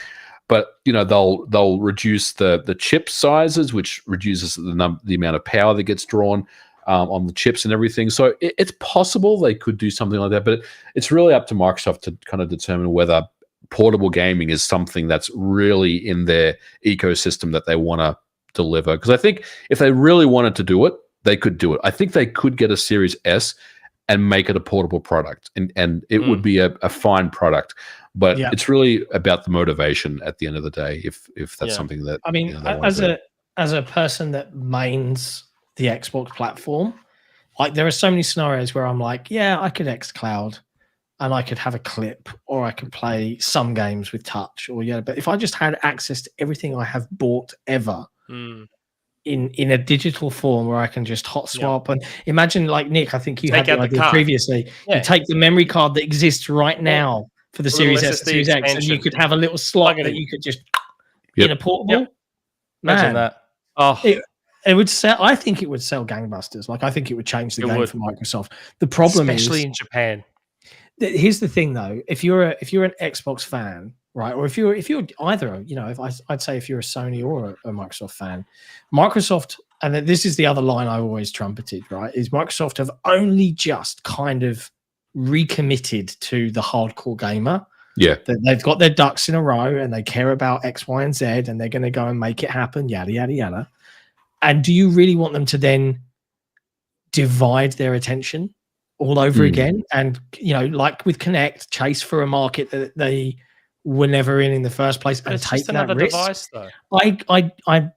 But they'll reduce the chip sizes, which reduces the amount of power that gets drawn on the chips and everything. So it's possible they could do something like that, but it's really up to Microsoft to kind of determine whether portable gaming is something that's really in their ecosystem that they want to deliver. Because I think if they really wanted to do it, they could do it. I think they could get a Series S and make it a portable product, and it would be a fine product. But it's really about the motivation at the end of the day. If that's something that as a person that mains the Xbox platform, like there are so many scenarios where I'm like, I could xCloud and I could have a clip, or I could play some games with touch, but if I just had access to everything I have bought ever in a digital form where I can just hot swap and imagine, like Nick, I think you had the idea previously, you take the memory card that exists right now for the Series S, Series X, and you could have a little slot that you could just in a portable. Yep. Imagine Man, that. Oh, it would sell. I think it would sell gangbusters. Like I think it would change the game for Microsoft. The problem especially is, in Japan. here's the thing though: if you're an Xbox fan, right, or if you're either, I'd say if you're a Sony or a Microsoft fan, Microsoft, and this is the other line I always trumpeted, right, is Microsoft have only just kind of recommitted to the hardcore gamer. Yeah, they've got their ducks in a row and they care about X, Y, and Z, and they're going to go and make it happen. Yada yada yada. And do you really want them to then divide their attention all over again? And, like with Kinect, chase for a market that they were never in the first place and take just another that risk? device, though.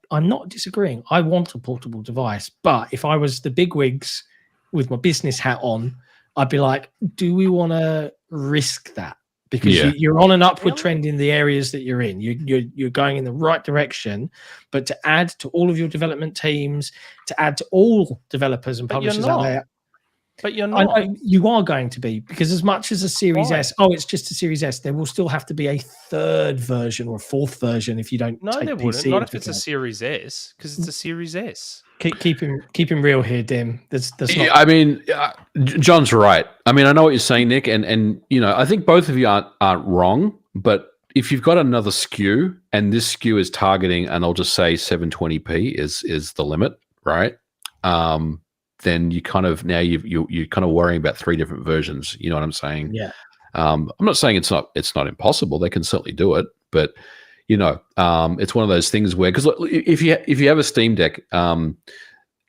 I'm not disagreeing. I want a portable device. But if I was the bigwigs with my business hat on, I'd be like, do we want to risk that? Because you're on an upward trend in the areas that you're in. You're going in the right direction, but to add to all of your development teams, to add to all developers and publishers out there. But you're not. You are going to be, because as much as a Series S, it's just a Series S, there will still have to be a third version or a fourth version if you don't. No, take there PC wouldn't. Not if into it's a account. Series S, because it's a Series S. Keep him real here, Dim. That's not. I mean, John's right. I mean, I know what you're saying, Nick, and I think both of you aren't wrong. But if you've got another SKU and this SKU is targeting, and I'll just say 720p is the limit, right? Then you kind of you're kind of worrying about three different versions. You know what I'm saying? Yeah. I'm not saying it's not impossible. They can certainly do it, but it's one of those things where, because if you have a Steam Deck,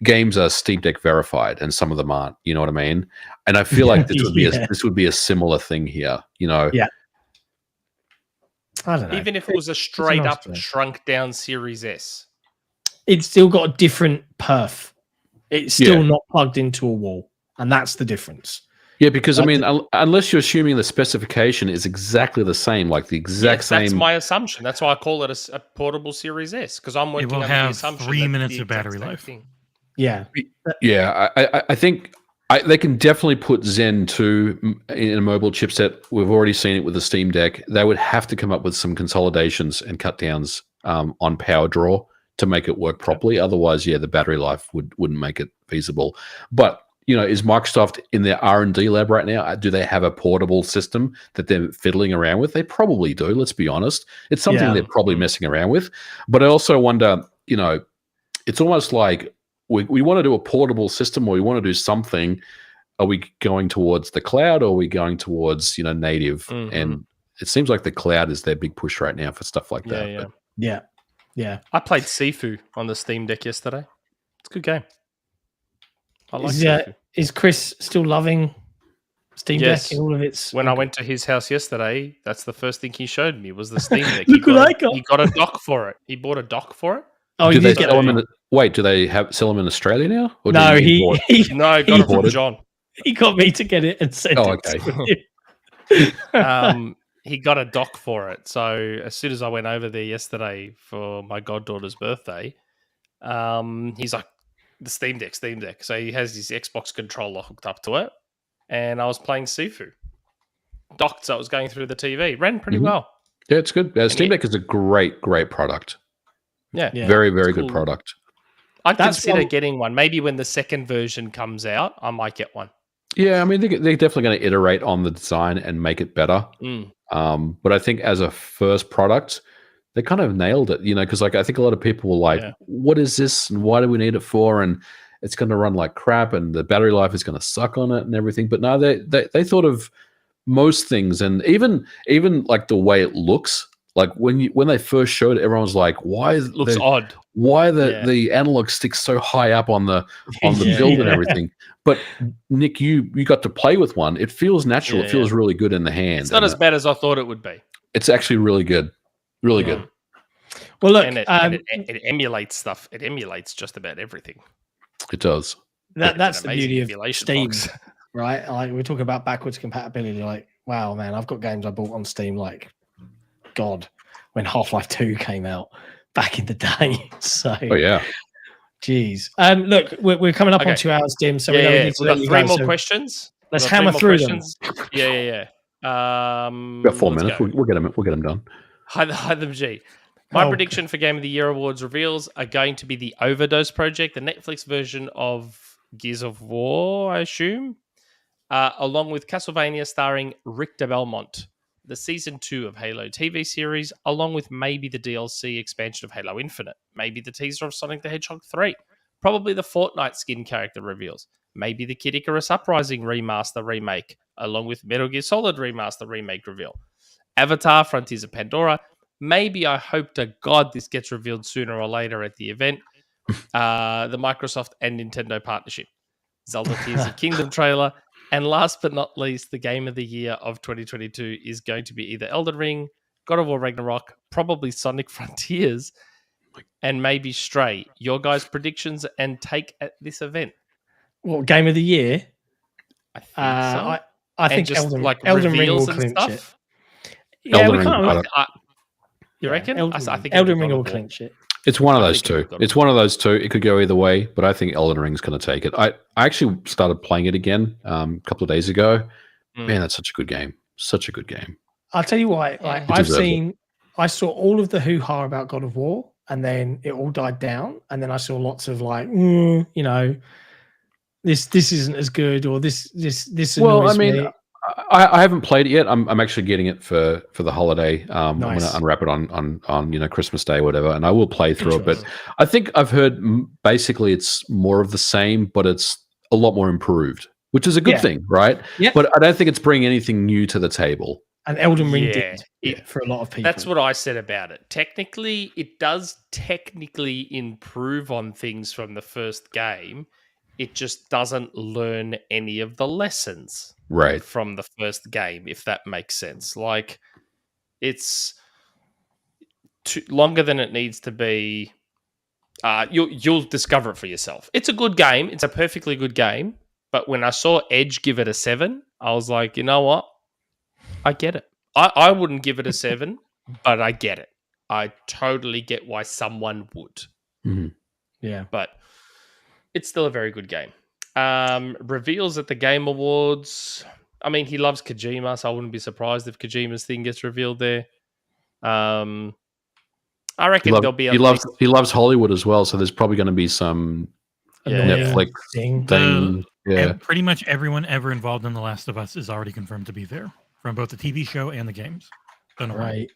games are Steam Deck verified, and some of them aren't. You know what I mean? And I feel like this would be a similar thing here. Yeah. I don't know. Even if it was a straight up shrunk down Series S, it's still got a different perf. It's still not plugged into a wall, and that's the difference. Yeah, because I mean, unless you're assuming the specification is exactly the same, like the exact same. That's my assumption. That's why I call it a portable Series S, because I'm working on the assumption 3 minutes of battery life. Yeah, I think they can definitely put Zen 2 in a mobile chipset. We've already seen it with the Steam Deck. They would have to come up with some consolidations and cut downs on power draw to make it work properly. Otherwise, the battery life wouldn't make it feasible. But is Microsoft in their R&D lab right now? Do they have a portable system that they're fiddling around with? They probably do. Let's be honest. It's something they're probably messing around with. But I also wonder, it's almost like we want to do a portable system, or we want to do something. Are we going towards the cloud, or are we going towards native? Mm-hmm. And it seems like the cloud is their big push right now for stuff like that. Yeah. But, yeah. I played Sifu on the Steam Deck yesterday. It's a good game. I like Sifu. Is Chris still loving Steam Deck and all of its? When I went to his house yesterday, that's the first thing he showed me was the Steam Deck. He got a dock for it. He bought a dock for it. Oh, do they sell them wait, do they sell them in Australia now? Or no, got it from John. He got me to get it and sent it to him. He got a dock for it. So as soon as I went over there yesterday for my goddaughter's birthday, he's like, the Steam Deck. So he has his Xbox controller hooked up to it, and I was playing Sifu. Docked, so it was going through the TV. Ran pretty well. Yeah, it's good. Steam Deck is a great product. Yeah. Very, very good product. I'd consider getting one. Maybe when the second version comes out, I might get one. Yeah, I mean, they're definitely going to iterate on the design and make it better. But I think as a first product, they kind of nailed it, because I think a lot of people were like, what is this and why do we need it for? And it's going to run like crap and the battery life is going to suck on it and everything. But no, they thought of most things, and even like the way it looks. Like when they first showed it, everyone was like, why it looks odd? Why the analog sticks so high up on the build and everything? But Nick, you got to play with one. It feels natural. It feels really good in the hand. It's not as bad as I thought it would be. It's actually really good. Really good. Well, look, and it emulates stuff. It emulates just about everything. It does. That's the beauty of Steam, right? Like we're talking about backwards compatibility. Like, wow, man, I've got games I bought on Steam. Like, God, when Half-Life 2 came out back in the day. So, geez. Look, we're coming up on 2 hours, Dim. So we need to let you go. 3 more questions. Let's hammer through them. Yeah. About 4 minutes. We'll get them done. Hytham G. My prediction for Game of the Year awards reveals are going to be the Overdose Project, the Netflix version of Gears of War, I assume, along with Castlevania starring Rick de Belmont, the Season 2 of Halo TV series, along with maybe the DLC expansion of Halo Infinite, maybe the teaser of Sonic the Hedgehog 3, probably the Fortnite skin character reveals, maybe the Kid Icarus Uprising remaster remake, along with Metal Gear Solid remaster remake reveal, Avatar Frontiers of Pandora. Maybe I hope to God this gets revealed sooner or later at the event. The Microsoft and Nintendo partnership, Zelda Tears of Kingdom trailer, and last but not least, the Game of the Year of 2022 is going to be either Elden Ring, God of War Ragnarok, probably Sonic Frontiers, and maybe Stray. Your guys' predictions and take at this event. What, Game of the Year? I think so. I think just Elden Ring reveals will and clinch stuff. it. Yeah, Elden we Ring, can't. You reckon? I think Elden Ring will clinch it. It's one of I those think two. It's one of those two. It could go either way, but I think Elden Ring's going to take it. I actually started playing it again a couple of days ago. Man, that's such a good game. Such a good game. I'll tell you why. Like, I saw all of the hoo-ha about God of War, and then it all died down, and then I saw lots of like, you know, this isn't as good, or this annoys me. I haven't played it yet. I'm actually getting it for the holiday. I'm going to unwrap it on Christmas Day or whatever, and I will play through it. But I think I've heard basically it's more of the same, but it's a lot more improved, which is a good thing, right? Yep. But I don't think it's bringing anything new to the table. And Elden Ring did for a lot of people. That's what I said about it. Technically, it does technically improve on things from the first game. It just doesn't learn any of the lessons from the first game, if that makes sense. Like, it's longer than it needs to be. You'll discover it for yourself. It's a good game. It's a perfectly good game. But when I saw Edge give it a 7, I was like, you know what? I get it. I wouldn't give it a 7, but I get it. I totally get why someone would. Mm-hmm. Yeah. But it's still a very good game. Reveals at the Game Awards. I mean, he loves Kojima, so I wouldn't be surprised if Kojima's thing gets revealed there. I reckon there'll be. He loves Hollywood as well, so there's probably going to be some Netflix thing. Yeah, pretty much everyone ever involved in The Last of Us is already confirmed to be there from both the TV show and the games. Don't know why.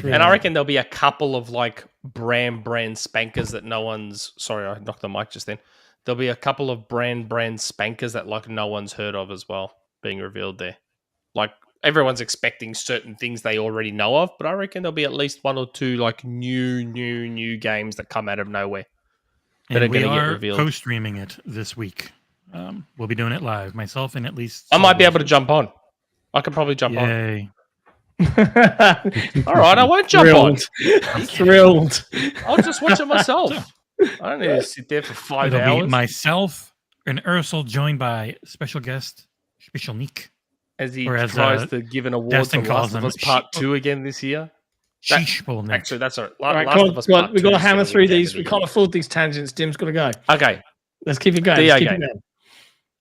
And I reckon there'll be a couple of like brand spankers that no one's. Sorry, I knocked the mic just then. There'll be a couple of brand spankers that like no one's heard of as well being revealed there. Like everyone's expecting certain things they already know of, but I reckon there'll be at least one or two like new games that come out of nowhere that are going to get revealed. Co-streaming it this week. We'll be doing it live, myself and at least. I might be able to jump on. I could probably jump on. All right, I won't jump on. I'm thrilled. I'll just watch it myself. I don't need to sit there for 5 hours. Be myself and Ursel joined by special guest Sik and Nick. As he tries to give an award for Last of Us Part 2 again this year. Actually, that's all right. Last of Us Part 2. We've got to hammer through these. We can't afford these tangents. Dim's got to go. Okay. Let's keep it going.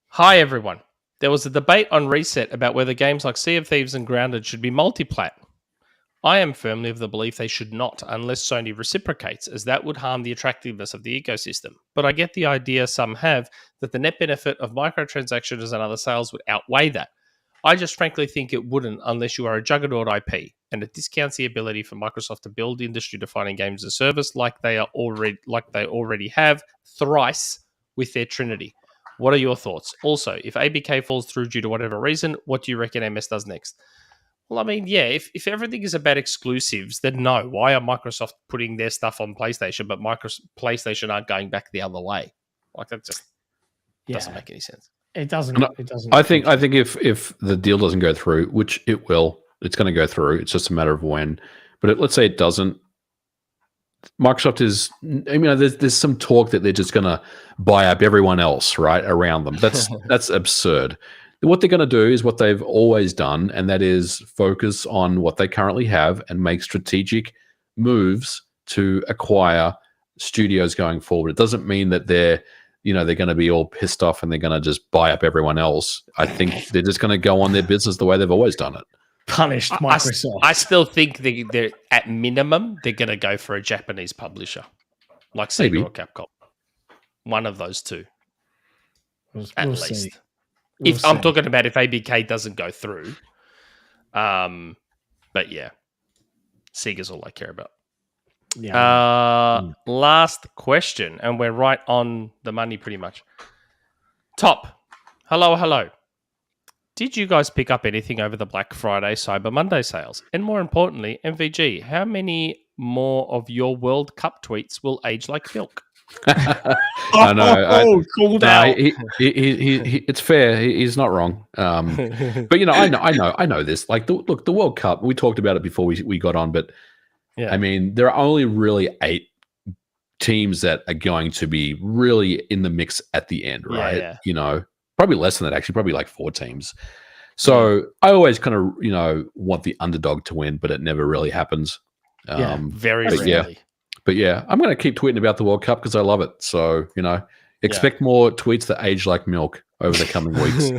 Hi, everyone. There was a debate on Reset about whether games like Sea of Thieves and Grounded should be multi-plat. I am firmly of the belief they should not, unless Sony reciprocates, as that would harm the attractiveness of the ecosystem. But I get the idea some have that the net benefit of microtransactions and other sales would outweigh that. I just frankly think it wouldn't unless you are a juggernaut IP, and it discounts the ability for Microsoft to build industry-defining games as a service like they already have thrice with their Trinity. What are your thoughts? Also, if ABK falls through due to whatever reason, what do you reckon MS does next? Well, I mean, yeah, if everything is about exclusives, then no. Why are Microsoft putting their stuff on PlayStation, but PlayStation aren't going back the other way? Like, that just doesn't make any sense. It doesn't. I think if the deal doesn't go through, which it will, it's going to go through. It's just a matter of when. But let's say it doesn't. Microsoft is. I mean, there's some talk that they're just going to buy up everyone else right around them. That's absurd. What they're going to do is what they've always done, and that is focus on what they currently have and make strategic moves to acquire studios going forward. It doesn't mean that they're going to be all pissed off and they're going to just buy up everyone else. I think they're just going to go on their business the way they've always done it. punished Microsoft. I still think they're at minimum they're going to go for a Japanese publisher, like Sega Maybe. or Capcom. One of those two, We'll least. see. If I'm talking about if ABK doesn't go through, but yeah, Sega's all I care about. Yeah. Last question, and we're right on the money pretty much. Top, hello. Did you guys pick up anything over the Black Friday, Cyber Monday sales? And more importantly, MVG, how many more of your World Cup tweets will age like milk? I know. Called out. It's fair. He's not wrong. But I know this. Like, the World Cup. We talked about it before we got on, but Yeah. I mean, there are only really 8 teams that are going to be really in the mix at the end, right? Yeah. You know, probably less than that. Actually, probably like 4 teams. So I always kind of want the underdog to win, but it never really happens. Very but rarely. But yeah, I'm going to keep tweeting about the World Cup because I love it. So, expect more tweets that age like milk over the coming weeks.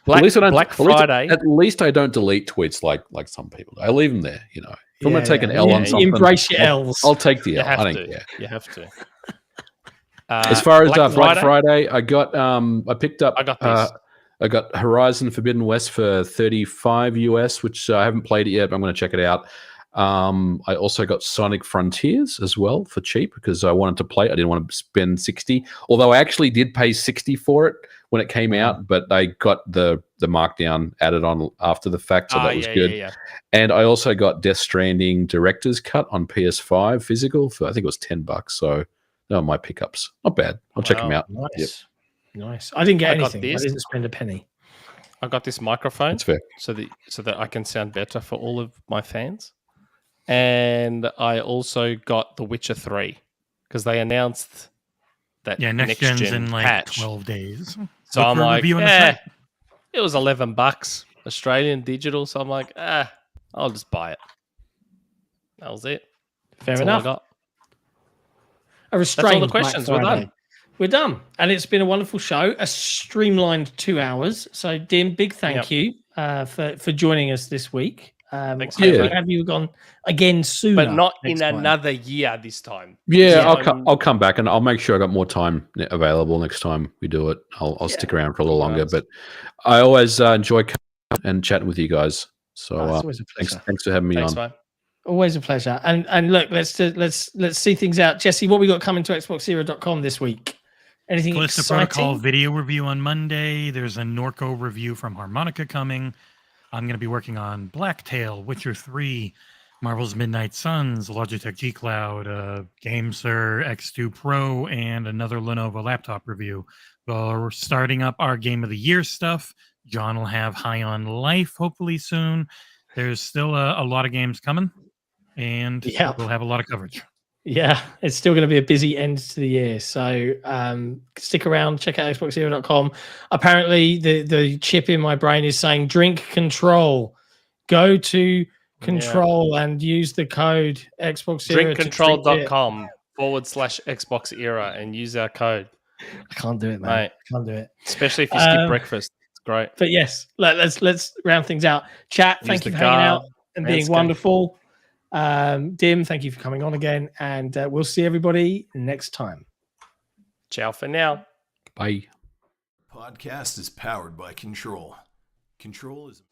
Black Friday. At least I don't delete tweets like some people. I leave them there, If I'm going to take an L on something, embrace your L's. I'll take the You L. have I don't to. care. You have to. As far as Black Friday, I got I picked up I got this. I got Horizon Forbidden West for $35 US, which I haven't played it yet, but I'm going to check it out. I also got Sonic Frontiers as well for cheap because I wanted to play it. I didn't want to spend 60, although I actually did pay 60 for it when it came out, but I got the markdown added on after the fact, so that was good. Yeah. And I also got Death Stranding Director's Cut on PS5 physical for, I think it was $10. So they were my pickups. Not bad. I'll check them out. Nice. Nice. I didn't get got anything. I this. didn't spend a penny. I got this microphone That's fair. so that I can sound better for all of my fans. And I also got The Witcher 3 because they announced that next gen's in like patch. 12 days. So Look I'm for a like, review on the site. it was $11 Australian digital. So I'm like, I'll just buy it. That was it. Fair That's enough. all I got. A restrained all the questions. Black We're Friday. done. We're done. And it's been a wonderful show, a streamlined 2 hours. So, Dim, big thank you for joining us this week. Thanks, hopefully have you gone again soon, But not in another year this time. Yeah, I'll come back and I'll make sure I got more time available next time we do it. I'll stick around for a little longer, but I always enjoy and chatting with you guys. So it's always a pleasure. Thanks for having me on. Man. Always a pleasure. And look, let's see things out. Jesse, what we got coming to XboxEra.com this week? Anything Callisto exciting? Protocol video review on Monday. There's a Norco review from Harmonica coming. I'm going to be working on Blacktail, Witcher 3, Marvel's Midnight Suns, Logitech xCloud, GameSir X2 Pro, and another Lenovo laptop review. We're starting up our Game of the Year stuff. John will have High on Life hopefully soon. There's still a lot of games coming, and we'll have a lot of coverage. Yeah, it's still going to be a busy end to the year. So stick around, check out XboxEra.com. Apparently, the chip in my brain is saying drink control. Go to control and use the code XboxEra. drinkcontrol.com/XboxEra and use our code. I can't do it, man. Mate. I can't do it. Especially if you skip breakfast. It's great. But yes, let's round things out. Chat, thank you for hanging out and being wonderful. Dim, thank you for coming on again, and we'll see everybody next time. Ciao for now. Bye. Podcast is powered by Control. Control is